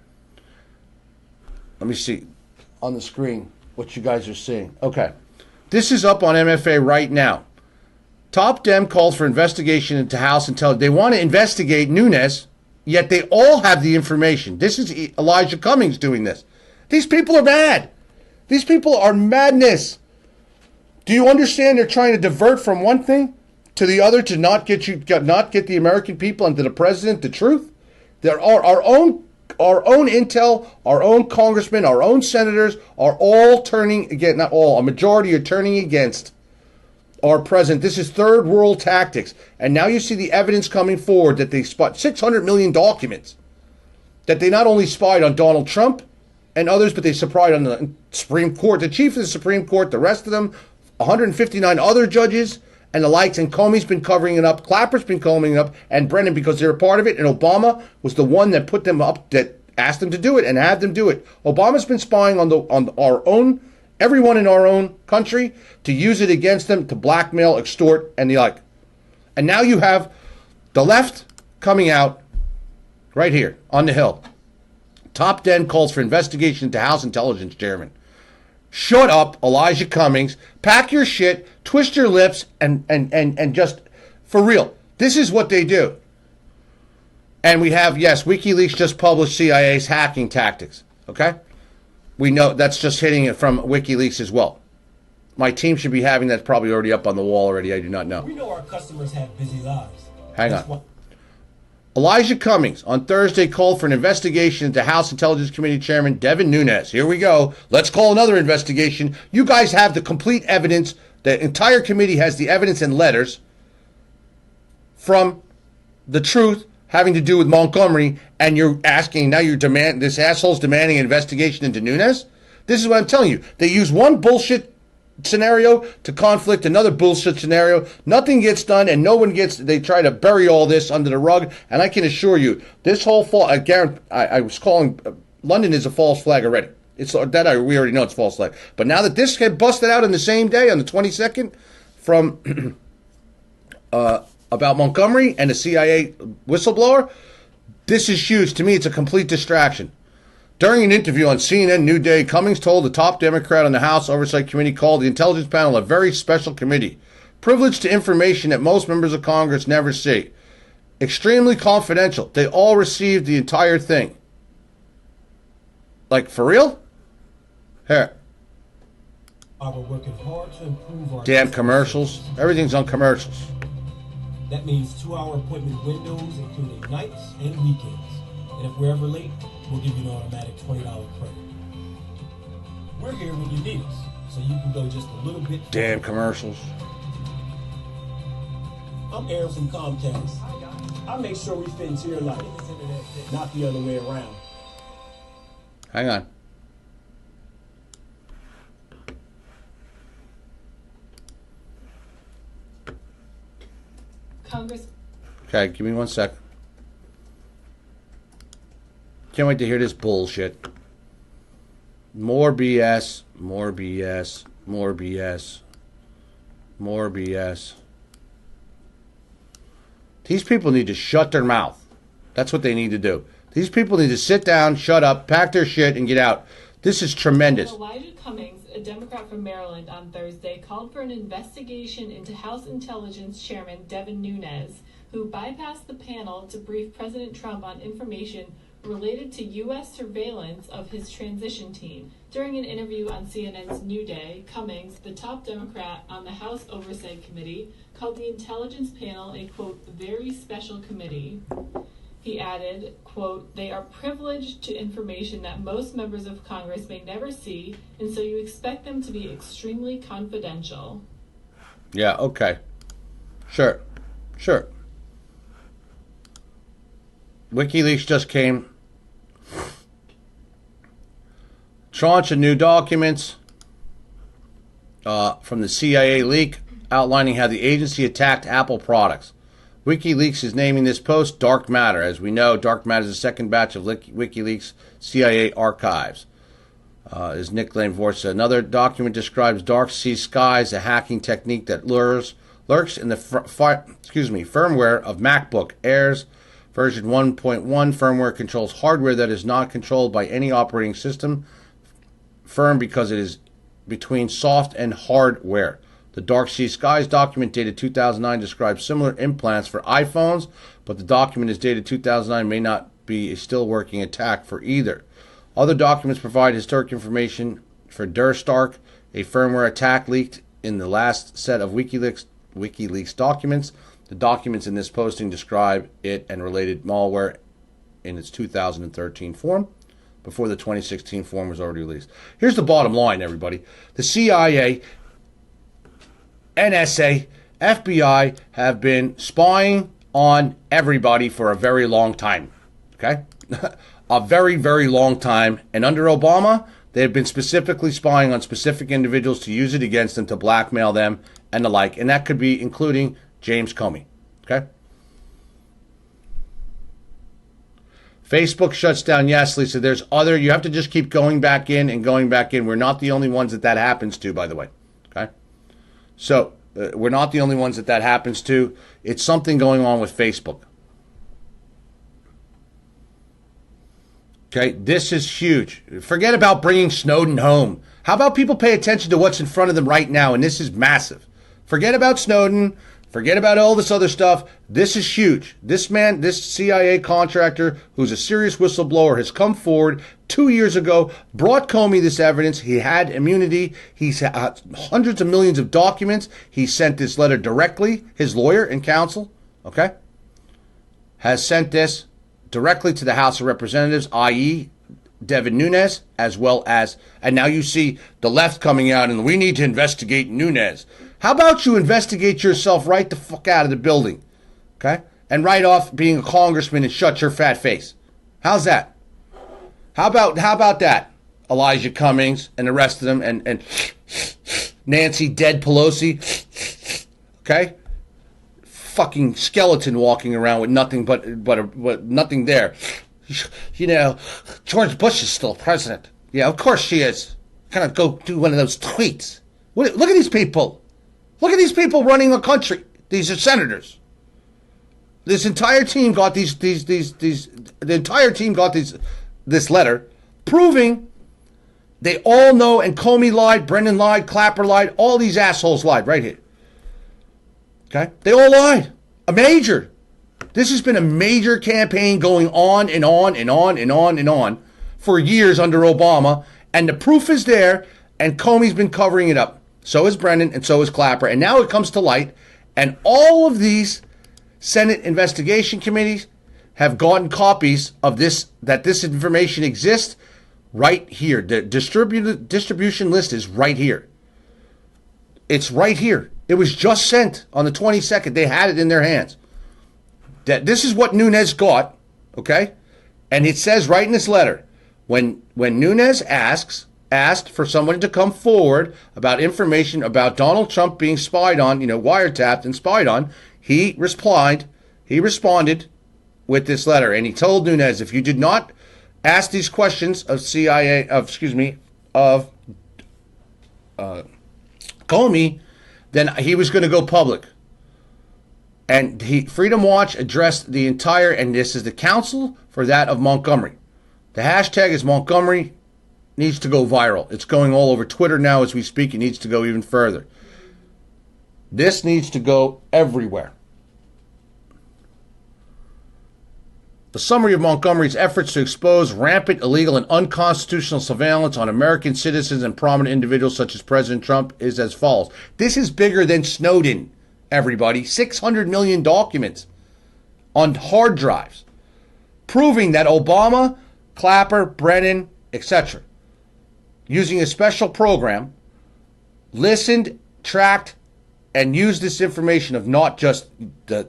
Let me see on the screen what you guys are seeing. Okay. This is up on MFA right now. Top Dem calls for investigation into House Intelligence. They want to investigate Nunes, yet they all have the information. This is Elijah Cummings doing this. These people are mad. These people are madness. Do you understand they're trying to divert from one thing to the other to not get the American people and to the president the truth? There are our own intel, our own congressmen, our own senators are all turning against, not all, a majority are turning against our president. This is third world tactics. And now you see the evidence coming forward that they spot 600 million documents that they not only spied on Donald Trump and others, but they spied on the Supreme Court, the chief of the Supreme Court, the rest of them, 159 other judges, and the likes. And Comey's been covering it up. Clapper's been covering it up. And Brennan, because they're a part of it. And Obama was the one that put them up, that asked them to do it and had them do it. Obama's been spying on our own, everyone in our own country, to use it against them, to blackmail, extort, and the like. And now you have the left coming out right here on the Hill. Top Den calls for investigation into House Intelligence Chairman. Shut up, Elijah Cummings. Pack your shit, twist your lips, and just, for real, this is what they do. And we have, yes, WikiLeaks just published CIA's hacking tactics, okay? We know that's just hitting it from WikiLeaks as well. My team should be having that probably already up on the wall already. I do not know.
We know our customers have busy lives.
Hang on. Elijah Cummings on Thursday called for an investigation into House Intelligence Committee Chairman Devin Nunes. Here we go. Let's call another investigation. You guys have the complete evidence. The entire committee has the evidence and letters from the truth having to do with Montgomery, and you're asking, now this asshole's demanding an investigation into Nunes? This is what I'm telling you. They use one bullshit scenario to conflict another bullshit scenario. Nothing gets done, and they try to bury all this under the rug, and I can assure you, this whole I was calling, London is a false flag already. We already know it's false flag. But now that this get busted out on the same day, on the 22nd, from about Montgomery and the CIA whistleblower, this is huge. To me, it's a complete distraction. During an interview on CNN New Day, Cummings told the top Democrat on the House Oversight Committee called the intelligence panel a very special committee, privileged to information that most members of Congress never see. Extremely confidential. They all received the entire thing. Like, for real? Here.
We're working hard to improve our
damn commercials. Everything's on commercials.
That means 2-hour appointment windows, including nights and weekends. And if we're ever late, we'll give you an automatic $20 credit. We're here when you need us, so you can go just a little bit further.
Damn commercials.
I'm Aaron from Comcast. I make sure we fit into your life, not the other way around.
Hang on.
Congress.
Okay, give me 1 sec. Can't wait to hear this bullshit. More BS, more BS, more BS, more BS. These people need to shut their mouth. That's what they need to do. These people need to sit down, shut up, pack their shit, and get out. This is tremendous.
Elijah Cummings, a Democrat from Maryland, on Thursday called for an investigation into House Intelligence Chairman Devin Nunes, who bypassed the panel to brief President Trump on information related to U.S. surveillance of his transition team. During an interview on CNN's New Day, Cummings, the top Democrat on the House Oversight Committee, called the intelligence panel a, quote, very special committee. He added, quote, they are privileged to information that most members of Congress may never see, and so you expect them to be extremely confidential.
Yeah, okay. Sure. WikiLeaks just came. Tranche of new documents from the CIA leak outlining how the agency attacked Apple products. WikiLeaks is naming this post Dark Matter. As we know, Dark Matter is the second batch of WikiLeaks CIA archives. Is nicknamed Vorsa. Another document describes dark sea skies, a hacking technique that lurks in the firmware of MacBook Airs. Version 1.1 firmware controls hardware that is not controlled by any operating system firm because it is between soft and hardware. The Dark Sea Skies document dated 2009 describes similar implants for iPhones, but the document is dated 2009 may not be a still working attack for either. Other documents provide historic information for Durstark, a firmware attack leaked in the last set of WikiLeaks documents. The documents in this posting describe it and related malware in its 2013 form, before the 2016 form was already released. Here's the bottom line, everybody. The CIA, NSA, FBI have been spying on everybody for a very long time. Okay? A very, very long time. And under Obama, they have been specifically spying on specific individuals to use it against them, to blackmail them, and the like. And that could be including James Comey. Okay? Facebook shuts down. Yes, Lisa, there's other. You have to just keep going back in and going back in. We're not the only ones that happens to, by the way. Okay? So, we're not the only ones that happens to. It's something going on with Facebook. Okay, this is huge. Forget about bringing Snowden home. How about people pay attention to what's in front of them right now? And this is massive. Forget about Snowden. Forget about all this other stuff. This is huge. This man, this CIA contractor who's a serious whistleblower has come forward 2 years ago, brought Comey this evidence. He had immunity. He's hundreds of millions of documents. He sent this letter directly. His lawyer and counsel, okay, has sent this directly to the House of Representatives, i.e., Devin Nunes, as well as, and now you see the left coming out and we need to investigate Nunes. How about you investigate yourself right the fuck out of the building, okay? And right off being a congressman and shut your fat face. How's that? How about that? Elijah Cummings and the rest of them and Nancy Dead Pelosi, okay? Fucking skeleton walking around with nothing but nothing there. You know, George Bush is still president. Yeah, of course she is. Kind of go do one of those tweets. Look at these people. Look at these people running a country. These are senators. This entire team got the entire team got this letter proving they all know, and Comey lied, Brennon lied, Clapper lied, all these assholes lied right here. Okay? They all lied. A major. This has been a major campaign going on and on and on and on and on for years under Obama, and the proof is there, and Comey's been covering it up. So is Brennan, and so is Clapper, and now it comes to light, and all of these Senate investigation committees have gotten copies of this, that this information exists right here. The distribution list is right here. It's right here. It was just sent on the 22nd. They had it in their hands. That this is what Nunes got, okay? And it says right in this letter, when Nunes asked for someone to come forward about information about Donald Trump being spied on, wiretapped and spied on, he responded with this letter, and he told Nunes, if you did not ask these questions of Comey, then he was going to go public. And Freedom Watch addressed the entire, and this is the counsel for that of Montgomery. The hashtag is Montgomery needs to go viral. It's going all over Twitter now as we speak. It needs to go even further. This needs to go everywhere. The summary of Montgomery's efforts to expose rampant, illegal, and unconstitutional surveillance on American citizens and prominent individuals such as President Trump is as follows. This is bigger than Snowden, everybody. 600 million documents on hard drives proving that Obama, Clapper, Brennan, etc., using a special program, listened, tracked, and used this information of not just the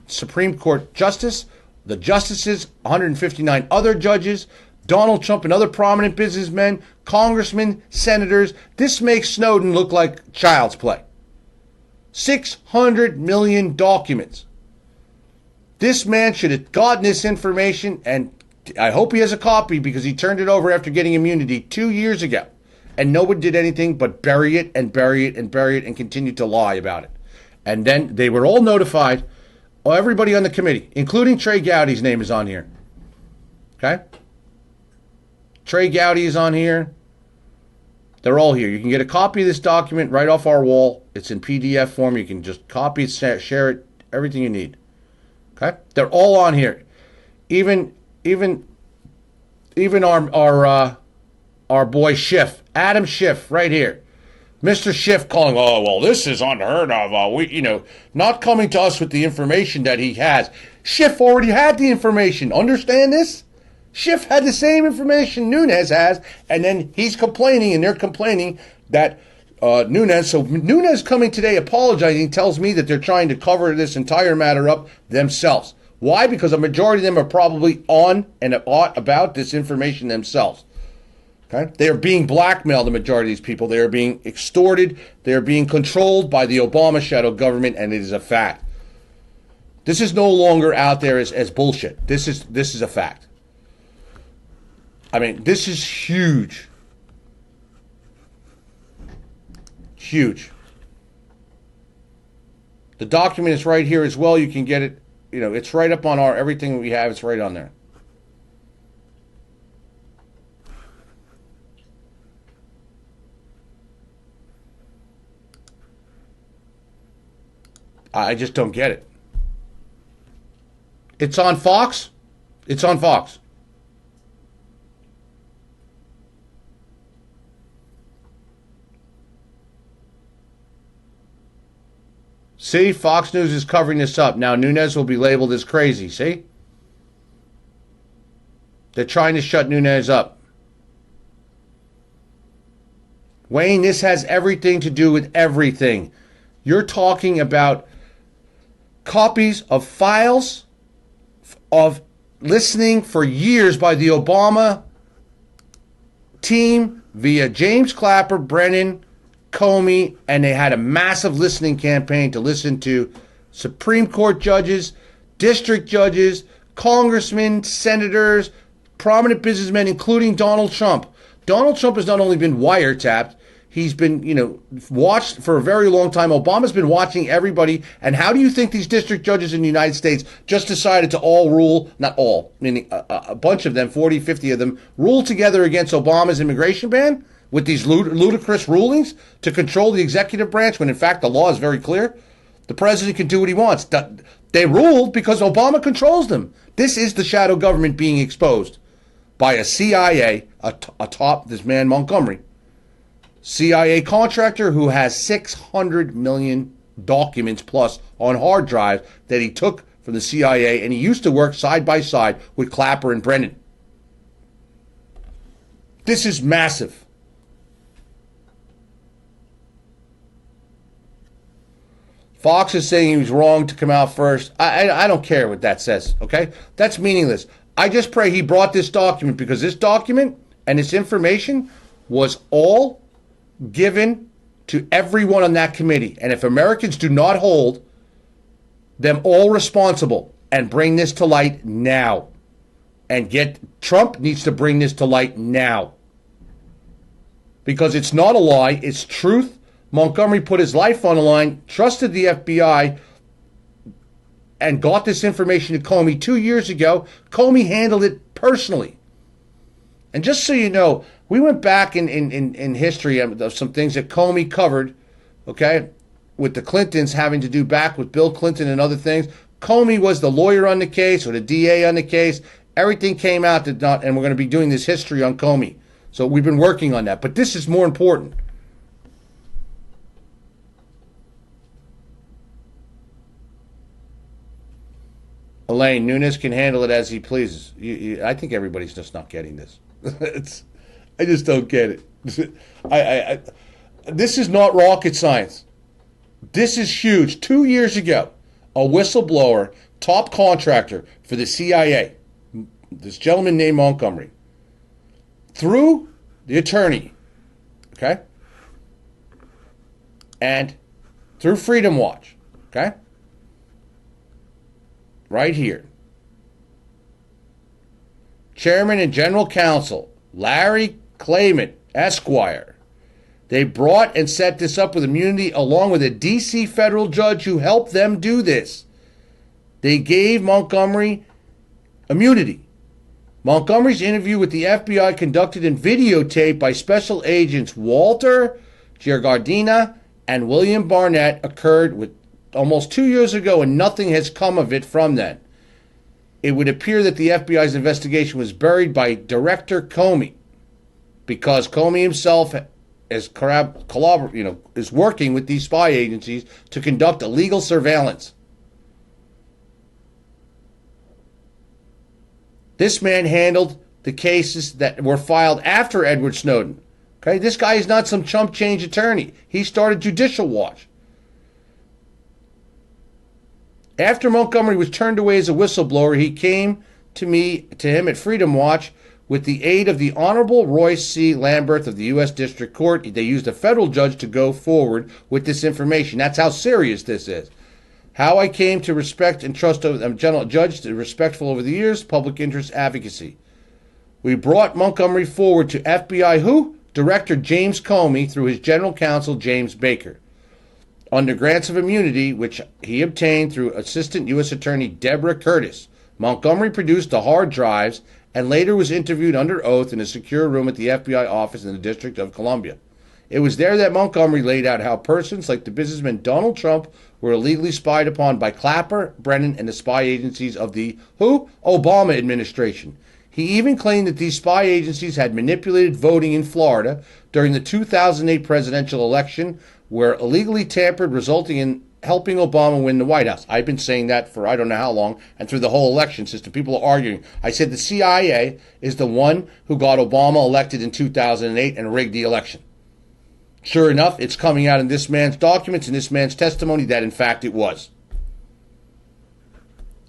Supreme Court Justice, the justices, 159 other judges, Donald Trump and other prominent businessmen, congressmen, senators. This makes Snowden look like child's play. 600 million documents. This man should have gotten this information, and I hope he has a copy because he turned it over after getting immunity 2 years ago. And no one did anything but bury it and bury it and bury it and continue to lie about it. And then they were all notified. Everybody on the committee, including Trey Gowdy's name is on here. Okay? Trey Gowdy is on here. They're all here. You can get a copy of this document right off our wall. It's in PDF form. You can just copy it, share it, everything you need. Okay? They're all on here. Even our boy Schiff, Adam Schiff, right here. Mr. Schiff calling, oh, well, this is unheard of. Not coming to us with the information that he has. Schiff already had the information. Understand this? Schiff had the same information Nunes has, and then he's complaining, and they're complaining that Nunes. So Nunes coming today apologizing tells me that they're trying to cover this entire matter up themselves. Why? Because a majority of them are probably on and about this information themselves. Okay? They are being blackmailed, the majority of these people. They are being extorted. They are being controlled by the Obama shadow government, and it is a fact. This is no longer out there as bullshit. This is a fact. I mean, this is huge. Huge. The document is right here as well. You can get it. It's right up on everything we have. It's right on there. I just don't get it. It's on Fox. It's on Fox. See, Fox News is covering this up. Now Nunes will be labeled as crazy, see? They're trying to shut Nunes up. Wayne, this has everything to do with everything. You're talking about copies of files of listening for years by the Obama team via James Clapper, Brennon, Comey, and they had a massive listening campaign to listen to Supreme Court judges, district judges, congressmen, senators, prominent businessmen, including Donald Trump. Donald Trump has not only been wiretapped, he's been, watched for a very long time. Obama's been watching everybody. And how do you think these district judges in the United States just decided to all rule, not all, meaning a bunch of them, 40, 50 of them, rule together against Obama's immigration ban with these ludicrous rulings to control the executive branch when, in fact, the law is very clear? The president can do what he wants. They ruled because Obama controls them. This is the shadow government being exposed by a CIA, atop this man Montgomery, CIA contractor who has 600 million documents plus on hard drives that he took from the CIA, and he used to work side by side with Clapper and Brennan. This is massive. Fox is saying he was wrong to come out first. I don't care what that says, okay? That's meaningless. I just pray he brought this document because this document and this information was all given to everyone on that committee. And if Americans do not hold them all responsible and bring this to light now, and Trump needs to bring this to light now. Because it's not a lie, it's truth. Montgomery put his life on the line, trusted the FBI, and got this information to Comey 2 years ago. Comey handled it personally. And just so you know, we went back in history of some things that Comey covered, okay, with the Clintons having to do back with Bill Clinton and other things. Comey was the lawyer on the case or the DA on the case. Everything came out and we're going to be doing this history on Comey. So we've been working on that. But this is more important. Elaine, Nunes can handle it as he pleases. I think everybody's just not getting this. I just don't get it. This is not rocket science. This is huge. 2 years ago, a whistleblower, top contractor for the CIA, this gentleman named Montgomery, through the attorney, okay, and through Freedom Watch, okay, right here, Chairman and General Counsel Larry Klayman, Esquire. They brought and set this up with immunity along with a D.C. federal judge who helped them do this. They gave Montgomery immunity. Montgomery's interview with the FBI, conducted and videotaped by Special Agents Walter Giardina and William Barnett, occurred with almost 2 years ago, and nothing has come of it from then. It would appear that the FBI's investigation was buried by Director Comey, because Comey himself is working with these spy agencies to conduct illegal surveillance. This man handled the cases that were filed after Edward Snowden. Okay, this guy is not some chump change attorney. He started Judicial Watch. After Montgomery was turned away as a whistleblower, he came to him at Freedom Watch with the aid of the Honorable Royce C. Lamberth of the U.S. District Court. They used a federal judge to go forward with this information. That's how serious this is. How I came to respect and trust a general judge, respectful over the years, public interest advocacy. We brought Montgomery forward to FBI who? Director James Comey through his general counsel James Baker. Under grants of immunity, which he obtained through Assistant U.S. Attorney Deborah Curtis, Montgomery produced the hard drives and later was interviewed under oath in a secure room at the FBI office in the District of Columbia. It was there that Montgomery laid out how persons like the businessman Donald Trump were illegally spied upon by Clapper, Brennon, and the spy agencies of the who? Obama administration. He even claimed that these spy agencies had manipulated voting in Florida during the 2008 presidential election, where illegally tampered, resulting in helping Obama win the White House. I've been saying that for I don't know how long, and through the whole election system. People are arguing. I said the CIA is the one who got Obama elected in 2008 and rigged the election. Sure enough, it's coming out in this man's documents and this man's testimony that, in fact, it was.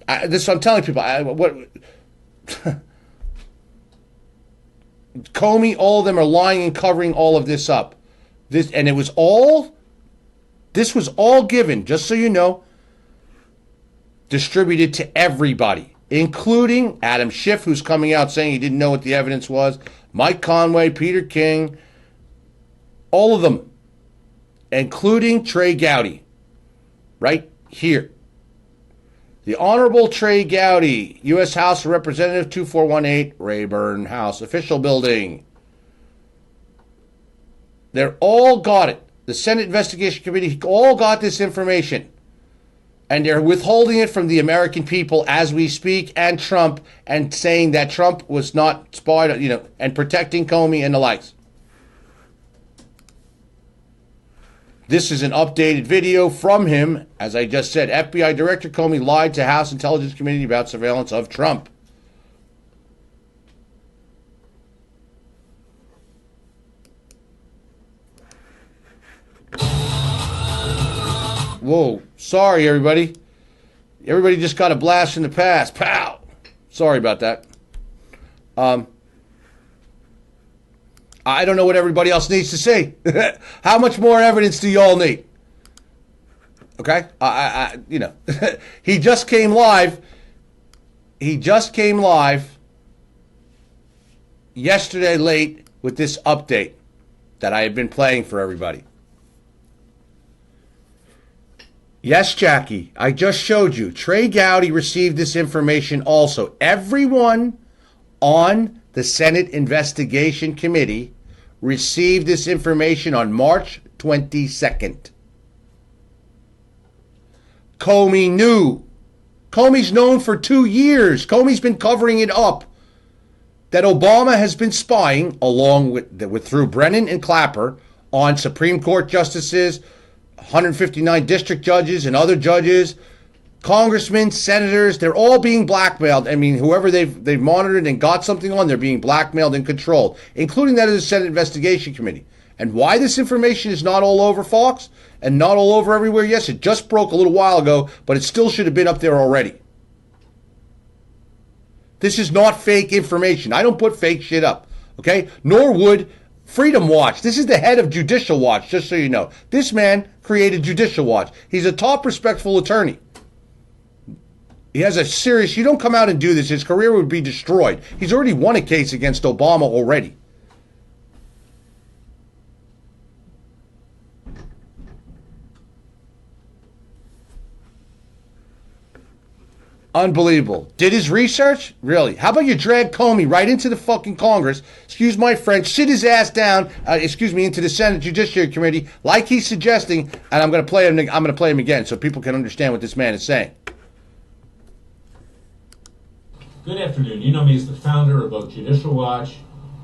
I'm telling people. Comey, all of them are lying and covering all of this up. This was all given, just so you know, distributed to everybody, including Adam Schiff, who's coming out saying he didn't know what the evidence was, Mike Conway, Peter King, all of them, including Trey Gowdy, right here. The Honorable Trey Gowdy, U.S. House of Representatives, 2418, Rayburn House, official building. They're all got it. The Senate Investigation Committee all got this information. And they're withholding it from the American people as we speak, and Trump, and saying that Trump was not spied, and protecting Comey and the likes. This is an updated video from him. As I just said, FBI Director Comey lied to House Intelligence Committee about surveillance of Trump. Whoa, sorry everybody. Everybody just got a blast in the past. Pow! Sorry about that. I don't know what everybody else needs to say. How much more evidence do y'all need? Okay? He just came live. Yesterday late with this update that I have been playing for everybody. Yes, Jackie, I just showed you. Trey Gowdy received this information also. Everyone on the Senate Investigation Committee received this information on March 22nd. Comey knew. Comey's known for 2 years. Comey's been covering it up. That Obama has been spying, along with through Brennon and Clapper, on Supreme Court justices, 159 district judges and other judges, congressmen, senators. They're all being blackmailed. I mean, whoever they've monitored and got something on, they're being blackmailed and controlled, including that of the Senate Investigation Committee. And why this information is not all over Fox and not all over everywhere? Yes, it just broke a little while ago, but it still should have been up there already. This is not fake information. I don't put fake shit up, okay? Nor would Freedom Watch. This is the head of Judicial Watch, just so you know. This man created Judicial Watch. He's a top respectful attorney. He has a serious, you don't come out and do this, his career would be destroyed. He's already won a case against Obama already. Unbelievable. Did his research? Really? How about you drag Comey right into the fucking Congress, excuse my French, sit his ass down, into the Senate Judiciary Committee, like he's suggesting, and I'm going to play him again so people can understand what this man is saying.
Good afternoon. You know me as the founder of both Judicial Watch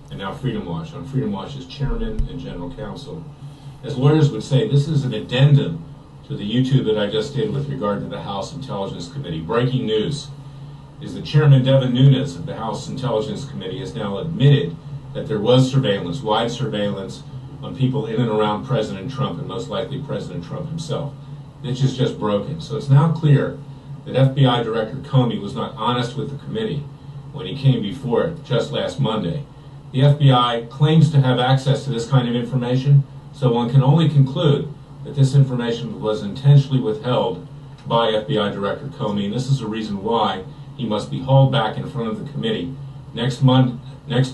and now Freedom Watch. I'm Freedom Watch's chairman and general counsel. As lawyers would say, this is an addendum to the YouTube that I just did with regard to the House Intelligence Committee. Breaking news is that Chairman Devin Nunes of the House Intelligence Committee has now admitted that there was surveillance, wide surveillance, on people in and around President Trump, and most likely President Trump himself. This is just broken. So it's now clear that FBI Director Comey was not honest with the committee when he came before it just last Monday. The FBI claims to have access to this kind of information, so one can only conclude that this information was intentionally withheld by FBI Director Comey, and this is a reason why he must be hauled back in front of the committee next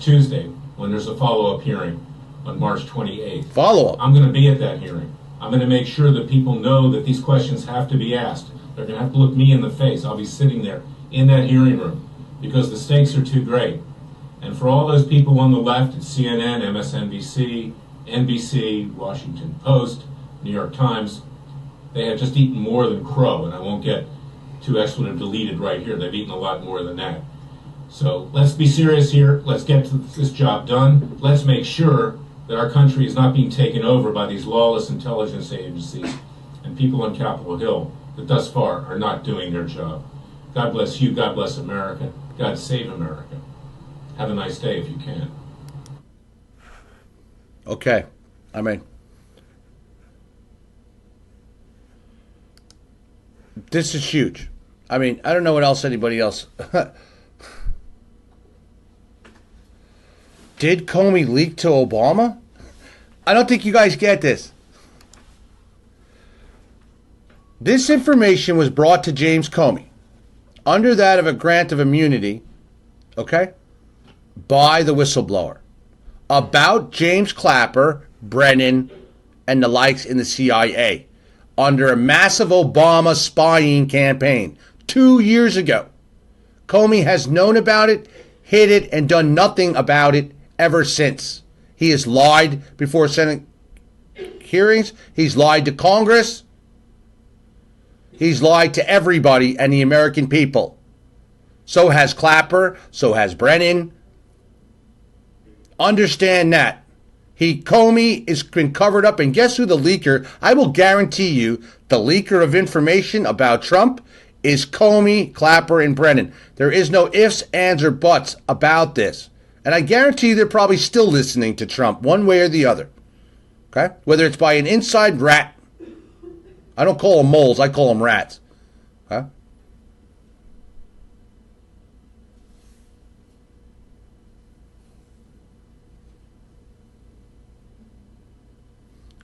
Tuesday, when there's a follow-up hearing on March 28th.
Follow-up?
I'm going to be at that hearing. I'm going to make sure that people know that these questions have to be asked. They're going to have to look me in the face. I'll be sitting there in that hearing room because the stakes are too great. And for all those people on the left at CNN, MSNBC, NBC, Washington Post, New York Times, they have just eaten more than crow, and I won't get too expletive deleted right here. They've eaten a lot more than that. So let's be serious here. Let's get this job done. Let's make sure that our country is not being taken over by these lawless intelligence agencies and people on Capitol Hill that thus far are not doing their job. God bless you. God bless America. God save America. Have a nice day if you can.
Okay. I mean, this is huge. I mean, I don't know what else anybody else. Did Comey leak to Obama? I don't think you guys get this. This information was brought to James Comey under that of a grant of immunity, okay, by the whistleblower about James Clapper, Brennan, and the likes in the CIA under a massive Obama spying campaign 2 years ago. Comey has known about it, hid it, and done nothing about it ever since. He has lied before Senate hearings. He's lied to Congress. He's lied to everybody and the American people. So has Clapper. So has Brennan. Understand that. Comey has been covered up, and guess who the leaker? I will guarantee you the leaker of information about Trump is Comey, Clapper, and Brennan. There is no ifs, ands, or buts about this. And I guarantee you they're probably still listening to Trump one way or the other. Okay? Whether it's by an inside rat. I don't call them moles, I call them rats. Okay?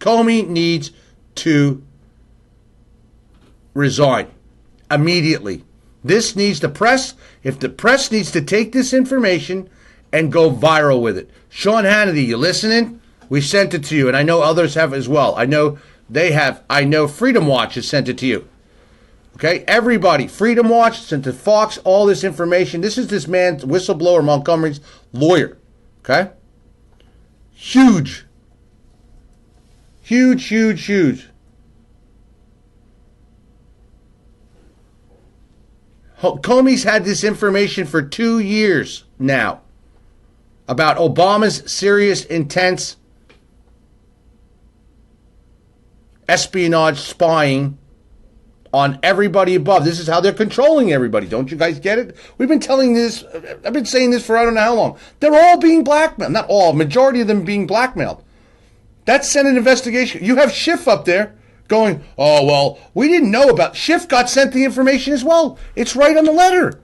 Comey needs to resign immediately. This needs the press. If the press needs to take this information and go viral with it. Sean Hannity, you listening? We sent it to you, and I know others have as well. I know they have. I know Freedom Watch has sent it to you. Okay? Everybody, Freedom Watch sent to Fox all this information. This is this man, whistleblower Montgomery's lawyer. Okay? Huge. Huge, huge, huge. Comey's had this information for 2 years now about Obama's serious, intense espionage spying on everybody above. This is how they're controlling everybody. Don't you guys get it? We've been telling this, I've been saying this for I don't know how long. They're all being blackmailed. Not all, majority of them being blackmailed. That's Senate investigation. You have Schiff up there going, oh, well, we didn't know about. Schiff got sent the information as well. It's right on the letter.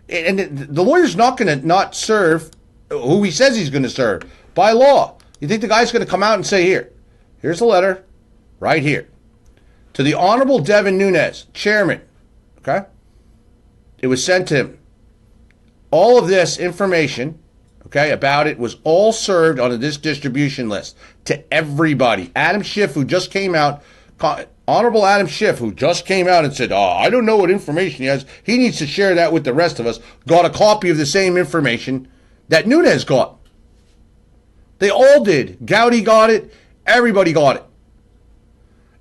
And the lawyer's not going to not serve who he says he's going to serve by law. You think the guy's going to come out and say, here's the letter right here. To the Honorable Devin Nunes, chairman, okay? It was sent to him. All of this information, okay, about it was all served on this distribution list to everybody. Adam Schiff, who just came out, Honorable Adam Schiff, who just came out and said, I don't know what information he has. He needs to share that with the rest of us. Got a copy of the same information that Nunes got. They all did. Gowdy got it. Everybody got it.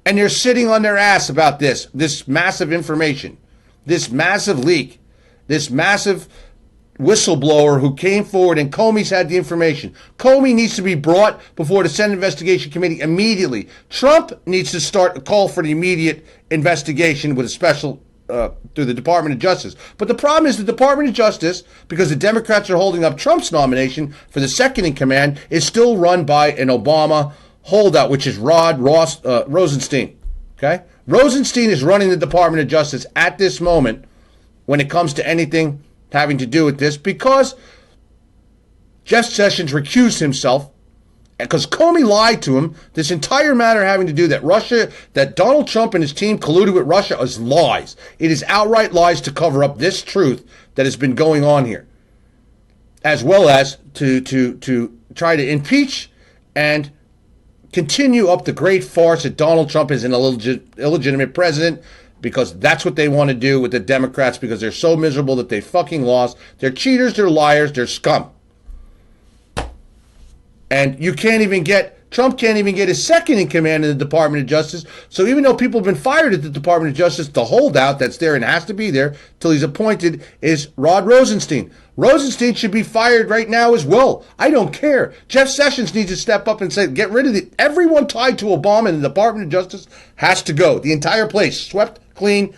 And they're sitting on their ass about this massive information, this massive leak, this massive whistleblower who came forward, and Comey's had the information. Comey needs to be brought before the Senate Investigation Committee immediately. Trump needs to start a call for the immediate investigation with a special through the Department of Justice. But the problem is the Department of Justice, because the Democrats are holding up Trump's nomination for the second in command, is still run by an Obama holdout, which is Rosenstein. Okay? Rosenstein is running the Department of Justice at this moment when it comes to anything having to do with this, because Jeff Sessions recused himself because Comey lied to him. This entire matter having to do that Donald Trump and his team colluded with Russia is lies. It is outright lies to cover up this truth that has been going on here, as well as to try to impeach and continue up the great farce that Donald Trump is an illegitimate president, because that's what they want to do with the Democrats, because they're so miserable that they fucking lost. They're cheaters, they're liars, they're scum. And you can't even get Trump can't even get his second in command in the Department of Justice. So even though people have been fired at the Department of Justice, the holdout that's there and has to be there till he's appointed is Rod Rosenstein. Rosenstein should be fired right now as well. I don't care. Jeff Sessions needs to step up and say, get rid of it. Everyone tied to Obama in the Department of Justice has to go. The entire place, swept clean,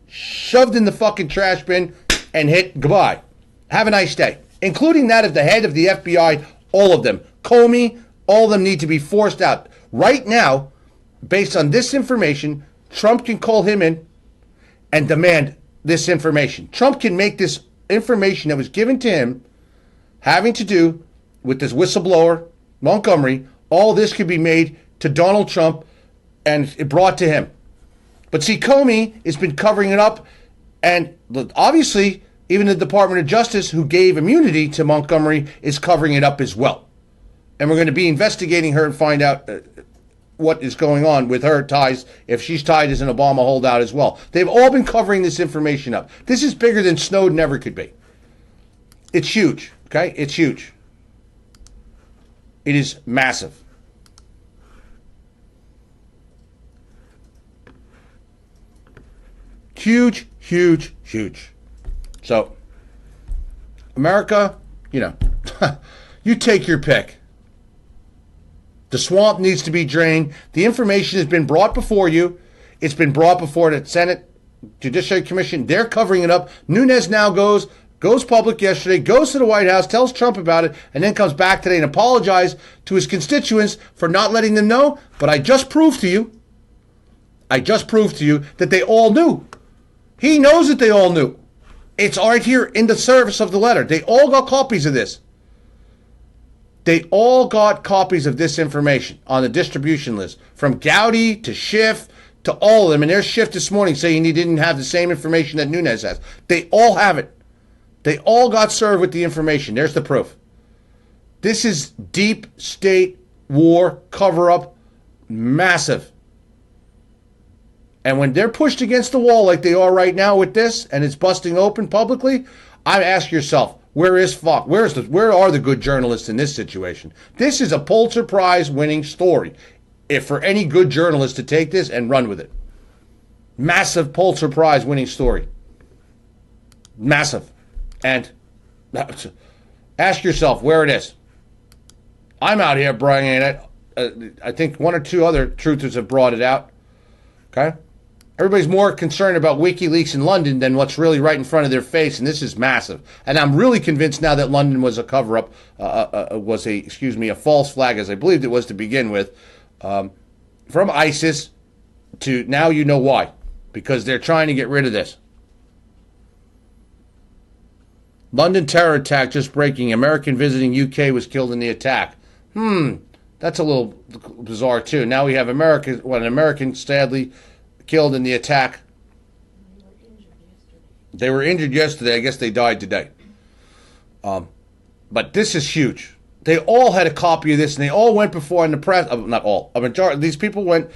shoved in the fucking trash bin, and hit goodbye. Have a nice day. Including that of the head of the FBI, all of them. Comey, all of them need to be forced out. Right now, based on this information, Trump can call him in and demand this information. Trump can make this information that was given to him having to do with this whistleblower, Montgomery, all this could be made to Donald Trump and brought to him. But see, Comey has been covering it up, and obviously even the Department of Justice, who gave immunity to Montgomery, is covering it up as well. And we're going to be investigating her and find out what is going on with her ties, if she's tied as an Obama holdout as well. They've all been covering this information up. This is bigger than Snowden ever could be. It's huge, okay? It's huge. It is massive. Huge, huge, huge. So, America, you know, you take your pick. The swamp needs to be drained. The information has been brought before you. It's been brought before the Senate Judiciary Commission. They're covering it up. Nunes now goes public yesterday, goes to the White House, tells Trump about it, and then comes back today and apologizes to his constituents for not letting them know. But I just proved to you that they all knew. He knows that they all knew. It's right here in the service of the letter. They all got copies of this. They all got copies of this information on the distribution list, from Gowdy to Schiff to all of them. And there's Schiff this morning saying he didn't have the same information that Nunes has. They all have it. They all got served with the information. There's the proof. This is deep state war cover-up, massive. And when they're pushed against the wall like they are right now with this, and it's busting open publicly, I ask yourself, where are the good journalists in this situation? This is a Pulitzer Prize winning story. If for any good journalist to take this and run with it. Massive Pulitzer Prize winning story. Massive. And ask yourself where it is. I'm out here bringing it. I think one or two other truthers have brought it out. Okay? Everybody's more concerned about WikiLeaks in London than what's really right in front of their face, and this is massive. And I'm really convinced now that London was a cover-up, was a false flag, as I believed it was to begin with, from ISIS to now you know why. Because they're trying to get rid of this. London terror attack just breaking. American visiting UK was killed in the attack. That's a little bizarre too. Now we have an American sadly killed in the attack. They were injured yesterday. I guess they died today. But this is huge. They all had a copy of this, and they all went before in the press. Not all. A majority of these people went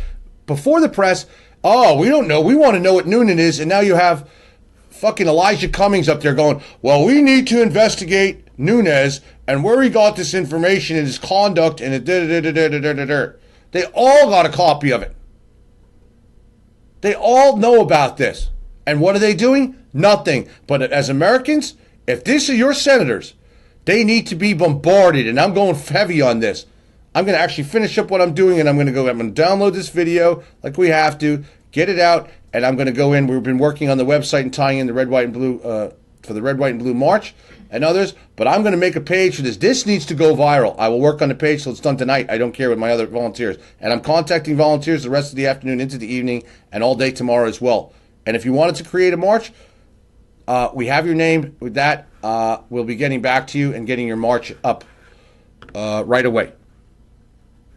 before the press. Oh, we don't know. We want to know what Noonan is. And now you have fucking Elijah Cummings up there going, well, we need to investigate Nunes and where he got this information and his conduct and it da-da-da-da-da-da-da-da. They all got a copy of it. They all know about this. And what are they doing? Nothing. But as Americans, if these are your senators, they need to be bombarded. And I'm going heavy on this. I'm going to actually finish up what I'm doing, and I'm going to download this video like we have to, get it out, and I'm going to go in. We've been working on the website and tying in the red, white, and blue for the red, white, and blue march and others. But I'm going to make a page for this. This needs to go viral. I will work on the page till it's done tonight. I don't care with my other volunteers. And I'm contacting volunteers the rest of the afternoon into the evening and all day tomorrow as well. And if you wanted to create a march, we have your name with that. We'll be getting back to you and getting your march up right away.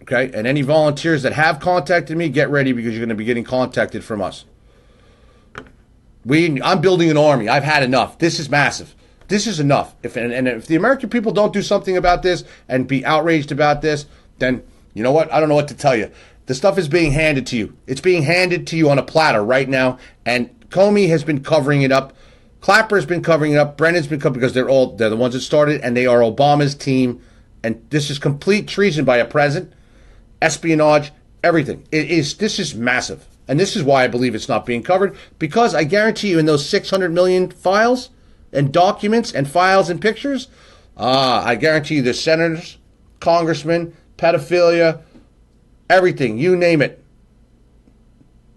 Okay? And any volunteers that have contacted me, get ready because you're going to be getting contacted from us. I'm building an army. I've had enough. This is massive. This is enough. If the American people don't do something about this and be outraged about this, then you know what? I don't know what to tell you. The stuff is being handed to you. It's being handed to you on a platter right now. And Comey has been covering it up. Clapper has been covering it up. Brennan's been covering because they're the ones that started, and they are Obama's team. And this is complete treason by a president. espionage, everything. This is massive. And this is why I believe it's not being covered, because I guarantee you in those 600 million files and documents and files and pictures, I guarantee you there's senators, congressmen, pedophilia, everything, you name it.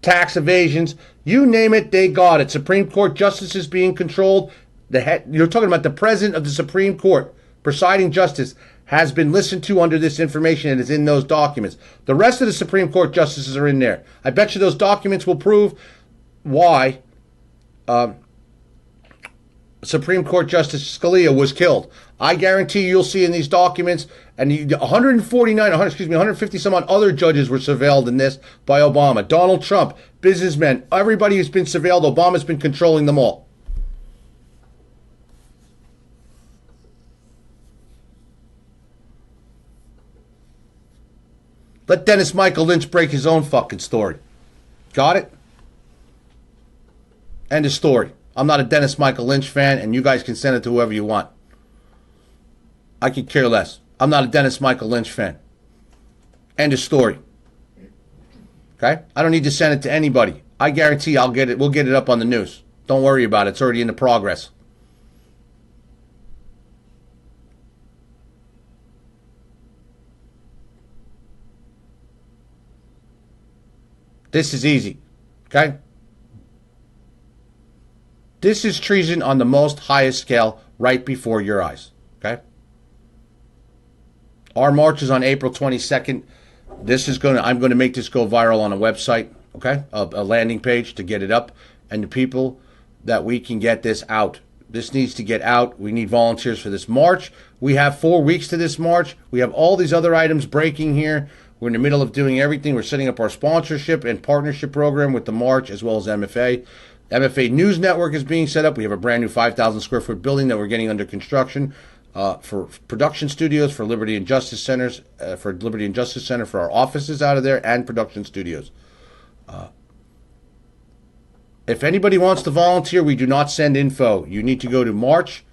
Tax evasions, you name it, they got it. Supreme Court justices being controlled. You're talking about the president of the Supreme Court, presiding justice, has been listened to under this information and is in those documents. The rest of the Supreme Court justices are in there. I bet you those documents will prove why Supreme Court Justice Scalia was killed. I guarantee you'll see in these documents, and 150 some odd other judges were surveilled in this by Obama. Donald Trump, businessmen, everybody who's been surveilled, Obama's been controlling them all. Let Dennis Michael Lynch break his own fucking story. Got it? End of story. I'm not a Dennis Michael Lynch fan, and you guys can send it to whoever you want. I could care less. I'm not a Dennis Michael Lynch fan. End of story. Okay? I don't need to send it to anybody. I guarantee I'll get it. We'll get it up on the news. Don't worry about it. It's already into progress. This is easy. Okay? This is treason on the most highest scale right before your eyes. Okay? Our march is on April 22nd. I'm going to make this go viral on a website, okay? A landing page to get it up, and the people that we can get this out. This needs to get out. We need volunteers for this march. We have 4 weeks to this march. We have all these other items breaking here. We're in the middle of doing everything. We're setting up our sponsorship and partnership program with the march as well as MFA. MFA News Network is being set up. We have a brand new 5,000 square foot building that we're getting under construction for production studios, for Liberty and Justice Centers, for Liberty and Justice Center, for our offices out of there, and production studios. If anybody wants to volunteer, we do not send info. You need to go to March.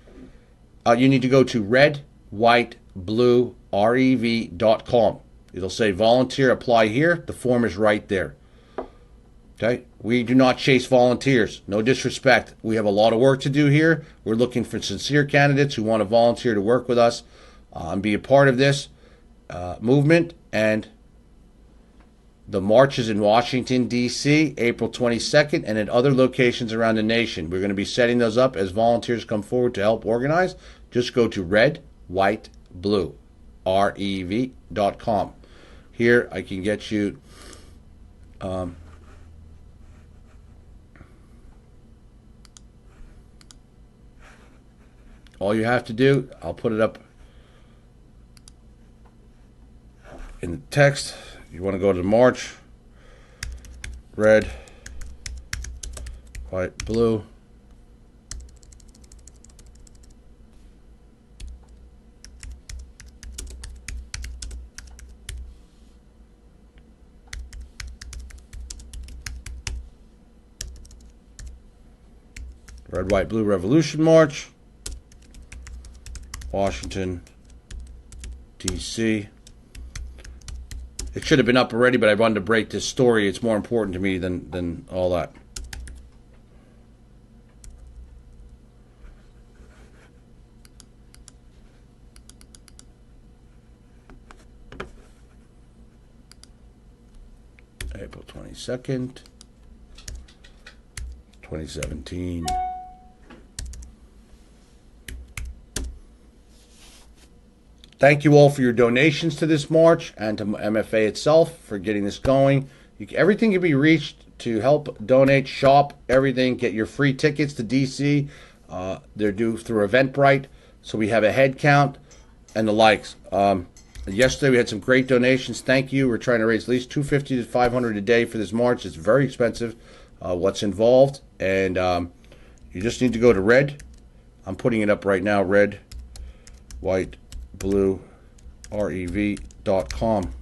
You need to go to redwhitebluerev.com. It'll say volunteer, apply here. The form is right there. Okay? We do not chase volunteers. No disrespect. We have a lot of work to do here. We're looking for sincere candidates who want to volunteer to work with us and be a part of this movement. And the march is in Washington, D.C., April 22nd, and at other locations around the nation. We're going to be setting those up as volunteers come forward to help organize. Just go to redwhitebluerev.com. Here, I can get you... all you have to do, I'll put it up in the text. You want to go to March, red, white, blue. Red, white, blue revolution march. Washington, D.C. It should have been up already, but I wanted to break this story. It's more important to me than all that. April 22nd, 2017. Thank you all for your donations to this march and to MFA itself for getting this going. Everything can be reached to help donate, shop, everything. Get your free tickets to DC. They're due through Eventbrite. So we have a head count and the likes. Yesterday we had some great donations. Thank you. We're trying to raise at least $250 to $500 a day for this march. It's very expensive. What's involved, and you just need to go to red. I'm putting it up right now. Red, white, blue, rev.com.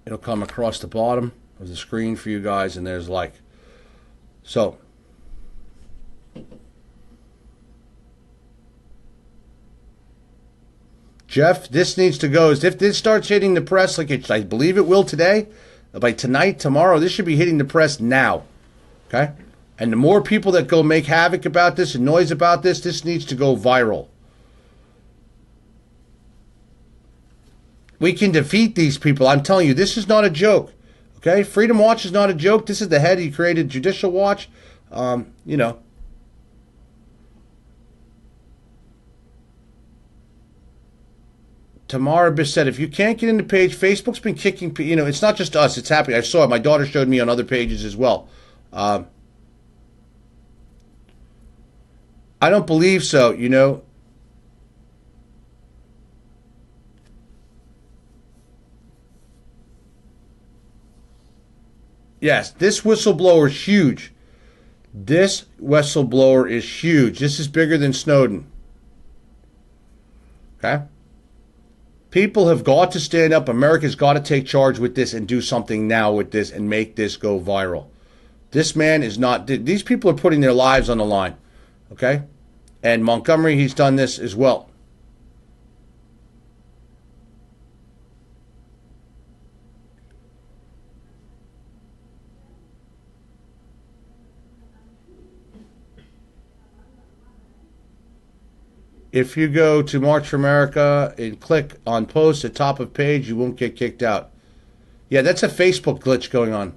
It'll come across the bottom of the screen for you guys, and there's like. So, Jeff, this needs to go. If this starts hitting the press like I believe it will today, by tonight, tomorrow, this should be hitting the press now. Okay? And the more people that go make havoc about this and noise about this, this needs to go viral. We can defeat these people. I'm telling you, this is not a joke. Okay? Freedom Watch is not a joke. This is the head. He created Judicial Watch. You know. Tamara Bissett, if you can't get in the page, Facebook's been kicking, you know, it's not just us, it's happening. I saw it. My daughter showed me on other pages as well. I don't believe so, you know. Yes, this whistleblower is huge. This whistleblower is huge. This is bigger than Snowden. Okay? People have got to stand up. America's got to take charge with this and do something now with this and make this go viral. This man is not... These people are putting their lives on the line. Okay? And Montgomery, he's done this as well. If you go to March for America and click on post at top of page, you won't get kicked out. Yeah, that's a Facebook glitch going on.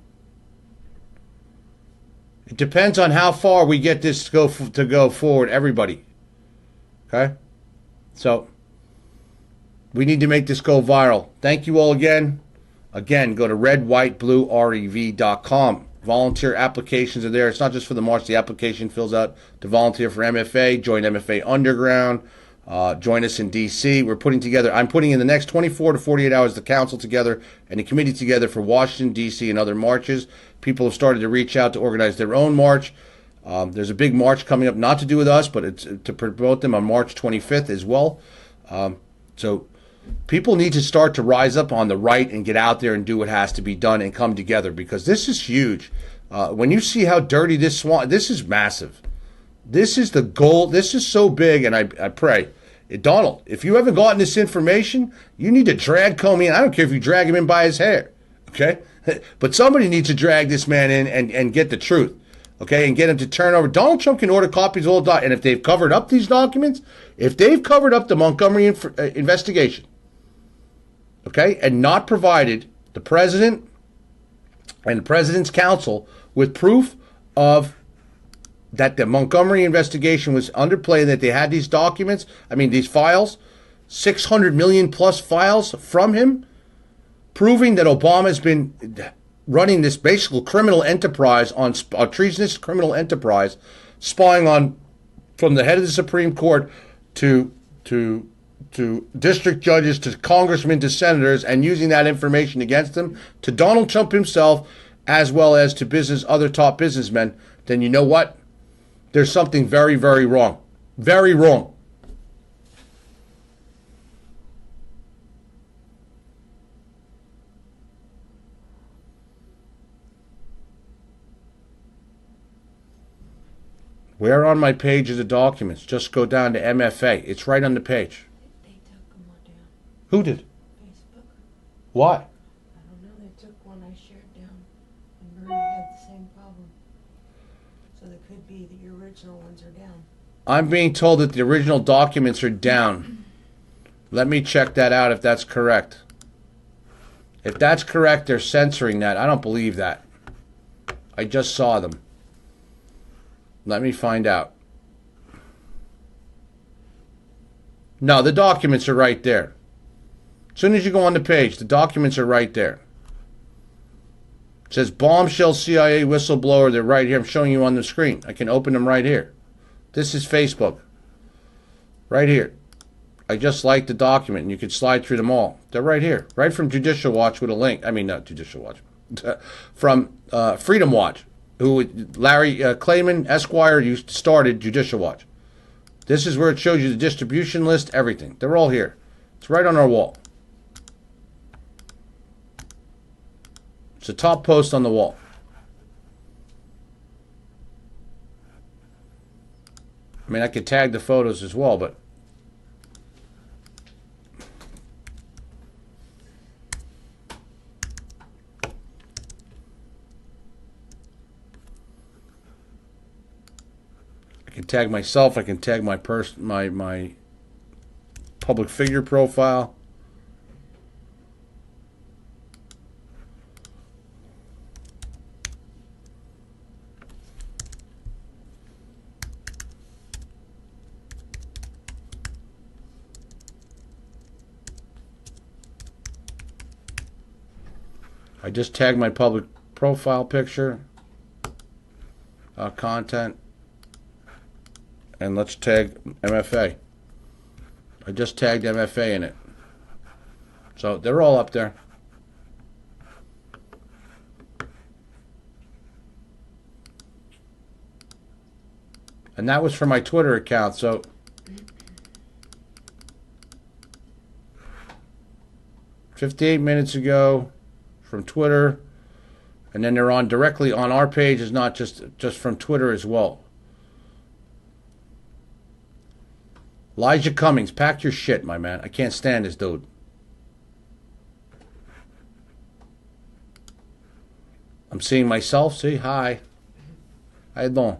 It depends on how far we get this to go forward, everybody. Okay? So, we need to make this go viral. Thank you all again. Again, go to redwhitebluerev.com. Volunteer applications are there. It's not just for the march. The application fills out to volunteer for MFA, join MFA Underground, join us in D.C. I'm putting in the next 24 to 48 hours the council together and the committee together for Washington, D.C. and other marches. People have started to reach out to organize their own march. There's a big march coming up, not to do with us, but it's to promote them on March 25th as well. So people need to start to rise up on the right and get out there and do what has to be done and come together, because this is huge. When you see how dirty this is massive. This is the goal. This is so big, and I pray, Donald, if you haven't gotten this information, you need to drag Comey in. I don't care if you drag him in by his hair, okay? But somebody needs to drag this man in and get the truth, okay, and get him to turn over. Donald Trump can order copies of all documents, and if they've covered up these documents, if they've covered up the Montgomery investigation, okay, and not provided the president and the president's counsel with proof of that the Montgomery investigation was underplay, that they had these documents, these files, 600 million plus files from him, proving that Obama's been running this basically criminal enterprise, a treasonous criminal enterprise, spying on, from the head of the Supreme Court to district judges, to congressmen, to senators, and using that information against them, to Donald Trump himself, as well as to other top businessmen, then you know what? There's something very, very wrong. Very wrong. Where on my page is the documents? Just go down to MFA. It's right on the page.
They took them all down.
Who did?
Facebook.
Why?
I don't know. They took one I shared down. And Bernie had the same problem. So it could be that your original ones are down.
I'm being told that the original documents are down. Let me check that out if that's correct. If that's correct, they're censoring that. I don't believe that. I just saw them. Let me find out. No, the documents are right there. As soon as you go on the page, the documents are right there. It says Bombshell CIA whistleblower. They're right here. I'm showing you on the screen. I can open them right here. This is Facebook. Right here. I just liked the document, and you can slide through them all. They're right here. Right from Judicial Watch with a link. Not Judicial Watch. From Freedom Watch. Who Larry Klayman, Esquire, started Judicial Watch. This is where it shows you the distribution list, everything. They're all here. It's right on our wall. It's the top post on the wall. I mean, I could tag the photos as well, but I can tag myself. I can tag my my public figure profile. I just tagged my public profile picture, content, and let's tag MFA. I just tagged MFA in it. So they're all up there. And that was for my Twitter account, so "58 minutes ago from Twitter," and then they're on directly on our page, is not just from Twitter as well. Elijah Cummings, pack your shit, my man. I can't stand this dude. I'm seeing myself. See, hi. How you doing?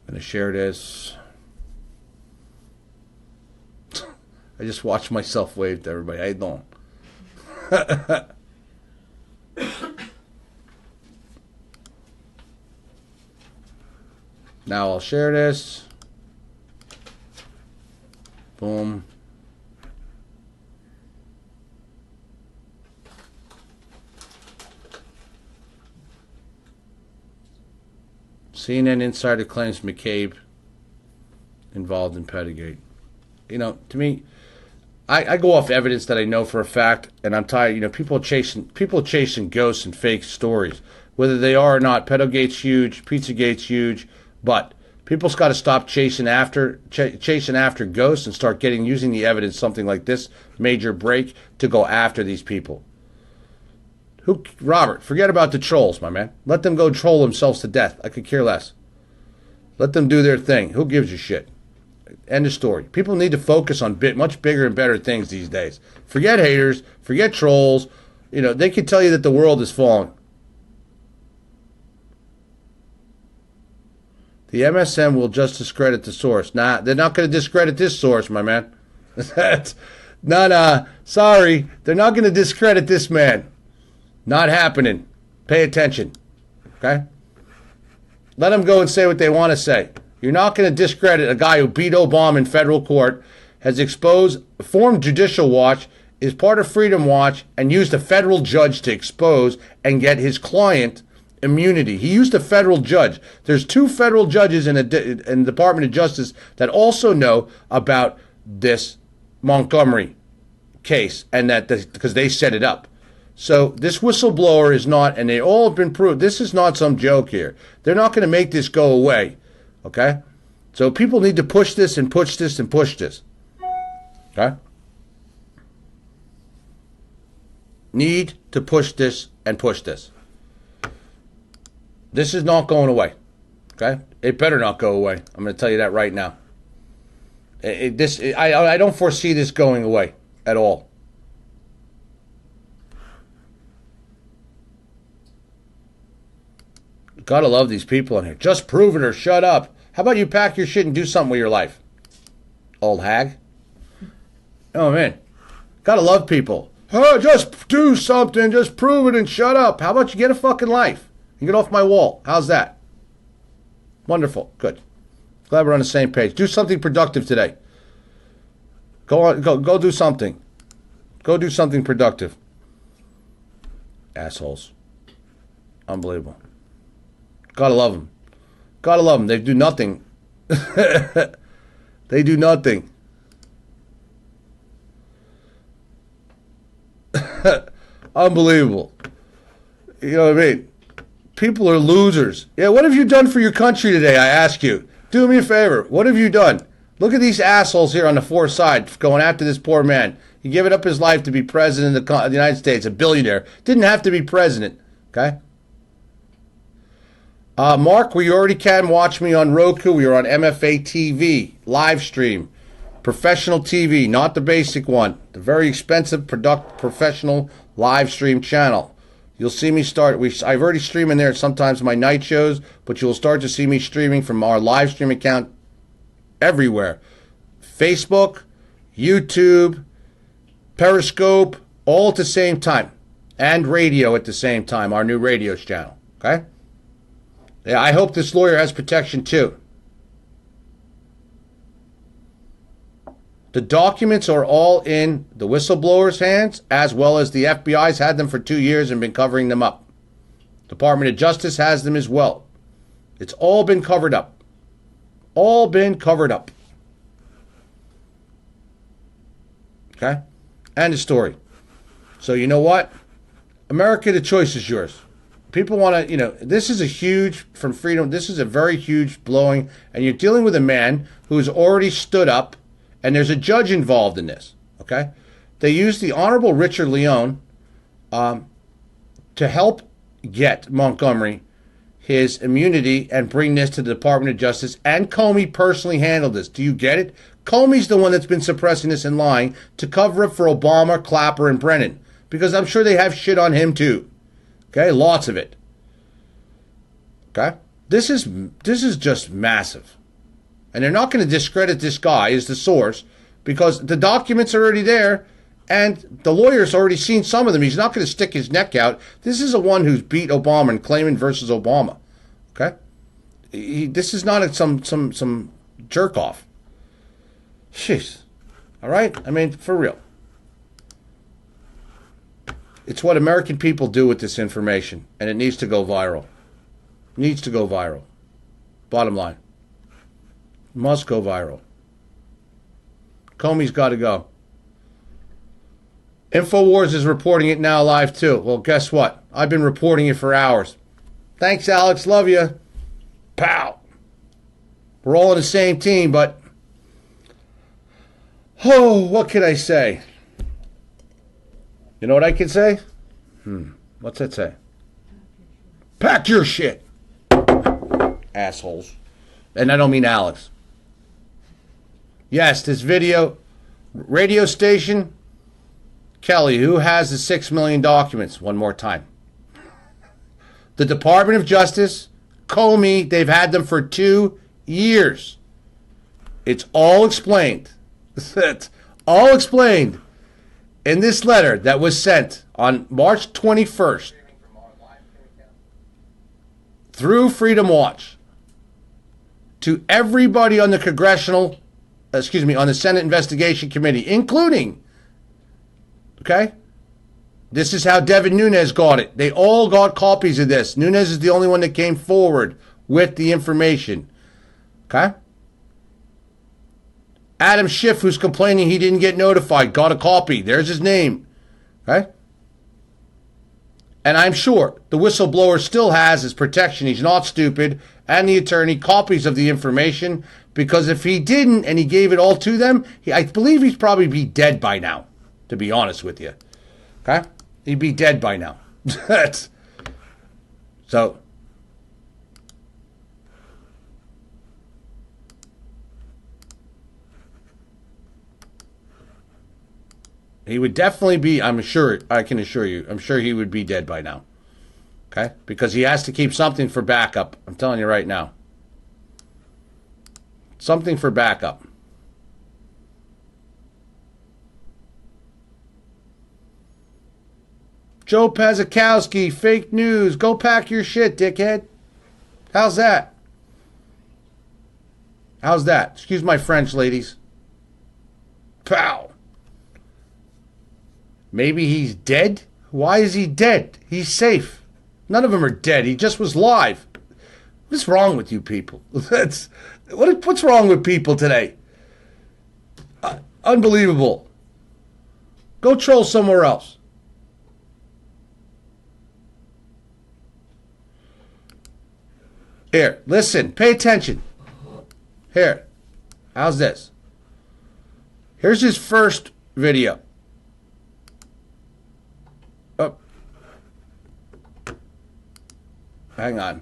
I'm gonna share this. I just watched myself wave to everybody. How you doing? Now I'll share this. Boom. CNN insider claims McCabe involved in Pedigate. You know, to me, I go off evidence that I know for a fact, and I'm tired. You know, people chasing ghosts and fake stories, whether they are or not. Pedogate's huge, Pizzagate's huge, but people's got to stop chasing after ghosts and start using the evidence, something like this major break, to go after these people. Robert, forget about the trolls, my man. Let them go troll themselves to death. I could care less. Let them do their thing. Who gives a shit? End of story. People need to focus on much bigger and better things these days. Forget haters. Forget trolls. You know, they can tell you that the world is falling. The MSM will just discredit the source. Nah, they're not going to discredit this source, my man. Sorry. They're not going to discredit this man. Not happening. Pay attention. Okay? Let them go and say what they want to say. You're not going to discredit a guy who beat Obama in federal court, has formed Judicial Watch, is part of Freedom Watch, and used a federal judge to expose and get his client immunity. He used a federal judge. There's 2 federal judges in the Department of Justice that also know about this Montgomery case, and that because they set it up. So this whistleblower is not, and they all have been proved, this is not some joke here. They're not going to make this go away. Okay? So people need to push this and push this and push this. Okay? Need to push this and push this. This is not going away. Okay? It better not go away. I'm going to tell you that right now. I don't foresee this going away at all. Gotta love these people in here. Just prove it or shut up. How about you pack your shit and do something with your life? Old hag. Oh, man. Gotta love people. Oh, just do something. Just prove it and shut up. How about you get a fucking life and get off my wall? How's that? Wonderful. Good. Glad we're on the same page. Do something productive today. Go do something. Go do something productive. Assholes. Unbelievable. Gotta love them. Gotta love them. They do nothing. They do nothing. Unbelievable. You know what I mean? People are losers. Yeah, what have you done for your country today, I ask you? Do me a favor. What have you done? Look at these assholes here on the far side going after this poor man. He gave up his life to be president of the United States, a billionaire. Didn't have to be president, okay? Mark, we already can watch me on Roku. We are on MFA TV, Livestream, professional TV, not the basic one, the very expensive professional Livestream channel. You'll see me start. I've already streamed in there sometimes my night shows, but you'll start to see me streaming from our Livestream account everywhere. Facebook, YouTube, Periscope, all at the same time. And radio at the same time, our new radio channel. Okay? Yeah, I hope this lawyer has protection too. The documents are all in the whistleblower's hands, as well as the FBI's had them for 2 years and been covering them up. Department of Justice has them as well. It's all been covered up. All been covered up. Okay? End of story. So you know what? America, the choice is yours. People want to, this is a huge, from freedom, this is a very huge blowing, and you're dealing with a man who's already stood up, and there's a judge involved in this, okay? They used the Honorable Richard Leone to help get Montgomery his immunity and bring this to the Department of Justice, and Comey personally handled this. Do you get it? Comey's the one that's been suppressing this and lying to cover up for Obama, Clapper, and Brennan, because I'm sure they have shit on him too. Okay, lots of it. Okay, this is just massive, and they're not going to discredit this guy as the source because the documents are already there, and the lawyer's already seen some of them. He's not going to stick his neck out. This is a one who's beat Obama and Clayman versus Obama. Okay, this is not some jerk off. Jeez, all right. I mean, for real. It's what American people do with this information, and it needs to go viral. Needs to go viral. Bottom line. Must go viral. Comey's got to go. InfoWars is reporting it now live too. Well, guess what? I've been reporting it for hours. Thanks, Alex. Love you. Pow. We're all on the same team, but... Oh, what can I say? You know what I can say? What's that say? Pack your shit. Assholes. And I don't mean Alex. Yes, this radio station, Kelly, who has the 6 million documents? One more time. The Department of Justice, Comey, they've had them for 2 years. It's all explained. It's all explained in this letter that was sent on March 21st through Freedom Watch to everybody on the on the Senate Investigation Committee, including, okay, this is how Devin Nunes got it. They all got copies of this. Nunes is the only one that came forward with the information, okay? Adam Schiff, who's complaining he didn't get notified, got a copy. There's his name. Okay? And I'm sure the whistleblower still has his protection. He's not stupid. And the attorney copies of the information, because if he didn't and he gave it all to them, I believe he'd probably be dead by now, to be honest with you. Okay? He'd be dead by now. So... he would definitely be, I can assure you, I'm sure he would be dead by now. Okay? Because he has to keep something for backup. I'm telling you right now. Something for backup. Joe Pazakowski, fake news. Go pack your shit, dickhead. How's that? How's that? Excuse my French, ladies. Pow. Maybe he's dead? Why is he dead? He's safe. None of them are dead. He just was live. What's wrong with you people? What's wrong with people today? Unbelievable. Go troll somewhere else. Here, listen. Pay attention. Here. How's this? Here's his first video. Hang on.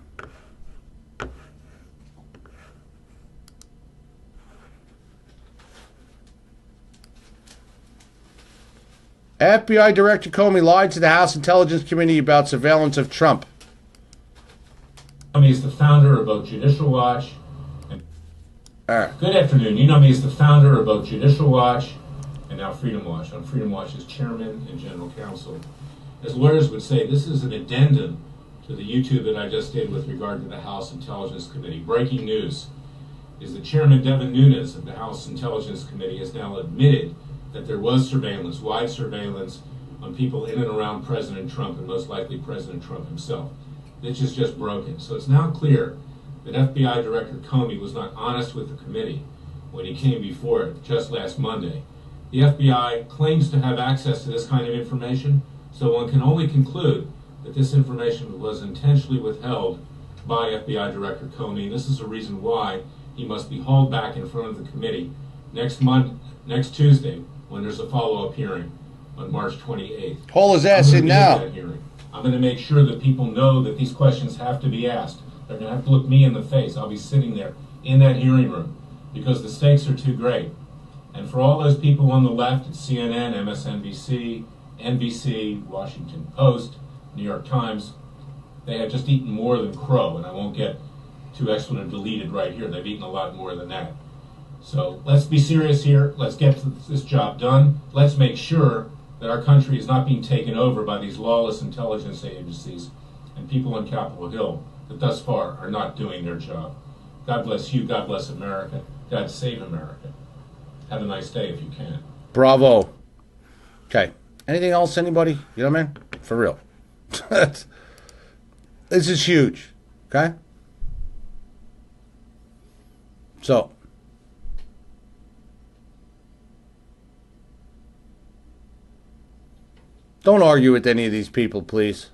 FBI Director Comey lied to the House Intelligence Committee about surveillance of Trump.
Comey is the founder of both Judicial Watch and...
Right.
Good afternoon. You know me as the founder of both Judicial Watch and now Freedom Watch. I'm Freedom Watch's chairman and general counsel. As lawyers would say, this is an addendum to the YouTube that I just did with regard to the House Intelligence Committee. Breaking news is that Chairman Devin Nunes of the House Intelligence Committee has now admitted that there was surveillance, wide surveillance, on people in and around President Trump and most likely President Trump himself. This is just broken. So it's now clear that FBI Director Comey was not honest with the committee when he came before it just last Monday. The FBI claims to have access to this kind of information, so one can only conclude that this information was intentionally withheld by FBI Director Comey. This is a reason why he must be hauled back in front of the committee next Tuesday, when there's a follow-up hearing on March 28th.
Haul his ass in now.
I'm going to make sure that people know that these questions have to be asked. They're going to have to look me in the face. I'll be sitting there in that hearing room because the stakes are too great. And for all those people on the left at CNN, MSNBC, NBC, Washington Post, New York Times, they have just eaten more than crow, and I won't get too expletive deleted right here. They've eaten a lot more than that. So let's be serious here. Let's get this job done. Let's make sure that our country is not being taken over by these lawless intelligence agencies and people on Capitol Hill that thus far are not doing their job. God bless you. God bless America. God save America. Have a nice day if you can.
Bravo. Okay. Anything else, anybody? You know what I mean? For real. This is huge. Okay? So, don't argue with any of these people, please.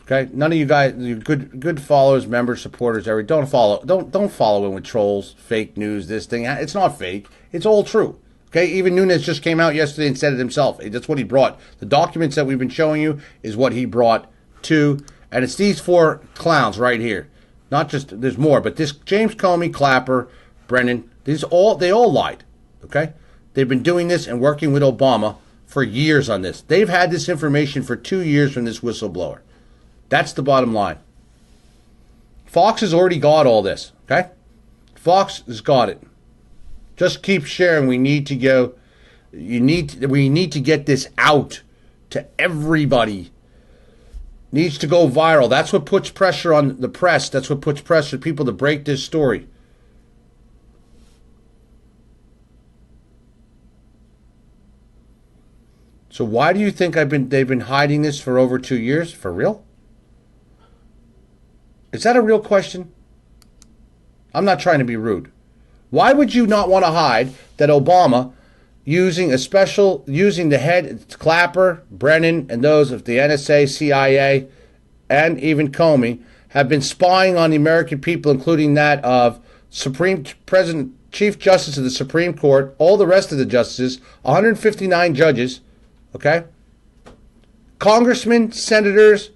Okay? None of you guys, you good followers, members, supporters, don't follow in with trolls, fake news, this thing. It's not fake. It's all true. Okay? Even Nunes just came out yesterday and said it himself. That's what he brought. The documents that we've been showing you is what he brought to, and it's these four clowns right here. Not just, there's more, but this James Comey, Clapper, Brennon, they all lied. Okay? They've been doing this and working with Obama for years on this. They've had this information for 2 years from this whistleblower. That's the bottom line. Fox has already got all this, okay? Fox has got it. Just keep sharing. We need to go. We need to get this out to everybody. Needs to go viral. That's what puts pressure on the press. That's what puts pressure on people to break this story. So why do you think they've been hiding this for over 2 years? For real? Is that a real question? I'm not trying to be rude. Why would you not want to hide that Obama, using the head Clapper, Brennon, and those of the NSA, CIA, and even Comey, have been spying on the American people, including that of Chief Justice of the Supreme Court, all the rest of the justices, 159 judges, okay? Congressmen, senators,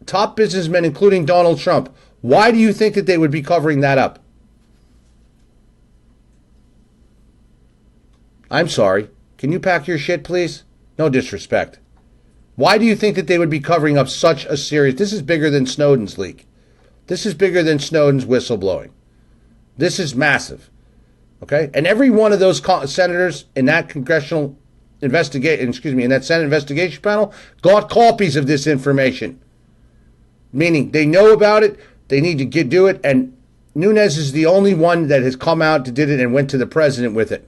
top businessmen, including Donald Trump. Why do you think that they would be covering that up? I'm sorry. Can you pack your shit, please? No disrespect. Why do you think that they would be covering up such a serious... This is bigger than Snowden's leak. This is bigger than Snowden's whistleblowing. This is massive. Okay? And every one of those senators in that congressional investigation, in that Senate investigation panel, got copies of this information. Meaning they know about it, they need to do it, and Nunes is the only one that has come out to did it and went to the president with it.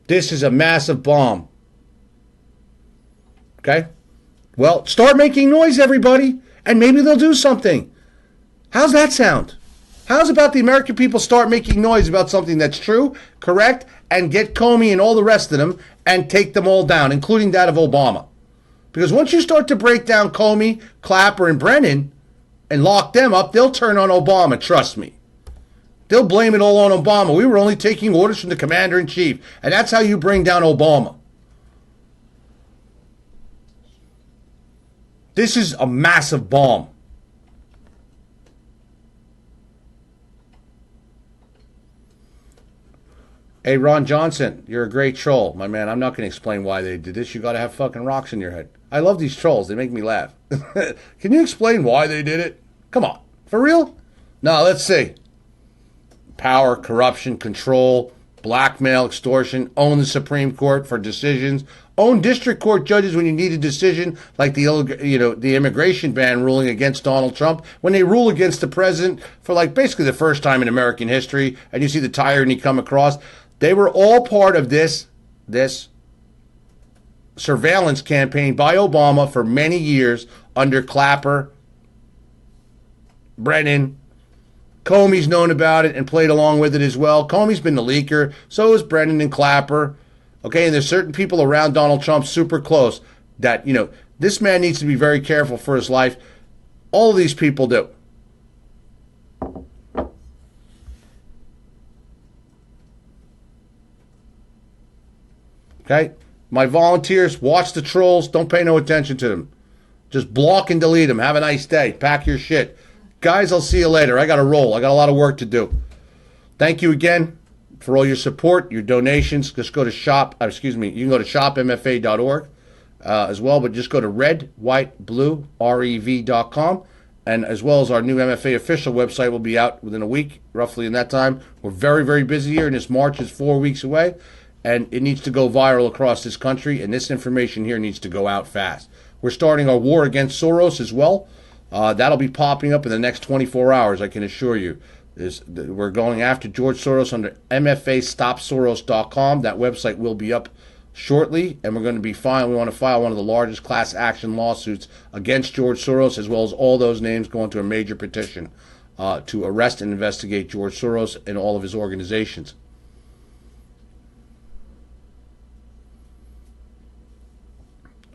This is a massive bomb. Okay? Well, start making noise, everybody, and maybe they'll do something. How's that sound? How's about the American people start making noise about something that's true, correct, and get Comey and all the rest of them and take them all down, including that of Obama? Because once you start to break down Comey, Clapper, and Brennan and lock them up, they'll turn on Obama, trust me. They'll blame it all on Obama. We were only taking orders from the commander-in-chief. And that's how you bring down Obama. This is a massive bomb. Hey, Ron Johnson, you're a great troll. My man, I'm not going to explain why they did this. You got to have fucking rocks in your head. I love these trolls. They make me laugh. Can you explain why they did it? Come on. For real? No, let's see. Power, corruption, control, blackmail, extortion, own the Supreme Court for decisions, own district court judges when you need a decision, like the immigration ban ruling against Donald Trump, when they rule against the president for like basically the first time in American history, and you see the tyranny come across. They were all part of this surveillance campaign by Obama for many years under Clapper, Brennon. Comey's known about it and played along with it as well. Comey's been the leaker. So is Brennan and Clapper. Okay, and there's certain people around Donald Trump super close that, this man needs to be very careful for his life. All of these people do. Okay? My volunteers, watch the trolls. Don't pay no attention to them. Just block and delete them. Have a nice day. Pack your shit. Guys, I'll see you later. I got to roll. I got a lot of work to do. Thank you again for all your support, your donations. Just go to you can go to shopmfa.org as well, but just go to redwhitebluerev.com, and as well as our new MFA official website will be out within a week, roughly in that time. We're very, very busy here, and this March is 4 weeks away, and it needs to go viral across this country, and this information here needs to go out fast. We're starting our war against Soros as well. That'll be popping up in the next 24 hours, I can assure you. We're going after George Soros under mfastopsoros.com. That website will be up shortly, and we're going to be we want to file one of the largest class action lawsuits against George Soros, as well as all those names going to a major petition to arrest and investigate George Soros and all of his organizations.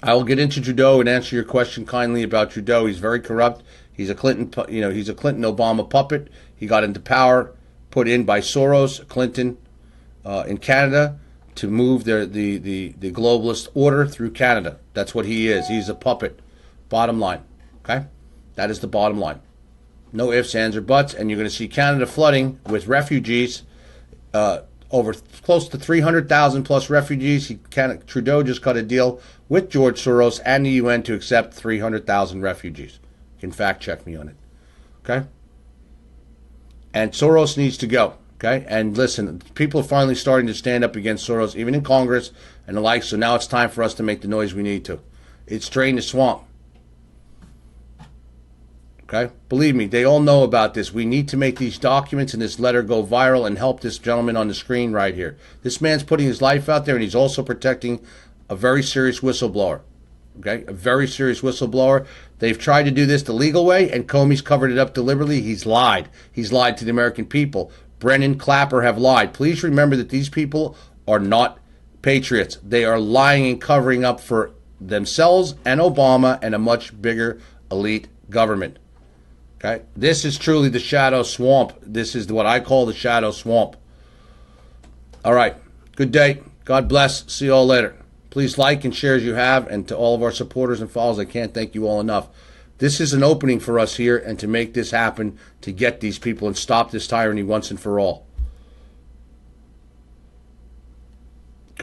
I will get into Trudeau and answer your question kindly about Trudeau. He's very corrupt. He's a Clinton Obama puppet. He got into power, put in by Soros, Clinton, in Canada to move the globalist order through Canada. That's what he is. He's a puppet. Bottom line. Okay? That is the bottom line. No ifs, ands, or buts. And you're going to see Canada flooding with refugees. Over close to 300,000 plus refugees. Trudeau just cut a deal with George Soros and the UN to accept 300,000 refugees. You can fact check me on it. Okay? And Soros needs to go. Okay? And listen, people are finally starting to stand up against Soros, even in Congress and the like, so now it's time for us to make the noise we need to. It's drained the swamp. Okay? Believe me, they all know about this. We need to make these documents and this letter go viral and help this gentleman on the screen right here. This man's putting his life out there, and he's also protecting a very serious whistleblower. Okay? A very serious whistleblower. They've tried to do this the legal way, and Comey's covered it up deliberately. He's lied. He's lied to the American people. Brennan, Clapper have lied. Please remember that these people are not patriots. They are lying and covering up for themselves and Obama and a much bigger elite government. Okay? This is truly the shadow swamp. This is what I call the shadow swamp. All right. Good day. God bless. See you all later. Please like and share as you have. And to all of our supporters and followers, I can't thank you all enough. This is an opening for us here, and to make this happen, to get these people and stop this tyranny once and for all.